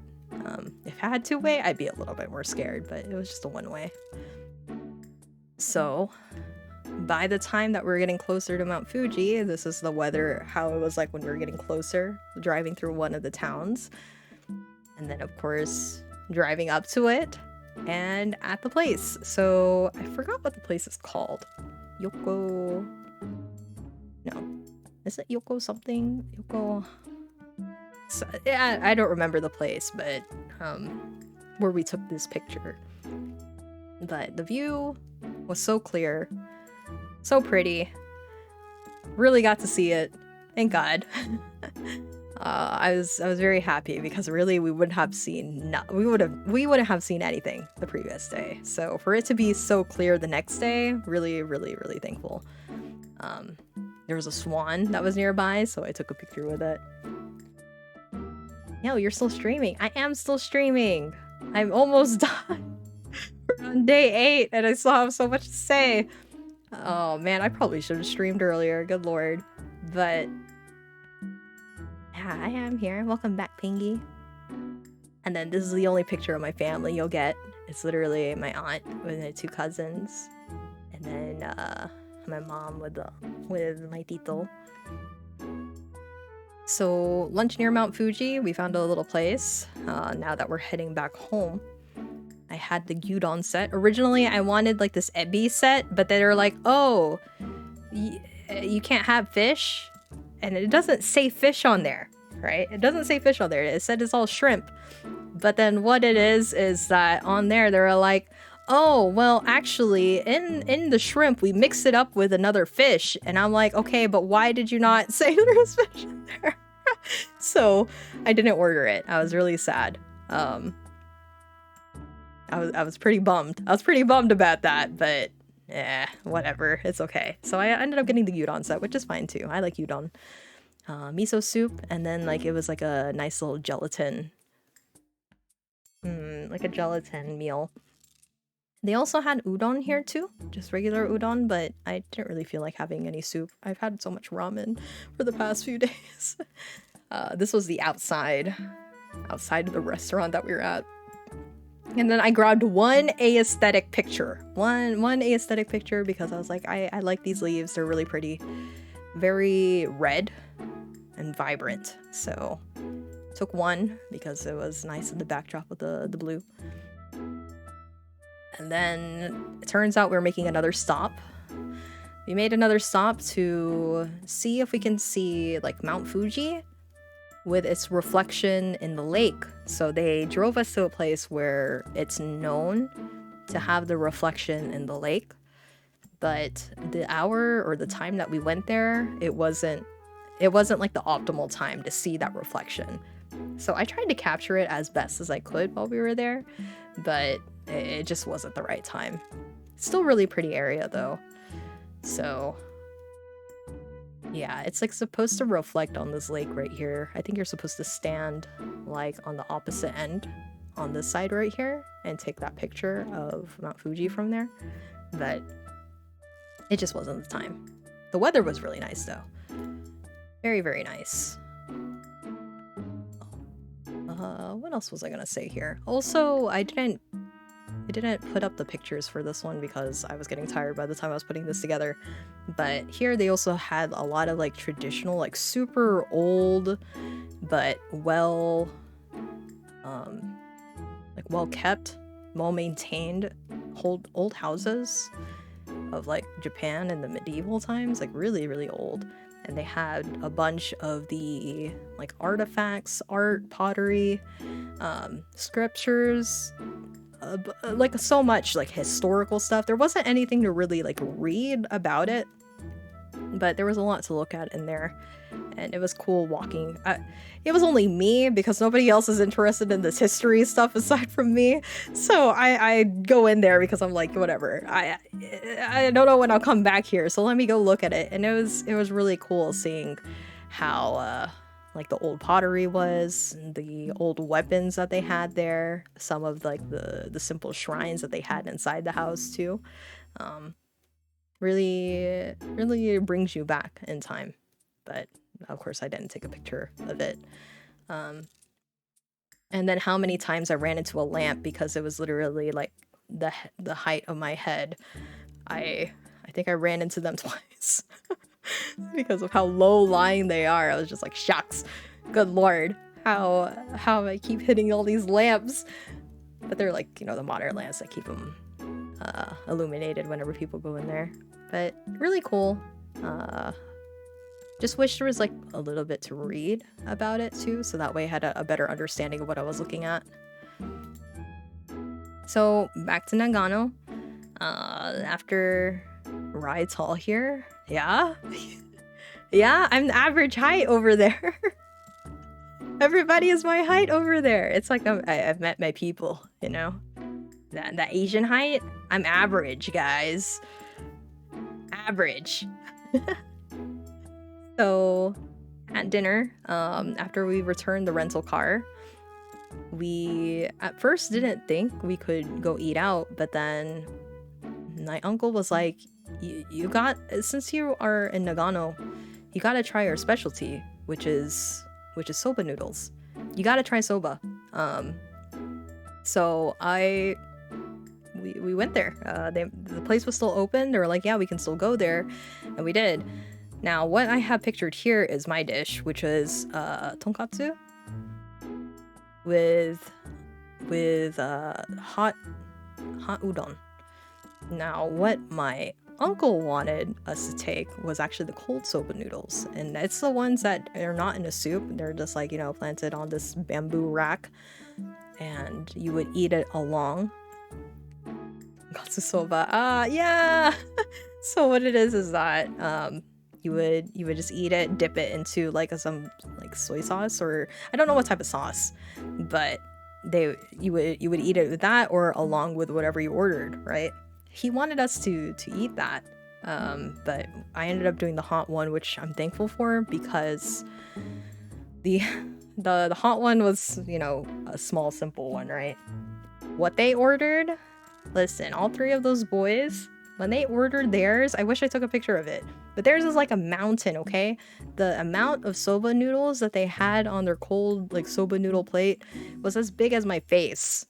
if I had two-way, I'd be a little bit more scared, but it was just a one-way. So by the time that we're getting closer to Mount Fuji, this is the weather, how it was like when we were getting closer, driving through one of the towns. And then, of course, driving up to it and at the place. So I forgot what the place is called. Yoko... No. Is it Yoko something? Yoko... So, yeah, I don't remember the place, but where we took this picture. But the view was so clear, so pretty. Really got to see it. Thank God. I was very happy, because really we wouldn't have seen we wouldn't have seen anything the previous day. So for it to be so clear the next day, really, really, really thankful. There was a swan that was nearby, so I took a picture with it. No, you're still streaming. I am still streaming. I'm almost done. We're on day 8, and I still have so much to say. Oh man, I probably should have streamed earlier. Good lord. But yeah, I am here. Welcome back, Pingy. And then this is the only picture of my family you'll get. It's literally my aunt with my 2 cousins, and then my mom with my tito. So lunch near Mount Fuji, we found a little place. Now that we're heading back home, I had the gyudon set. Originally, I wanted like this ebi set, but they were like, "Oh, you can't have fish," and it doesn't say fish on there, right? It doesn't say fish on there. It said it's all shrimp. But then what it is that on there they're like, "Oh, well, actually, in the shrimp we mix it up with another fish," and I'm like, "Okay, but why did you not say there was fish in there?" So I didn't order it. I was really sad. I was pretty bummed. I was pretty bummed about that, but yeah, whatever. It's okay. So I ended up getting the udon set, which is fine too. I like udon. Miso soup, and then like it was like a nice little gelatin. Like a gelatin meal. They also had udon here too, just regular udon, but I didn't really feel like having any soup. I've had so much ramen for the past few days. This was the outside of the restaurant that we were at. And then I grabbed one aesthetic picture. One aesthetic picture because I was like, I like these leaves. They're really pretty. Very red and vibrant. So took one because it was nice in the backdrop with the blue. And then it turns out we're making another stop. We made another stop to see if we can see like Mount Fuji with its reflection in the lake. So they drove us to a place where it's known to have the reflection in the lake, but the hour or the time that we went there, it wasn't like the optimal time to see that reflection. So I tried to capture it as best as I could while we were there, but it just wasn't the right time. Still really pretty area though. So yeah, it's like supposed to reflect on this lake right here. I think you're supposed to stand like on the opposite end on this side right here and take that picture of Mount Fuji from there. But it just wasn't the time. The weather was really nice though. Very, very nice. What else was I gonna say here? Also, I didn't put up the pictures for this one because I was getting tired by the time I was putting this together. But here they also had a lot of like traditional, like super old, but well kept, well maintained old houses of like Japan in the medieval times, like really, really old. And they had a bunch of the like artifacts, art, pottery, scriptures, like so much like historical stuff. There wasn't anything to really like read about it, but there was a lot to look at in there, and it was cool walking. It was only me because nobody else is interested in this history stuff aside from me, so I go in there because I'm like, whatever, I don't know when I'll come back here, so let me go look at it. And it was really cool seeing how like the old pottery was, the old weapons that they had there, some of like the simple shrines that they had inside the house too. Really brings you back in time. But of course I didn't take a picture of it. And then how many times I ran into a lamp because it was literally like the height of my head. I think I ran into them twice. Because of how low lying they are. I was just like, shucks, good lord, how I keep hitting all these lamps. But they're like, you know, the modern lamps that keep them illuminated whenever people go in there. But really cool. Just wish there was like a little bit to read about it too, so that way I had a better understanding of what I was looking at. So back to Nagano. After rides all here. Yeah. Yeah, I'm average height over there. Everybody is my height over there. It's like I've met my people, you know? That Asian height, I'm average, guys. Average. So, at dinner, after we returned the rental car, we at first didn't think we could go eat out, but then my uncle was like, you got, since you are in Nagano, you gotta try our specialty, which is soba noodles. You gotta try soba. So we went there. The place was still open. They were like, yeah, we can still go there, and we did. Now, what I have pictured here is my dish, which is tonkatsu with hot udon. Now, what my uncle wanted us to take was actually the cold soba noodles, and it's the ones that are not in a soup. They're just like, you know, planted on this bamboo rack, and you would eat it along. Katsu soba. Yeah. So what it is that you would just eat it, dip it into like some like soy sauce, or I don't know what type of sauce, but you would eat it with that or along with whatever you ordered, right? He wanted us to eat that, but I ended up doing the hot one, which I'm thankful for, because the hot one was, you know, a small simple one, right? What they ordered, listen, all three of those boys, when they ordered theirs, I wish I took a picture of it, but theirs is like a mountain, okay? The amount of soba noodles that they had on their cold like soba noodle plate was as big as my face.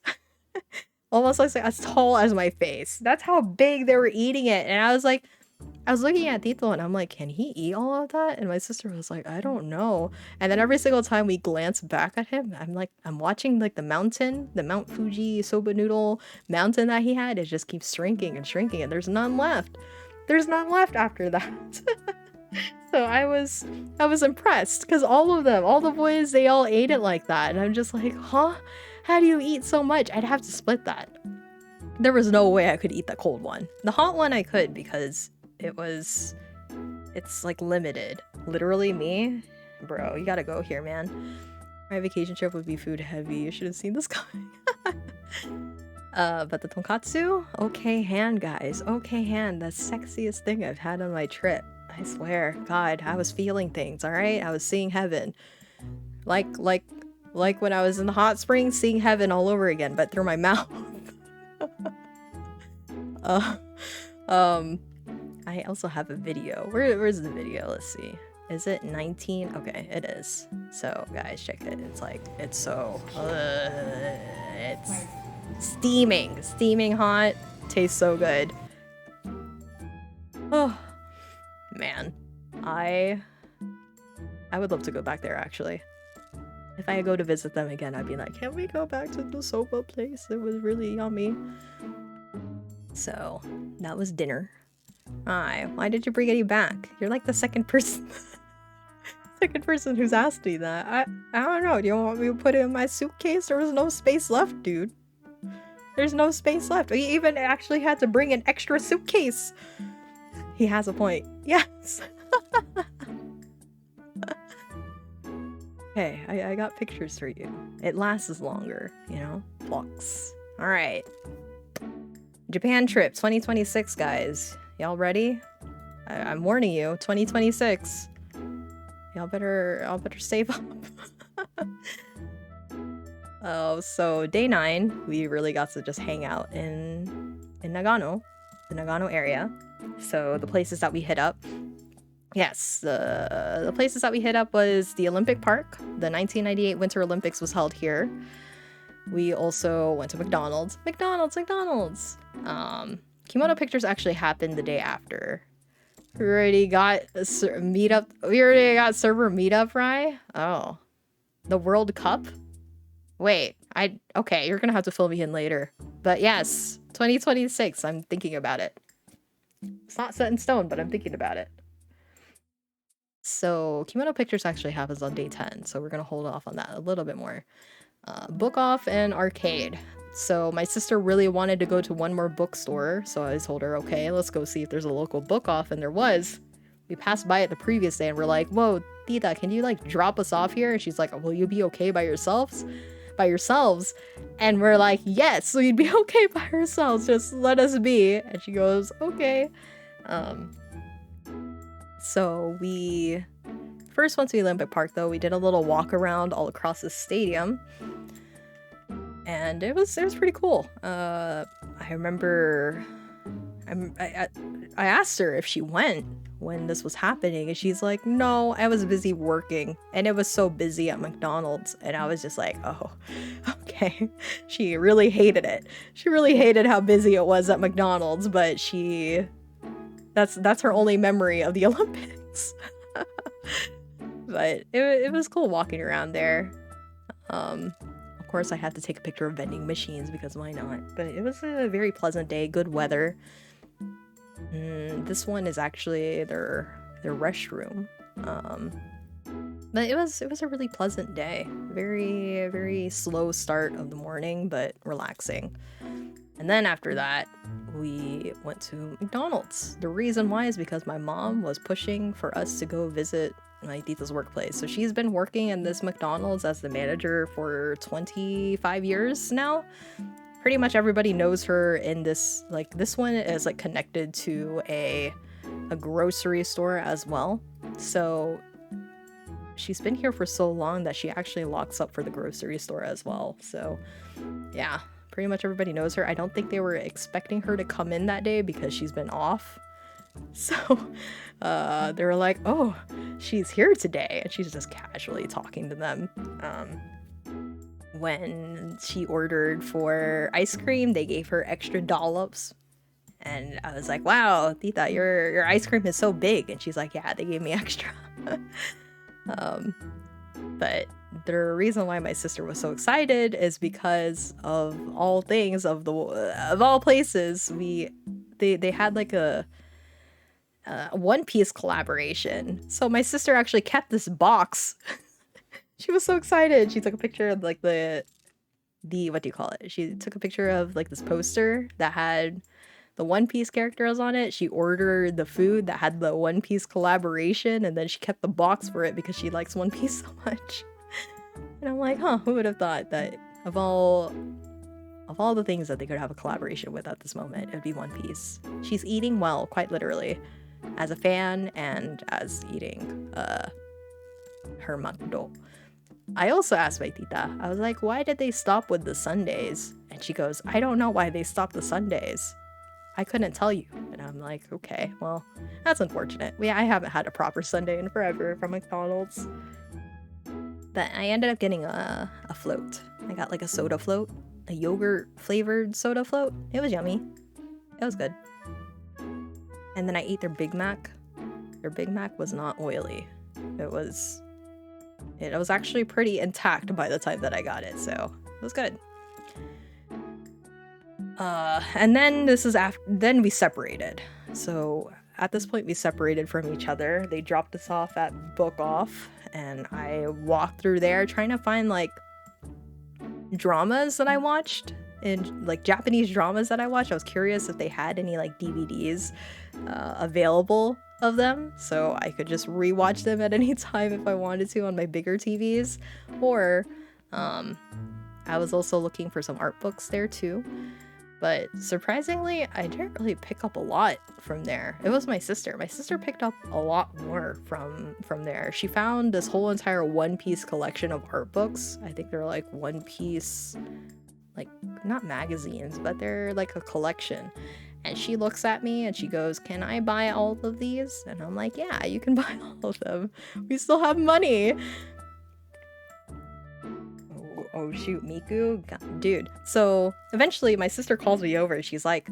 Almost like as tall as my face. That's how big they were eating it. And I was looking at Tito and I'm like, can he eat all of that? And my sister was like, I don't know. And then every single time we glance back at him, I'm watching like the Mount Fuji soba noodle mountain that he had. It just keeps shrinking and shrinking, and there's none left. There's none left after that. So I was impressed, because all the boys, they all ate it like that. And I'm just like, huh? How do you eat so much? I'd have to split that. There was no way I could eat the cold one. The hot one I could, because it's like limited. Literally me, bro, you gotta go here, man. My vacation trip would be food heavy. You should have seen this coming. But the tonkatsu, okay hand, guys. Okay hand, the sexiest thing I've had on my trip. I swear, God, I was feeling things, all right? I was seeing heaven. Like when I was in the hot springs, seeing heaven all over again, but through my mouth. I also have a video. Where's the video? Let's see. Is it 19? Okay, it is. So, guys, check it. It's so... it's steaming hot. Tastes so good. Oh, man. I would love to go back there, actually. If I go to visit them again, I'd be like, can we go back to the soba place? It was really yummy. So, that was dinner. Why did you bring Eddie back? You're like the second person who's asked me that. I don't know. Do you want me to put it in my suitcase? There was no space left, dude. There's no space left. We even actually had to bring an extra suitcase. He has a point. Yes. Hey, I got pictures for you. It lasts longer, you know? Vlogs. Alright. Japan trip 2026, guys. Y'all ready? I'm warning you, 2026. Y'all better save up. Oh, so day 9, we really got to just hang out in Nagano, the Nagano area. So the places that we hit up. Yes, the places that we hit up was the Olympic Park. The 1998 Winter Olympics was held here. We also went to McDonald's. Kimono Pictures actually happened the day after. We already got meetup. We already got server meetup, right? Oh, the World Cup. Wait, okay, you're gonna have to fill me in later. But yes, 2026. I'm thinking about it. It's not set in stone, but I'm thinking about it. So Kimono Pictures actually happens on day 10, so we're gonna hold off on that a little bit more. Book off and arcade. So my sister really wanted to go to one more bookstore, so I told her, okay, let's go see if there's a local book off, and there was. We passed by it the previous day and we're like, whoa, Tita, can you like drop us off here? And she's like, will you be okay by yourselves? And we're like, yes, we'd be okay by ourselves, just let us be. And she goes, okay. So we first went to the Olympic Park, though. We did a little walk around all across the stadium, and it was pretty cool. I remember I asked her if she went when this was happening, and she's like, no, I was busy working, and it was so busy at McDonald's. And I was just like, oh, okay. She really hated it. She really hated how busy it was at McDonald's, but that's her only memory of the Olympics. But it was cool walking around there. Of course, I had to take a picture of vending machines because why not? But it was a very pleasant day, good weather. This one is actually their restroom. But it was a really pleasant day. Very, very slow start of the morning, but relaxing. And then after that, we went to McDonald's. The reason why is because my mom was pushing for us to go visit my tita's workplace. So she's been working in this McDonald's as the manager for 25 years now. Pretty much everybody knows her in this, like, this one is like connected to a grocery store as well. So she's been here for so long that she actually locks up for the grocery store as well. So yeah, pretty much everybody knows her. I don't think they were expecting her to come in that day because she's been off. So they were like, oh, she's here today, and she's just casually talking to them. When she ordered for ice cream, they gave her extra dollops, and I was like, wow, Tita, your ice cream is so big. And she's like, yeah, they gave me extra. But the reason why my sister was so excited is because of all things, of all places, they had like a One Piece collaboration. So my sister actually kept this box. She was so excited. She took a picture of like the what do you call it? She took a picture of like this poster that had the One Piece characters on it. She ordered the food that had the One Piece collaboration, and then she kept the box for it because she likes One Piece so much. And I'm like, huh, who would have thought that of all the things that they could have a collaboration with at this moment, it would be One Piece. She's eating well, quite literally, as a fan and as eating her McDo. I also asked my tita, I was like, why did they stop with the Sundays? And she goes, I don't know why they stopped the Sundays. I couldn't tell you. And I'm like, okay, well, that's unfortunate. I haven't had a proper Sunday in forever from McDonald's. But I ended up getting a float. I got like a soda float, a yogurt flavored soda float. It was yummy. It was good. And then I ate their Big Mac. Their Big Mac was not oily. It was actually pretty intact by the time that I got it, so it was good. And then then we separated. So at this point we separated from each other. They dropped us off at Book Off, and I walked through there trying to find like dramas that I watched, and like Japanese dramas that I watched. I was curious if they had any like DVDs available of them, so I could just rewatch them at any time if I wanted to on my bigger TVs. Or I was also looking for some art books there too. But surprisingly, I didn't really pick up a lot from there. It was my sister. My sister picked up a lot more from there. She found this whole entire One Piece collection of art books. I think they're like One Piece, like not magazines, but they're like a collection. And she looks at me and she goes, can I buy all of these? And I'm like, yeah, you can buy all of them. We still have money. Oh shoot, Miku? God, dude. So eventually my sister calls me over. She's like,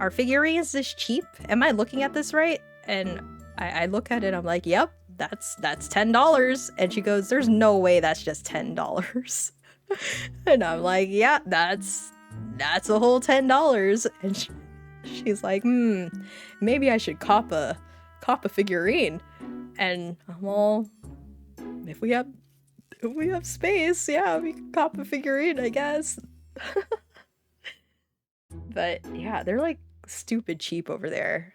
are figurines this cheap? Am I looking at this right? And I look at it, I'm like, yep, that's $10. And she goes, there's no way that's just $10. And I'm like, yeah, that's a whole $10. And she's like, maybe I should cop a figurine. And well, if we have space, yeah, we can cop a figurine, I guess. But yeah, they're like stupid cheap over there.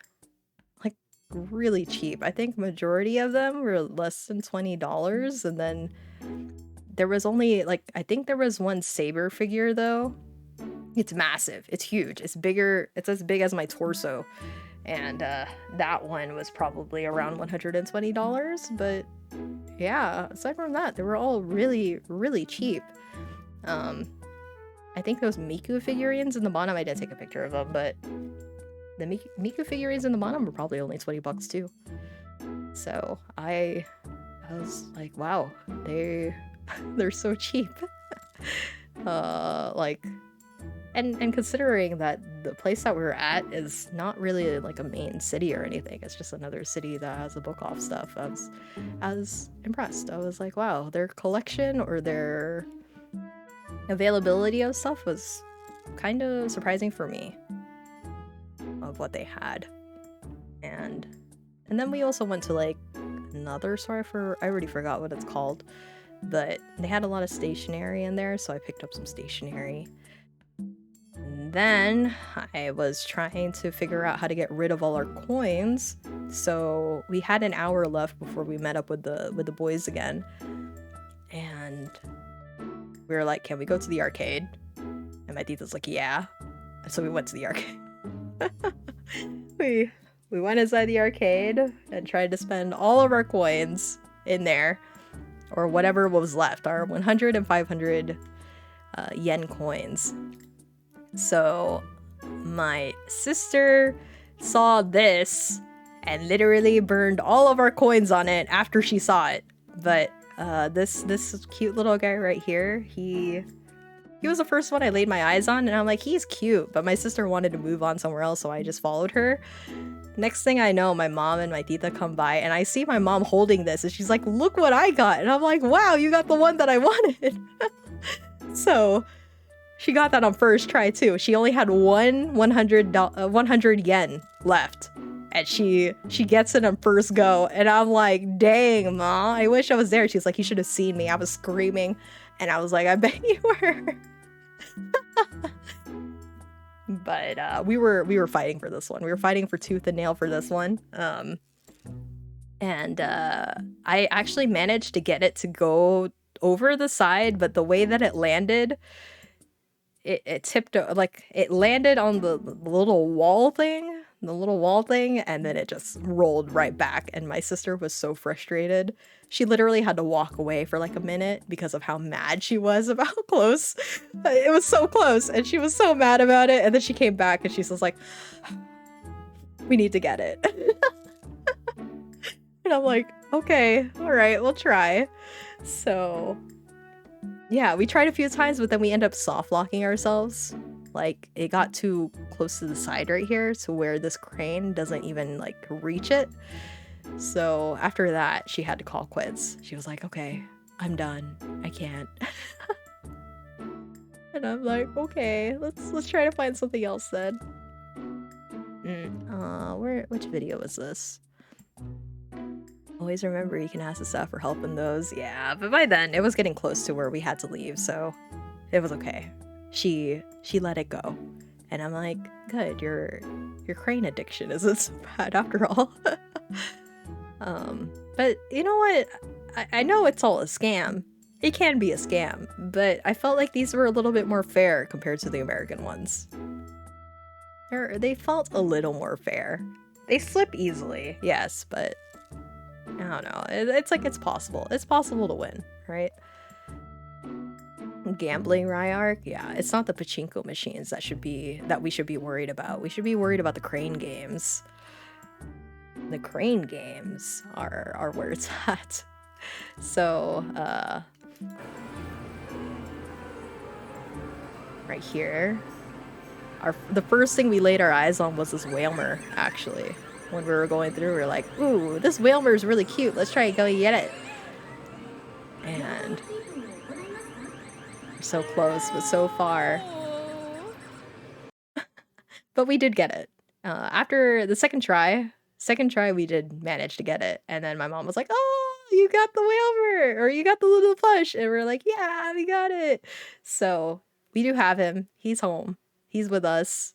Like really cheap. I think majority of them were less than $20, and then there was only like, I think there was one Saber figure though. It's massive. It's huge. It's bigger. It's as big as my torso. And that one was probably around $120, but yeah, aside from that, they were all really, really cheap. I think those Miku figurines in the bottom, I did take a picture of them, but The Miku figurines in the bottom were probably only $20 too. So I was like, wow, they're so cheap. Like, and considering that the place that we were at is not really like a main city or anything, it's just another city that has a book off stuff. I was impressed. I was like, wow, their collection or their availability of stuff was kind of surprising for me of what they had. And then we also went to like another store I already forgot what it's called, but they had a lot of stationery in there, so I picked up some stationery. And then I was trying to figure out how to get rid of all our coins, so we had an hour left before we met up with the boys again, and we were like, can we go to the arcade? And my tita's like, yeah. And so we went to the arcade. We went inside the arcade and tried to spend all of our coins in there, or whatever was left, our 100 and 500 yen coins. So my sister saw this and literally burned all of our coins on it after she saw it. But this cute little guy right here, he was the first one I laid my eyes on, and I'm like, he's cute, but my sister wanted to move on somewhere else, so I just followed her. Next thing I know, my mom and my tita come by, and I see my mom holding this, and she's like, look what I got. And I'm like, wow, you got the one that I wanted. So she got that on first try too. She only had 100 yen left, and she gets it on first go. And I'm like, dang, Ma, I wish I was there. She's like, you should have seen me. I was screaming, and I was like, I bet you were. But we were fighting for this one. We were fighting for tooth and nail for this one. And I actually managed to get it to go over the side, but the way that it landed, it tipped, like, it landed on the little wall thing, and then it just rolled right back, and my sister was so frustrated. She literally had to walk away for like a minute because of how mad she was about how close. It was so close, and she was so mad about it, and then she came back and she was like, we need to get it. And I'm like, okay, all right, we'll try. So yeah, we tried a few times, but then we end up soft locking ourselves. Like, it got too close to the side right here to where this crane doesn't even like reach it. So after that, she had to call quits. She was like, okay, I'm done. I can't. And I'm like, okay, let's try to find something else then. Which video was this? Always remember you can ask the staff for help in those. Yeah, but by then it was getting close to where we had to leave, so it was okay. She let it go. And I'm like, good, your crane addiction isn't so bad after all. But you know what? I know it's all a scam. It can be a scam, but I felt like these were a little bit more fair compared to the American ones. They felt a little more fair. They slip easily, yes, but I don't know. It's like it's possible. It's possible to win, right? Gambling Ryark, yeah, it's not the pachinko machines that we should be worried about. We should be worried about the crane games. The crane games are where it's at. So, right here, the first thing we laid our eyes on was this Whalmer, actually. When we were going through, we were like, ooh, this Whalmer is really cute. Let's try and go get it. And we're so close, but so far. But we did get it. After the second try, we did manage to get it. And then my mom was like, oh, you got the Whalmer, or you got the little plush. And we're like, yeah, we got it. So we do have him. He's home. He's with us.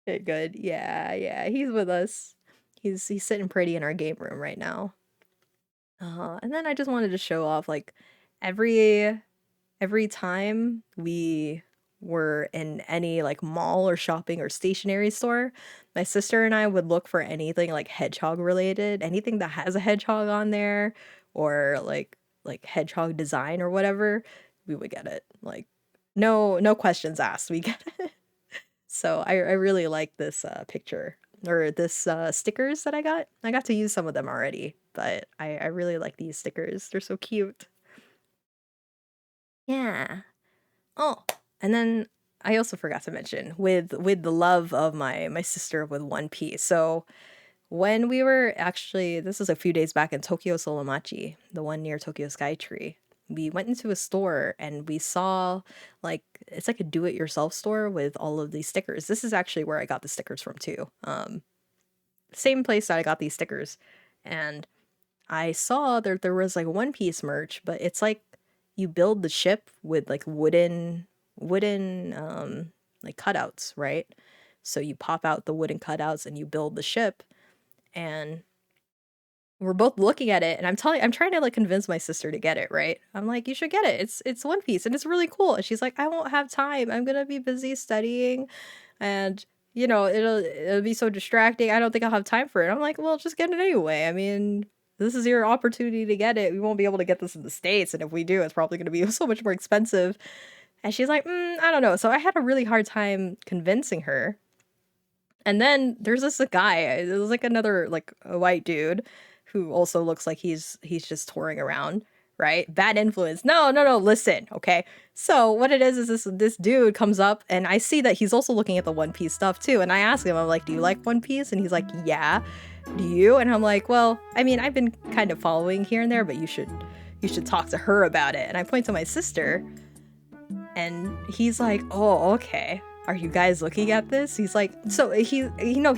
Good. Yeah, he's with us. He's sitting pretty in our game room right now. And then I just wanted to show off, like, every time we were in any like mall or shopping or stationery store, my sister and I would look for anything like hedgehog related, anything that has a hedgehog on there, or like hedgehog design or whatever, we would get it. Like, no questions asked, we get it. So I really like this picture or this stickers that I got. I got to use some of them already, but I really like these stickers. They're so cute. Yeah. Oh, and then I also forgot to mention with the love of my sister with One Piece. So when we were actually, this was a few days back in Tokyo Solomachi, the one near Tokyo Skytree, we went into a store and we saw like it's like a do-it-yourself store with all of these stickers. This is actually where I got the stickers from too. Same place that I got these stickers, and I saw there was like One Piece merch, but it's like you build the ship with like wooden like cutouts, right? So you pop out the wooden cutouts and you build the ship, and we're both looking at it and I'm trying to like convince my sister to get it, right? I'm like, you should get it. It's One Piece and it's really cool. And she's like, I won't have time. I'm gonna be busy studying and it'll be so distracting. I don't think I'll have time for it. I'm like, well, just get it anyway. I mean, this is your opportunity to get it. We won't be able to get this in the States, and if we do, it's probably gonna be so much more expensive. And she's like, I don't know. So I had a really hard time convincing her. And then there's this guy. There's like another like a white dude who also looks like he's just touring around, right? Bad influence. No, no, no. Listen, okay. So what it is this dude comes up and I see that he's also looking at the One Piece stuff too. And I ask him, I'm like, do you like One Piece? And he's like, yeah. Do you? And I'm like, well, I mean, I've been kind of following here and there, but you should talk to her about it. And I point to my sister, and he's like, oh, okay. Are you guys looking at this? He's like, so he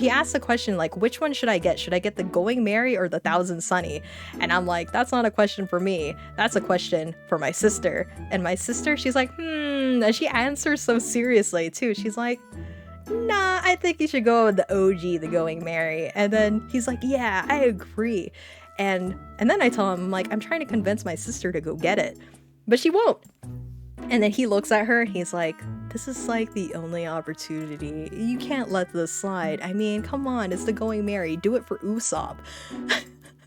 asked the question like, which one should I get? Should I get the Going Merry or the Thousand Sunny? And I'm like, that's not a question for me. That's a question for my sister. And my sister, she's like, and she answers so seriously too. She's like, nah, I think you should go with the OG, the Going Merry. And then he's like, yeah, I agree. And then I tell him, like, I'm trying to convince my sister to go get it, but she won't. And then he looks at her, he's like, this is like the only opportunity. You can't let this slide. I mean, come on, it's the Going Merry. Do it for Usopp.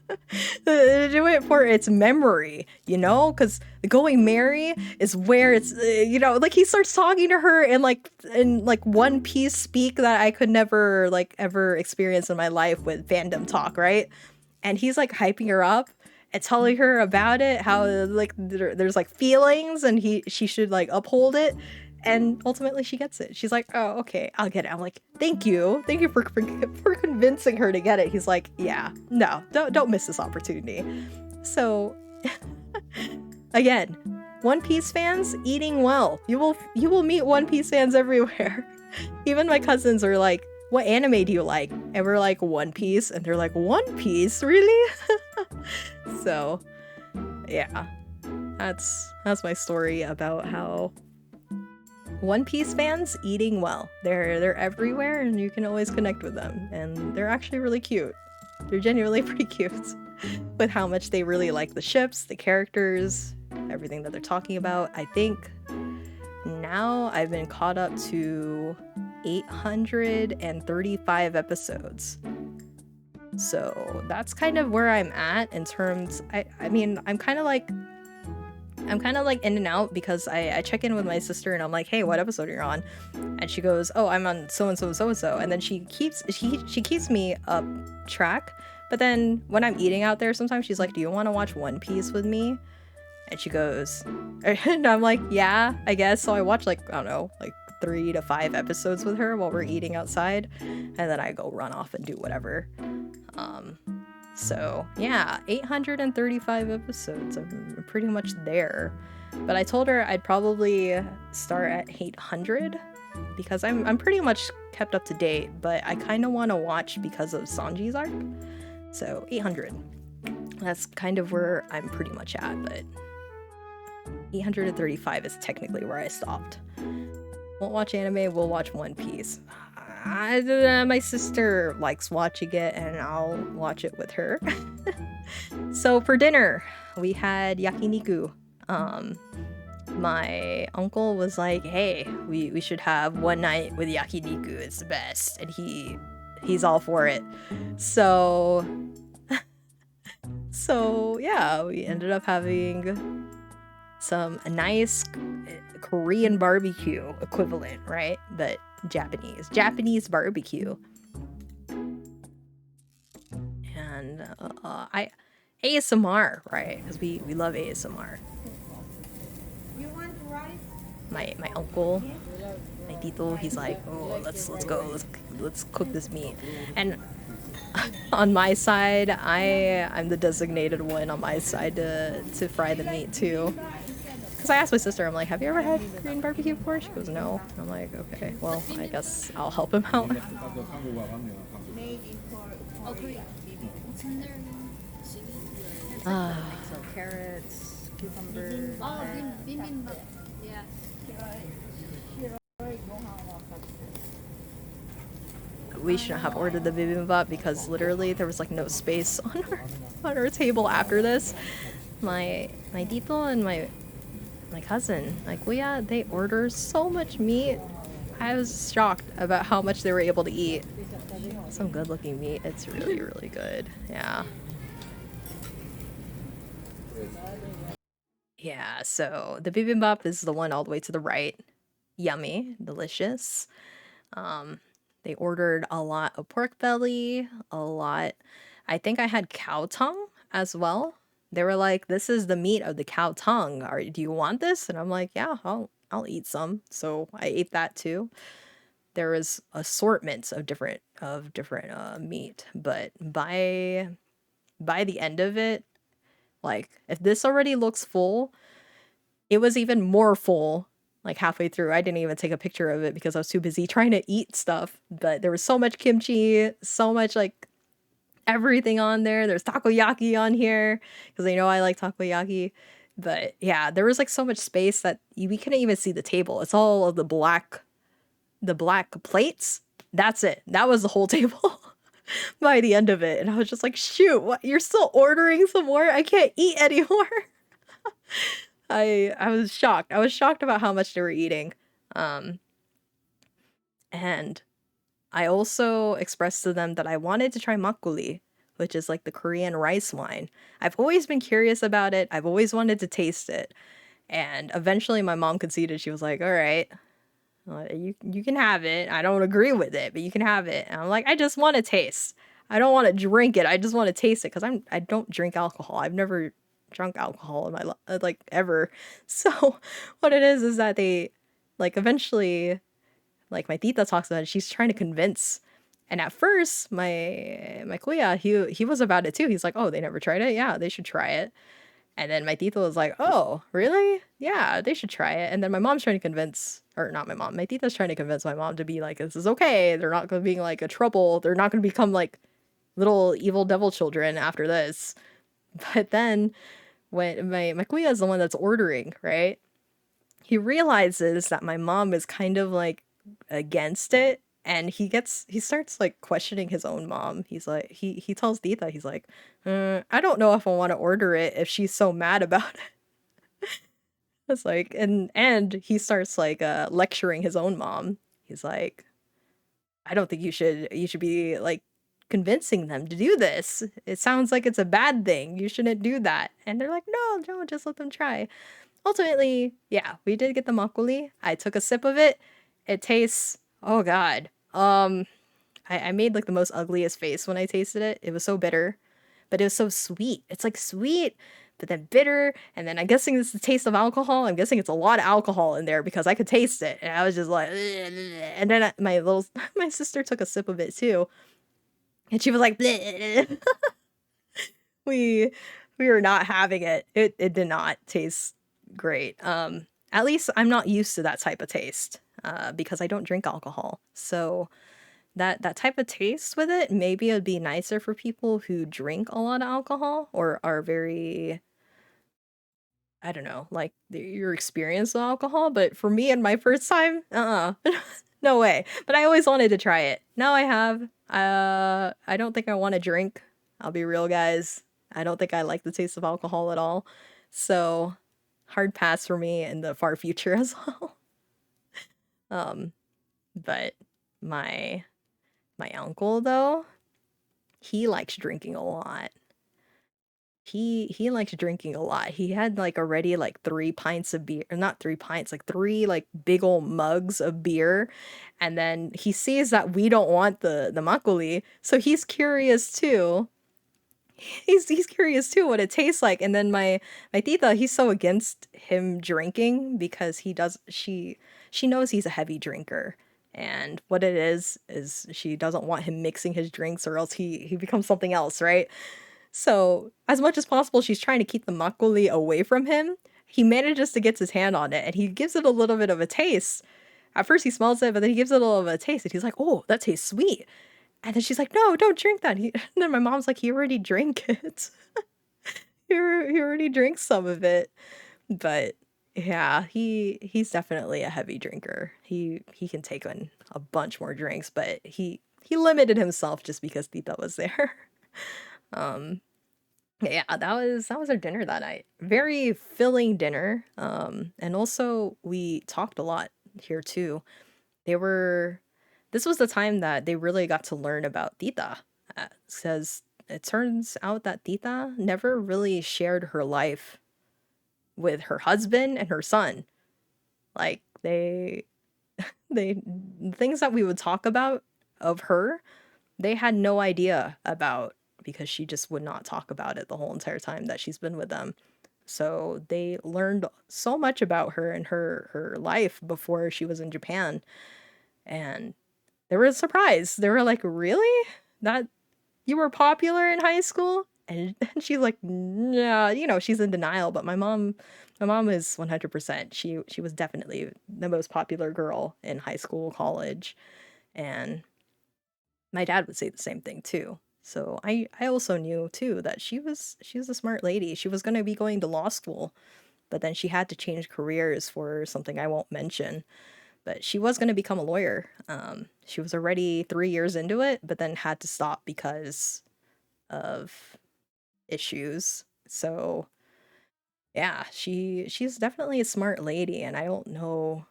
Do it for its memory, because the Going Merry is where it's, like he starts talking to her in like One Piece speak that I could never like ever experience in my life with fandom talk, right? And he's like hyping her up and telling her about it, how like there's like feelings and she should like uphold it, and ultimately she gets it. She's like, oh, okay, I'll get it. I'm like, thank you for convincing her to get it. He's like, yeah, no, don't miss this opportunity. So again, One Piece fans eating well. You will meet One Piece fans everywhere. Even my cousins are like, what anime do you like? And we're like, One Piece. And they're like, One Piece? Really? So, yeah. That's my story about how One Piece fans eating well. They're everywhere and you can always connect with them. And they're actually really cute. They're genuinely pretty cute with how much they really like the ships, the characters, everything that they're talking about. I think now I've been caught up to 835 episodes. So that's kind of where I'm at in terms. I mean, I'm kind of like in and out because I check in with my sister and I'm like, hey, what episode are you on? And she goes, oh, I'm on so and so and so and so. And then she keeps me up track. But then when I'm eating out there, sometimes she's like, do you want to watch One Piece with me? And she goes, and I'm like, yeah, I guess. So I watch like, I don't know, like 3 to 5 episodes with her while we're eating outside, and then I go run off and do whatever. So yeah, 835 episodes. I'm pretty much there. But I told her I'd probably start at 800 because I'm pretty much kept up to date, but I kind of want to watch because of Sanji's arc. So 800. That's kind of where I'm pretty much at, but 835 is technically where I stopped. Won't watch anime, we'll watch One Piece. My sister likes watching it and I'll watch it with her. So for dinner, we had yakiniku. My uncle was like, hey, we should have one night with yakiniku, it's the best. And he's all for it. So yeah, we ended up having a nice Korean barbecue equivalent, right? But Japanese barbecue. And I ASMR, right? Because we love ASMR. You want rice? My uncle, my tito, he's like, oh, let's go, let's cook this meat. And on my side, I'm the designated one on my side to fry the meat too. Because I asked my sister, I'm like, have you ever had Korean barbecue before? She goes, no. I'm like, okay, well, I guess I'll help him out. Made in Korea. So carrots, cucumbers. bibimbap. Yeah. We shouldn't have ordered the bibimbap because literally there was like no space on our table after this. My tito and my cousin, like they order so much meat. I was shocked about how much they were able to eat. Some good looking meat. It's really, really good. Yeah. Yeah, so the bibimbap is the one all the way to the right. Yummy, delicious. They ordered a lot of pork belly, a lot. I think I had cow tongue as well. They were like, "This is the meat of the cow tongue. Do you want this?" And I'm like, "Yeah, I'll eat some." So I ate that too. There was assortments of different meat, but by the end of it, like if this already looks full, it was even more full like halfway through. I didn't even take a picture of it because I was too busy trying to eat stuff. But there was so much kimchi, so much like everything on there. There's takoyaki on here because they know I like takoyaki. But yeah, there was like so much space that we couldn't even see the table. It's all of the black plates. That's it. That was the whole table by the end of it. And I was just like, shoot, what? You're still ordering some more? I can't eat anymore. I was shocked. I was shocked about how much they were eating. And I also expressed to them that I wanted to try makgeolli, which is like the Korean rice wine. I've always been curious about it. I've always wanted to taste it. And eventually my mom conceded. She was like, "All right, you can have it. I don't agree with it, but you can have it." And I'm like, "I just want to taste. I don't want to drink it. I just want to taste it because I don't drink alcohol. I've never drunk alcohol in my life, like ever." So what it is that they like eventually, like my tita talks about it, she's trying to convince. And at first, my kuya, he was about it too. He's like, "Oh, they never tried it? Yeah, they should try it." And then my tita was like, "Oh, really? Yeah, they should try it." And then my mom's trying to convince, or not my mom, my tita's trying to convince my mom to be like, "This is okay. They're not going to be like a trouble. They're not going to become like little evil devil children after this." But then when my kuya is the one that's ordering, right? He realizes that my mom is kind of like against it, and he starts like questioning his own mom. He's like he tells Tita, he's like, I don't know if I want to order it if she's so mad about it." It's like, and he starts like lecturing his own mom. He's like, "I don't think you should be like convincing them to do this. It sounds like it's a bad thing. You shouldn't do that." And they're like, "No, don't, just let them try." Ultimately, yeah, we did get the makgeolli. I took a sip of it. It tastes, oh god. I made like the most ugliest face when I tasted it. It was so bitter, but it was so sweet. It's like sweet, but then bitter, and then I'm guessing it's the taste of alcohol. I'm guessing it's a lot of alcohol in there because I could taste it, and I was just like, "Ugh." And then my sister took a sip of it too, and she was like, "Bleh." we we were not having it. It did not taste great. At least I'm not used to that type of taste because I don't drink alcohol. So that type of taste with it, maybe it'd be nicer for people who drink a lot of alcohol or are very, I don't know, like your experience with alcohol. But for me and my first time, no way. But I always wanted to try it. Now I have. I don't think I want to drink. I'll be real, guys. I don't think I like the taste of alcohol at all. So hard pass for me in the far future as well. Um, but my my uncle though, he likes drinking a lot. he likes drinking a lot. He had like already like 3 pints of beer, or not 3 pints, like three like big old mugs of beer. And then he sees that we don't want the makgeolli, so he's curious too. He's curious too what it tastes like. And then my tita, he's so against him drinking because she knows he's a heavy drinker. And what it is she doesn't want him mixing his drinks or else he becomes something else, right? So, as much as possible, she's trying to keep the makgeolli away from him. He manages to get his hand on it and he gives it a little bit of a taste. At first, he smells it, but then he gives it a little bit of a taste and he's like, oh, that tastes sweet. And then she's like, no, don't drink that. And then my mom's like, he already drank it. He already drank some of it. But yeah, he's definitely a heavy drinker. He can take on a bunch more drinks, but he limited himself just because Tita was there. Um, yeah, that was our dinner that night. Very filling dinner. And also we talked a lot here too. They were This was the time that they really got to learn about Tita. Because it turns out that Tita never really shared her life with her husband and her son. Like they things that we would talk about of her, they had no idea about because she just would not talk about it the whole entire time that she's been with them. So they learned so much about her and her life before she was in Japan, and they were surprised. They were like, "Really? That you were popular in high school?" And she's like, "No, she's in denial, but my mom is 100%. She was definitely the most popular girl in high school, college, and my dad would say the same thing too. So I also knew too that she was a smart lady. She was going to be going to law school, but then she had to change careers for something I won't mention. But she was going to become a lawyer. She was already 3 years into it, but then had to stop because of issues. So yeah, she's definitely a smart lady, and I don't know,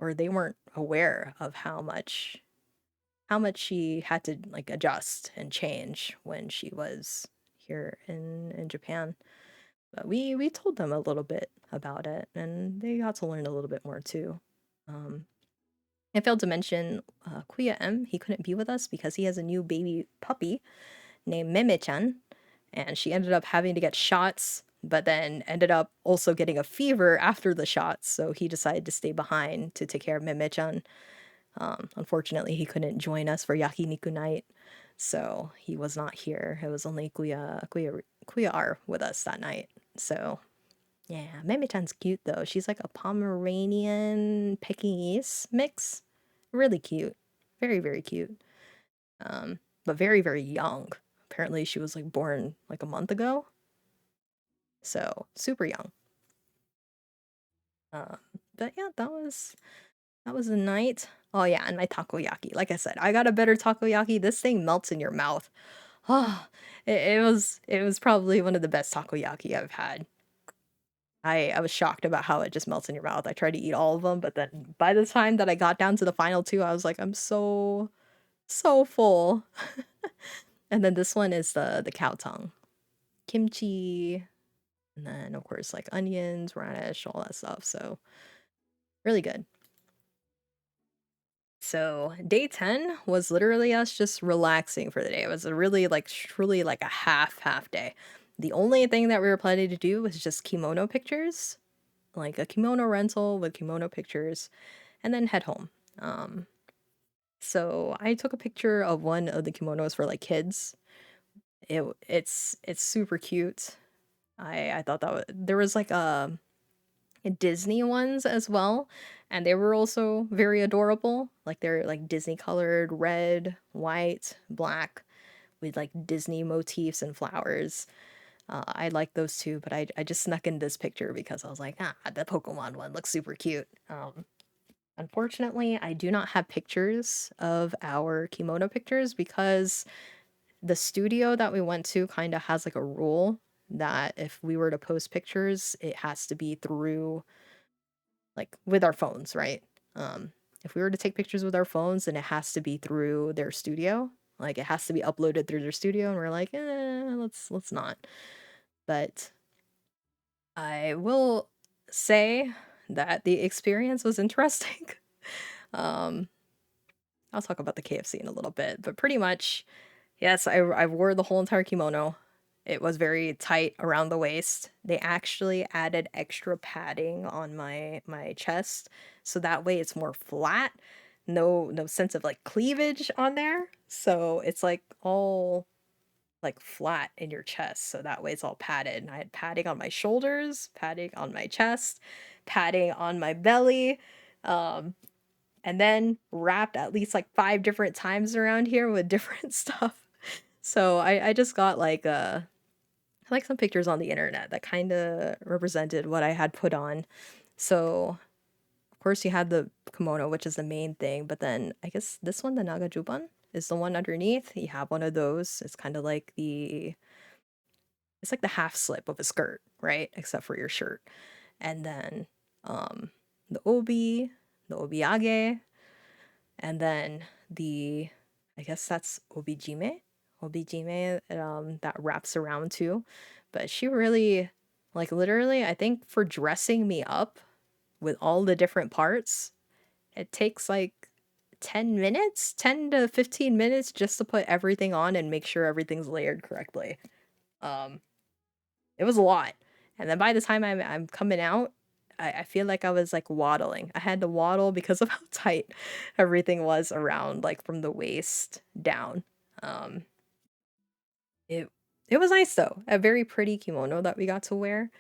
or they weren't aware of how much she had to like adjust and change when she was here in Japan. But we told them a little bit about it, and they got to learn a little bit more too. Um, I failed to mention Kuya M. He couldn't be with us because he has a new baby puppy named Meme-chan, and she ended up having to get shots, but then ended up also getting a fever after the shots. So he decided to stay behind to take care of Meme-chan. Unfortunately, he couldn't join us for yakiniku night, so he was not here. It was only Kuya R with us that night. So yeah, Meme-chan's cute though. She's like a Pomeranian Pekingese mix. Really cute. Very, very cute. But very, very young. Apparently she was like born like a month ago. So super young. But yeah, that was a night. Oh yeah, and my takoyaki. Like I said, I got a better takoyaki. This thing melts in your mouth. Oh, it was probably one of the best takoyaki I've had. I was shocked about how it just melts in your mouth. I tried to eat all of them, but then by the time that I got down to the final two, I was like, I'm so full. And then this one is the cow tongue, kimchi, and then of course like onions, radish, all that stuff. So really good. So day 10 was literally us just relaxing for the day. It was a really like truly like a half day. The only thing that we were planning to do was just kimono pictures, like a kimono rental with kimono pictures, and then head home. So I took a picture of one of the kimonos for like kids. It's super cute. I thought there was like Disney ones as well, and they were also very adorable. Like they're like Disney colored, red, white, black, with like Disney motifs and flowers. I like those too, but I just snuck in this picture because I was like, the Pokemon one looks super cute. Unfortunately, I do not have pictures of our kimono pictures because the studio that we went to kind of has like a rule that if we were to post pictures, it has to be through like with our phones, right? If we were to take pictures with our phones, then it has to be through their studio. Like it has to be uploaded through their studio, and we're like, let's not. But I will say that the experience was interesting. um, I'll talk about the KFC in a little bit, but pretty much, yes, I wore the whole entire kimono. It was very tight around the waist. They actually added extra padding on my chest, so that way it's more flat. No sense of like cleavage on there. So it's like all like flat in your chest. So that way it's all padded. And I had padding on my shoulders, padding on my chest, padding on my belly. Um, and then wrapped at least like 5 different times around here with different stuff. So I just got like some pictures on the internet that kind of represented what I had put on. So of course you had the kimono, which is the main thing, but then I guess this one, the nagajuban, is the one underneath. You have one of those. It's kind of like it's like the half slip of a skirt, right? Except for your shirt. And then the obi, the obiage, and then I guess that's obijime, that wraps around too. But she really, like literally, I think for dressing me up with all the different parts, it takes like 10 minutes, 10 to 15 minutes just to put everything on and make sure everything's layered correctly. Um, it was a lot. And then by the time I'm coming out, I feel like I was like waddling. I had to waddle because of how tight everything was around, like from the waist down. Um, it it was nice though. A very pretty kimono that we got to wear.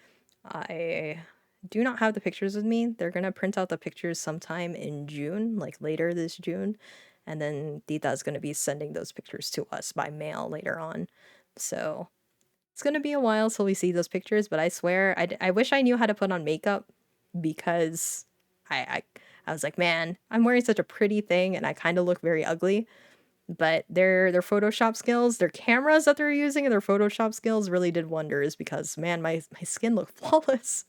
I do not have the pictures with me. They're gonna print out the pictures sometime in June, like later this June. And then Tita is gonna be sending those pictures to us by mail later on. So it's gonna be a while till we see those pictures, but I swear, I wish I knew how to put on makeup because I, I was like, man, I'm wearing such a pretty thing and I kind of look very ugly. But their Photoshop skills, their cameras that they're using, and their Photoshop skills really did wonders because man, my skin looked flawless.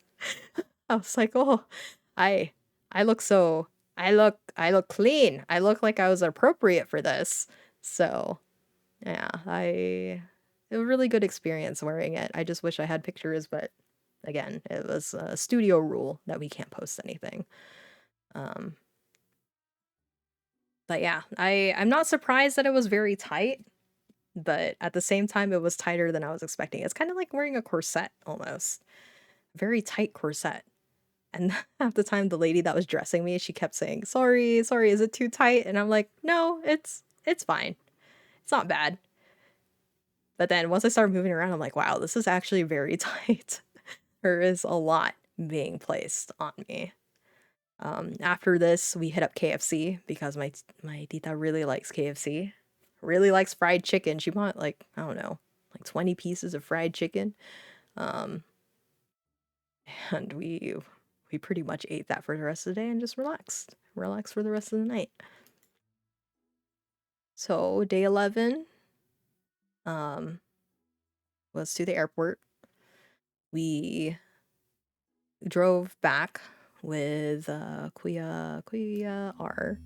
I was like, oh, I I look so I look clean. I look like I was appropriate for this. So yeah, it was a really good experience wearing it. I just wish I had pictures, but again, it was a studio rule that we can't post anything. Um, but yeah, I'm not surprised that it was very tight, but at the same time, it was tighter than I was expecting. It's kind of like wearing a corset almost, very tight corset. And half the time, the lady that was dressing me, she kept saying, "Sorry, sorry, is it too tight?" And I'm like, "No, it's fine. It's not bad." But then once I started moving around, I'm like, "Wow, this is actually very tight." There is a lot being placed on me. After this, we hit up KFC because my tita really likes KFC, really likes fried chicken. She bought like I don't know, like 20 pieces of fried chicken, um, and we pretty much ate that for the rest of the day and just relaxed for the rest of the night. So day 11, um, was to the airport. We drove back with Kuya R.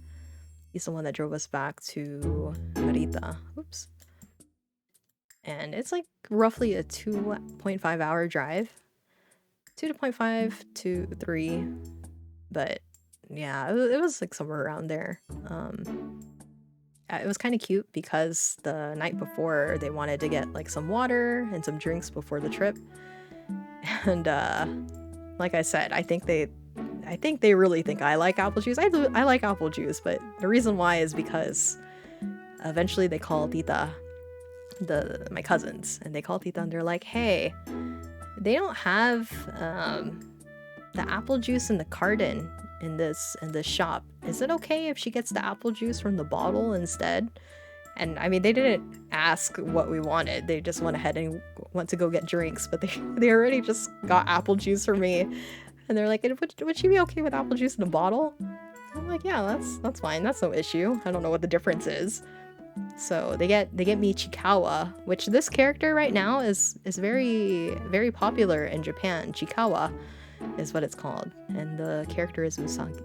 He's the one that drove us back to Narita. Oops. And it's like roughly a 2.5 hour drive. 2.5 to 3. But yeah, it was like somewhere around there. It was kind of cute because the night before they wanted to get like some water and some drinks before the trip. And like I said, I think they really think I like apple juice. I like apple juice, but the reason why is because eventually they call Tita, my cousins, and they call Tita and they're like, "Hey, they don't have the apple juice in the carton in this shop. Is it okay if she gets the apple juice from the bottle instead?" And I mean, they didn't ask what we wanted. They just went ahead and went to go get drinks, but they already just got apple juice for me. And they're like, would she be okay with apple juice in a bottle? I'm like, yeah, that's fine. That's no issue. I don't know what the difference is. So they get me Chikawa, which this character right now is very, very popular in Japan. Chikawa is what it's called. And the character is Usagi.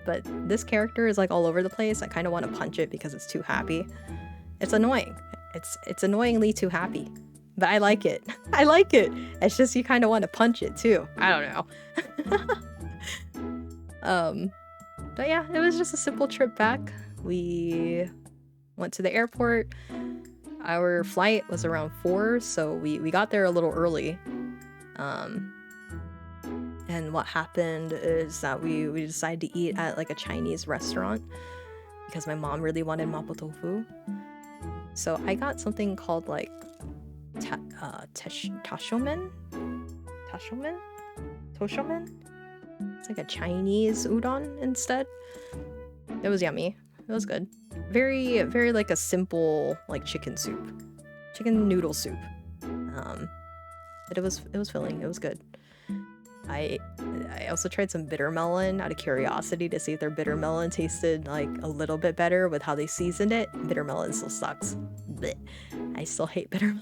But this character is like all over the place. I kind of want to punch it because it's too happy. It's annoying. it's annoyingly too happy. But I like it. I like it. It's just you kind of want to punch it too. I don't know. But yeah, it was just a simple trip back. We went to the airport. Our flight was around 4, so we got there a little early. And what happened is that we decided to eat at like a Chinese restaurant because my mom really wanted mapo tofu. So I got something called like tashomen? Toshomen? It's like a Chinese udon instead. It was yummy. It was good. Very, very like a simple like chicken noodle soup. But it was filling. It was good. I also tried some bitter melon out of curiosity to see if their bitter melon tasted like a little bit better with how they seasoned it. Bitter melon still sucks. Blech. I still hate bitter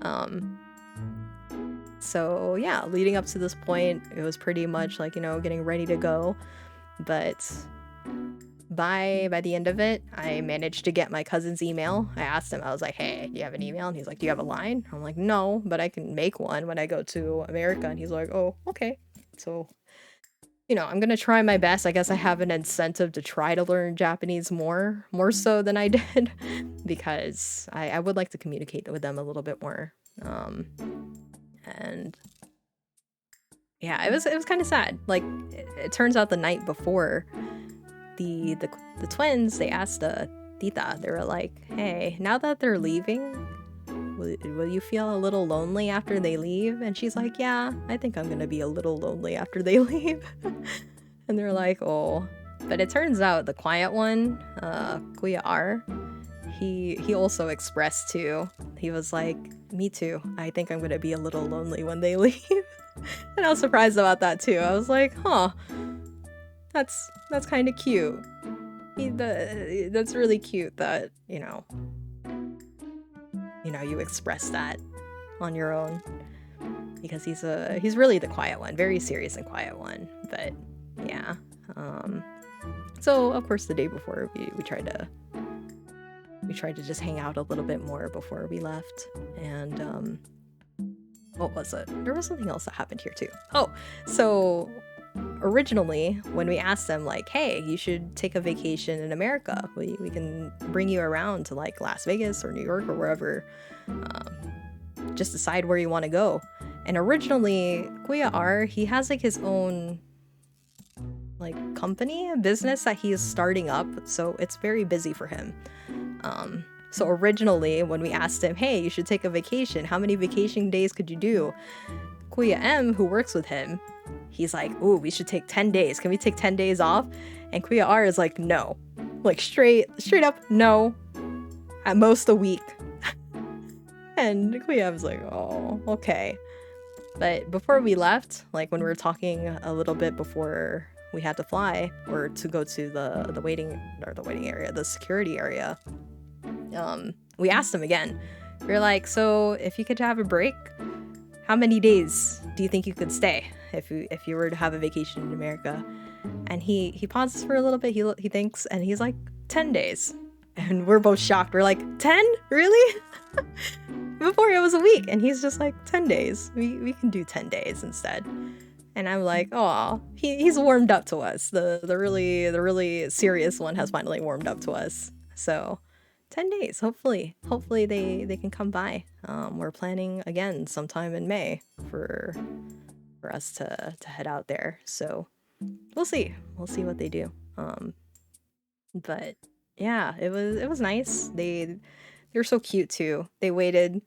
melon. So yeah, leading up to this point, it was pretty much like, you know, getting ready to go. But by the end of it, I managed to get my cousin's email. I asked him, I was like, hey, do you have an email? And he's like, do you have a line? I'm like, no, but I can make one when I go to America. And he's like, oh, okay. So, you know, I'm gonna try my best. I guess I have an incentive to try to learn Japanese more so than I did, because I would like to communicate with them a little bit more. And yeah, it was kind of sad. Like, it turns out the night before, the twins, they asked Tita, they were like, hey, now that they're leaving, will you feel a little lonely after they leave? And she's like, yeah, I think I'm gonna be a little lonely after they leave. And they're like, oh. But it turns out the quiet one, Kuya R, he also expressed too. He was like, me too, I think I'm gonna be a little lonely when they leave. And I was surprised about that too. I was like, huh, that's kind of cute. That's really cute that, you know, you express that on your own, because he's really the quiet one, very serious and quiet one. But yeah, so of course the day before we tried to just hang out a little bit more before we left. And what was it? There was something else that happened here too. Oh, so originally when we asked them like, hey, you should take a vacation in America, we can bring you around to like Las Vegas or New York or wherever, just decide where you want to go. And originally Kuya R, he has like his own like company, a business that he is starting up, so it's very busy for him. So originally when we asked him, hey, you should take a vacation, how many vacation days could you do? Kuya M, who works with him, he's like, ooh, we should take 10 days. Can we take 10 days off? And Kuya R is like, no. Like straight up, no. At most a week. And Kuya M was like, oh, okay. But before we left, like when we were talking a little bit before we had to fly, or to go to the waiting area, the security area, we asked him again. We were like, so if you could have a break, how many days do you think you could stay if you were to have a vacation in America? And he pauses for a little bit, he thinks, and he's like, 10 days. And we're both shocked. We're like, 10? Really? Before it was a week. And he's just like, 10 days. We can do 10 days instead. And I'm like, oh, he's warmed up to us. The really serious one has finally warmed up to us. So 10 days, hopefully they can come by. We're planning again sometime in May for us to head out there. So we'll see what they do. But yeah, it was nice. They're so cute too. They waited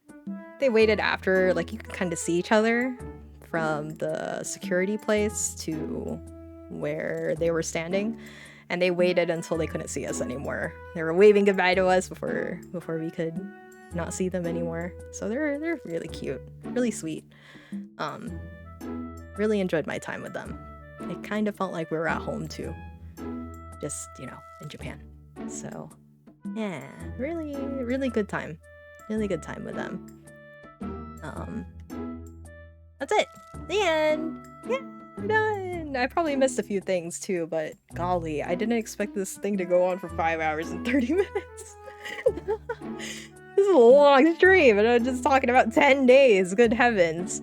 after, like, you could kind of see each other from the security place to where they were standing. And they waited until they couldn't see us anymore. They were waving goodbye to us before we could not see them anymore. So they're really cute, really sweet. Really enjoyed my time with them. It kind of felt like we were at home too, just, you know, in Japan. So yeah, really good time. Really good time with them. That's it. The end. Yeah. We're done. I probably missed a few things too, but golly, I didn't expect this thing to go on for 5 hours and 30 minutes. This is a long stream, and I'm just talking about 10 days. Good heavens.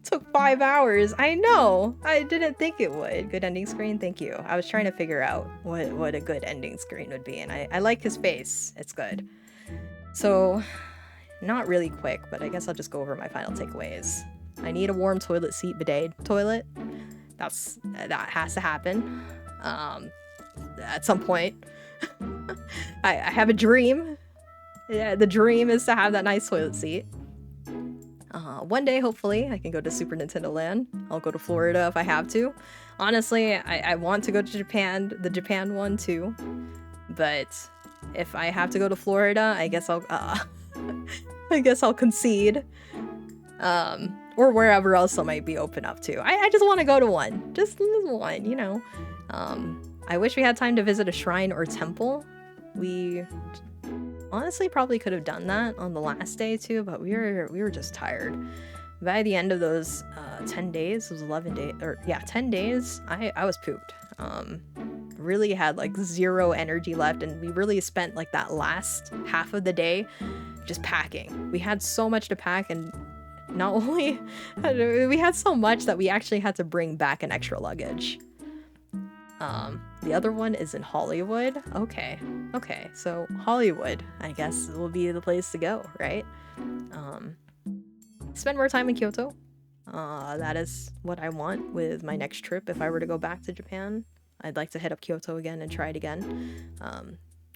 Took 5 hours. I know. I didn't think it would. Good ending screen. Thank you. I was trying to figure out what a good ending screen would be, and I like his face. It's good. So, not really quick, but I guess I'll just go over my final takeaways. I need a warm toilet seat bidet toilet. That has to happen. At some point. I have a dream. Yeah, the dream is to have that nice toilet seat. One day, hopefully, I can go to Super Nintendo Land. I'll go to Florida if I have to. Honestly, I want to go to Japan, the Japan one too. But if I have to go to Florida, I guess I'll concede. Or wherever else I might be open up to. I just want to go to one. Just one, you know. I wish we had time to visit a shrine or temple. We honestly probably could have done that on the last day too, but we were just tired. By the end of those 10 days, it was 11 days, or yeah, 10 days, I was pooped. Really had like zero energy left, and we really spent like that last half of the day just packing. We had so much to pack, and not only we had so much that we actually had to bring back an extra luggage. The other one is in Hollywood. Okay, so Hollywood, I guess, will be the place to go, right? Spend more time in Kyoto. That is what I want with my next trip. If I were to go back to Japan, I'd like to hit up Kyoto again and try it again.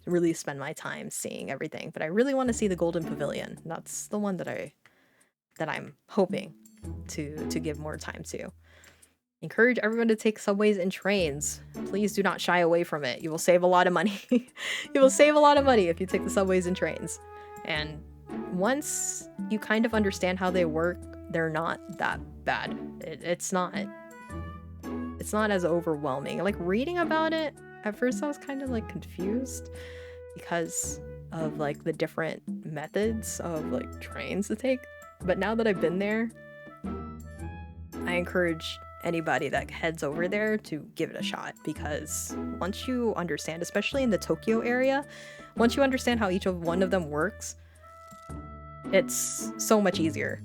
Really spend my time seeing everything, but I really want to see the Golden Pavilion. That's the one that I'm hoping to give more time to. Encourage everyone to take subways and trains. Please do not shy away from it. You will save a lot of money. You will save a lot of money if you take the subways and trains. And once you kind of understand how they work, they're not that bad. It's not as overwhelming. Like reading about it, at first I was kind of like confused because of like the different methods of like trains to take. But now that I've been there, I encourage anybody that heads over there to give it a shot, because once you understand, especially in the Tokyo area, once you understand how each of one of them works, it's so much easier.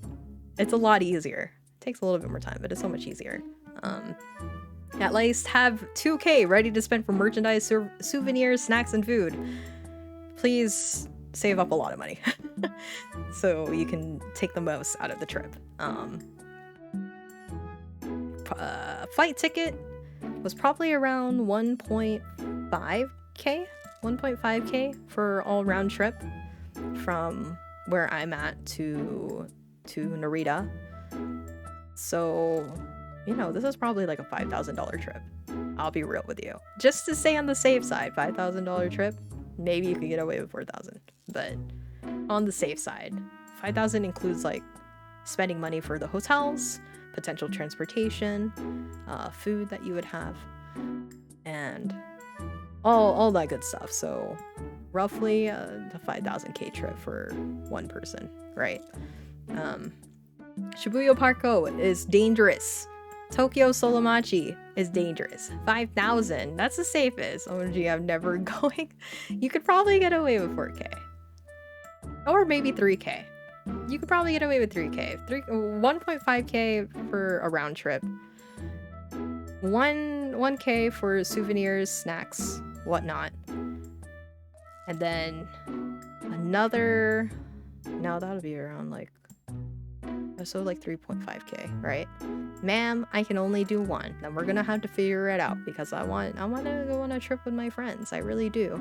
It's a lot easier. It takes a little bit more time, but it's so much easier. At least have 2K ready to spend for merchandise, souvenirs, snacks, and food. Please save up a lot of money so you can take the most out of the trip. Flight ticket was probably around 1.5k for all round trip from where I'm at to Narita. So, you know, this is probably like a $5,000 trip. I'll be real with you. Just to stay on the safe side, $5,000 trip, maybe you could get away with 4,000. But on the safe side, 5,000 includes like spending money for the hotels, potential transportation, food that you would have, and all that good stuff. So roughly a 5,000k trip for one person, right? Shibuya Parko is dangerous. Tokyo Solamachi is dangerous. 5,000, that's the safest. OMG, I'm never going. You could probably get away with 4k. Or maybe 3k. You could probably get away with 3k. 1.5k for a round trip. 1k for souvenirs, snacks, whatnot. And then another... Now that'll be around like... So like 3.5k, right? Ma'am, I can only do one. Then we're gonna have to figure it out because I want to go on a trip with my friends. I really do.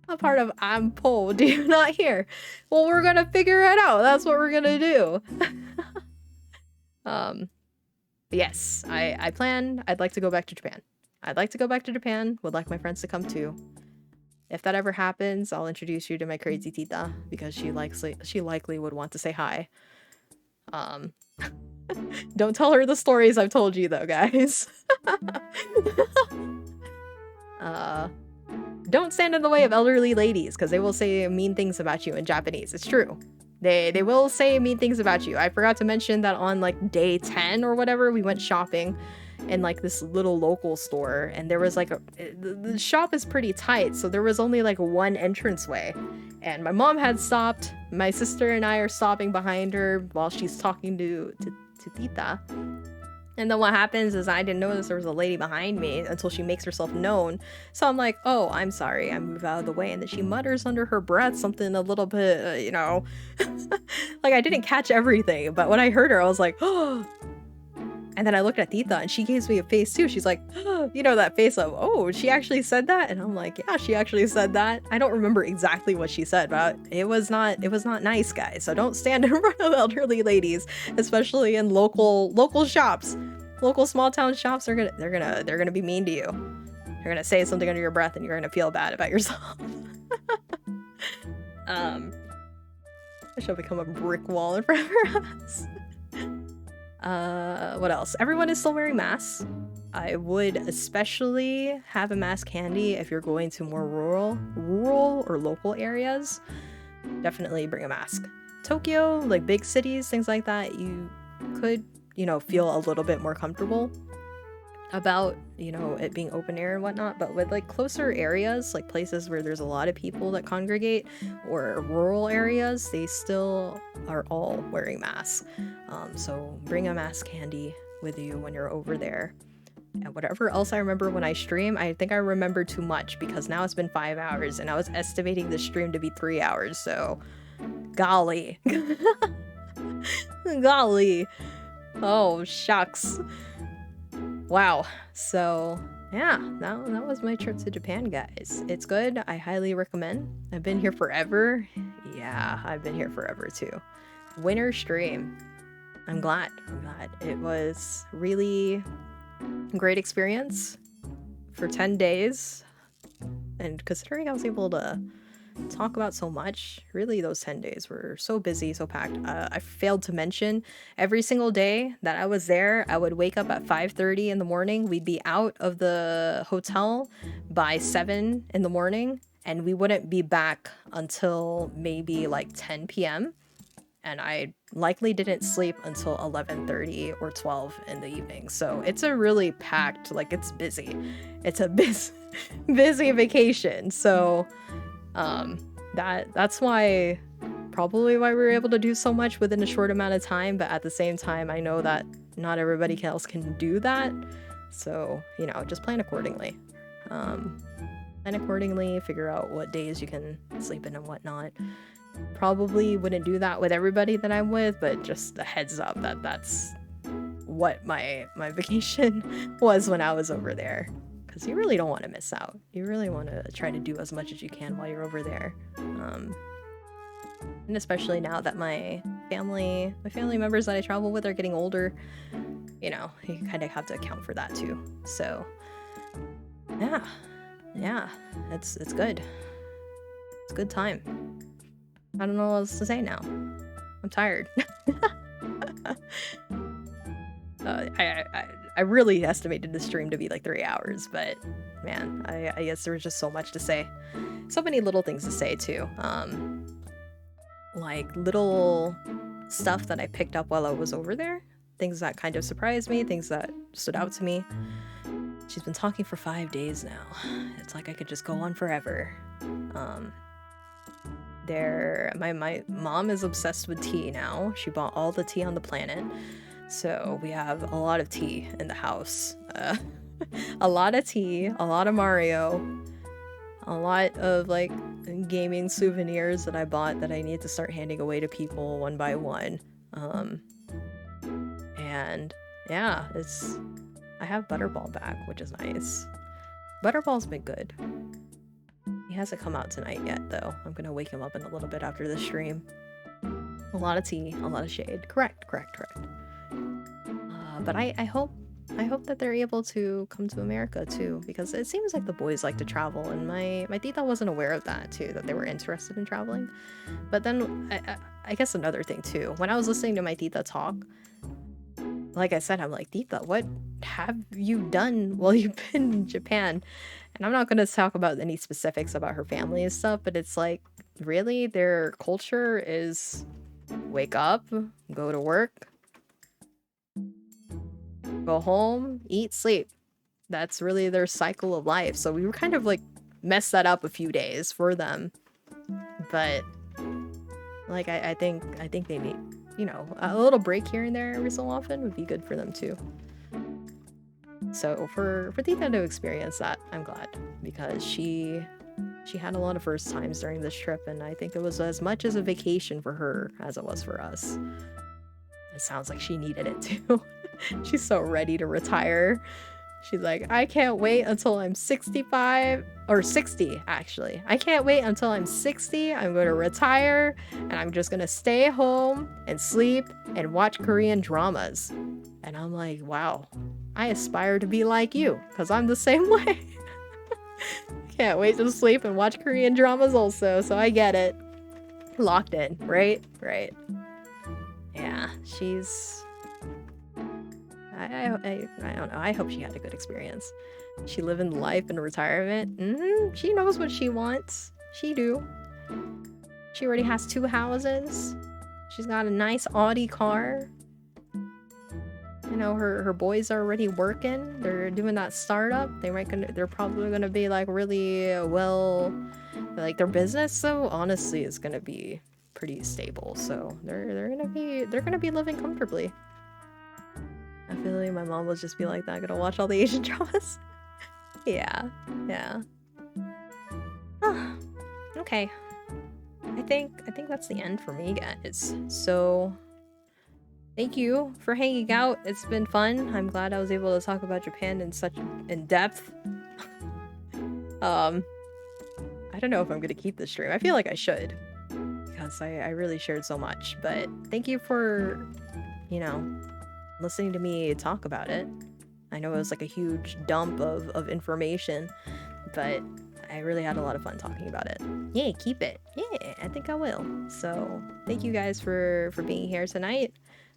A part of I'm Pole, do you not hear? Well, we're gonna figure it out. That's what we're gonna do. Yes, I'd like to go back to Japan. I'd like to go back to Japan. Would like my friends to come too. If that ever happens, I'll introduce you to my crazy tita because she likely would want to say hi. Don't tell her the stories I've told you though, guys. Don't stand in the way of elderly ladies because they will say mean things about you in Japanese. It's true. They will say mean things about you. I forgot to mention that on like day 10 or whatever, we went shopping in like this little local store, and there was like the shop is pretty tight, so there was only like one entranceway. And my mom had stopped. My sister and I are stopping behind her while she's talking to Tita. And then what happens is I didn't notice there was a lady behind me until she makes herself known. So I'm like, oh, I'm sorry. I move out of the way. And then she mutters under her breath something a little bit, like I didn't catch everything. But when I heard her, I was like, oh. And then I looked at Tita and she gives me a face too. She's like, that face of, oh, she actually said that? And I'm like, yeah, she actually said that. I don't remember exactly what she said, but it was not nice, guys. So don't stand in front of elderly ladies, especially in local shops. Local small town shops are they're gonna be mean to you. They're gonna say something under your breath and you're gonna feel bad about yourself. I shall become a brick wall in front of her house. What else? Everyone is still wearing masks. I would especially have a mask handy if you're going to more rural or local areas. Definitely bring a mask. Tokyo, like big cities, things like that, you could, feel a little bit more comfortable about, it being open air and whatnot. But with like closer areas, like places where there's a lot of people that congregate, or rural areas, they still are all wearing masks. So bring a mask handy with you when you're over there. And whatever else I remember when I stream, I think I remember too much because now it's been 5 hours and I was estimating the stream to be 3 hours. So golly. Golly. Oh, shucks. Wow. So yeah, that was my trip to Japan, guys. It's good. I highly recommend. I've been here forever. Yeah, I've been here forever too. Winter stream. I'm glad. It was really great experience for 10 days. And considering I was able to talk about so much, really those 10 days were so busy, so packed. I failed to mention every single day that I was there, I would wake up at 5:30 in the morning. We'd be out of the hotel by 7 in the morning, and we wouldn't be back until maybe like 10 p.m. And I likely didn't sleep until 11:30 or 12 in the evening. So it's a really packed, like it's busy. It's a busy vacation. So that's probably why we were able to do so much within a short amount of time. But at the same time, I know that not everybody else can do that. So, just plan accordingly. Figure out what days you can sleep in and whatnot. Probably wouldn't do that with everybody that I'm with, but just a heads up that that's what my vacation was when I was over there. Because you really don't want to miss out. You really want to try to do as much as you can while you're over there. And especially now that my family members that I travel with are getting older, you kind of have to account for that too. So yeah, it's good. It's a good time. I don't know what else to say now. I'm tired. I really estimated the stream to be like 3 hours, but man, I guess there was just so much to say. So many little things to say too. Like little stuff that I picked up while I was over there. Things that kind of surprised me, things that stood out to me. She's been talking for 5 days now. It's like I could just go on forever. My mom is obsessed with tea now. She bought all the tea on the planet. So we have a lot of tea in the house. A lot of tea, a lot of Mario, a lot of like gaming souvenirs that I bought that I need to start handing away to people one by one. And yeah, I have Butterball back, which is nice. Butterball's been good. He hasn't come out tonight yet, though. I'm gonna wake him up in a little bit after the stream. A lot of tea, a lot of shade. Correct. But I hope that they're able to come to America too, because it seems like the boys like to travel, and my tita wasn't aware of that too, that they were interested in traveling. But then I guess another thing too, when I was listening to my tita talk, like I said, I'm like, Tita, what have you done while you've been in Japan? And I'm not going to talk about any specifics about her family and stuff, but it's like, really, their culture is wake up, go to work, Go home, eat, sleep. That's really their cycle of life. So we were kind of like messed that up a few days for them. But like I think they need, you know, a little break here and there every so often would be good for them too. So for Tita to experience that, I'm glad because she had a lot of first times during this trip, and I think it was as much as a vacation for her as it was for us. It sounds like she needed it too. She's so ready to retire. She's like, I can't wait until I'm 65 or 60 actually. I can't wait until I'm 60. I'm going to retire and I'm just going to stay home and sleep and watch Korean dramas. And I'm like, wow, I aspire to be like you because I'm the same way. Can't wait to sleep and watch Korean dramas also, so I get it. Locked in, right? Right. Yeah, she's... I don't know. I hope she had a good experience. She living life in retirement. She knows what she wants. She do. She already has 2 houses. She's got a nice Audi car. You know, her boys are already working. They're doing that startup. They're probably gonna be like really well, like their business. So honestly, is gonna be pretty stable. So they're gonna be living comfortably. I feel like my mom will just be like that. Gonna watch all the Asian dramas. Yeah. Okay. I think that's the end for me, guys. So. Thank you for hanging out. It's been fun. I'm glad I was able to talk about Japan in depth. I don't know if I'm gonna keep this stream. I feel like I should because I really shared so much. But thank you for, you know, listening to me talk about it. I know it was like a huge dump of information, but I really had a lot of fun talking about it. Yeah, keep it. Yeah, I think I will. So thank you guys for being here tonight.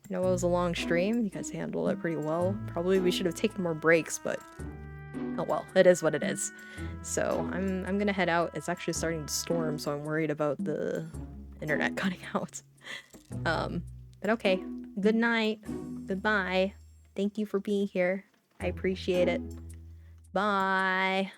I know it was a long stream. You guys handled it pretty well. Probably we should have taken more breaks, but oh well, it is what it is. So I'm gonna head out. It's actually starting to storm, so I'm worried about the internet cutting out. But okay. Good night. Goodbye. Thank you for being here. I appreciate it. Bye.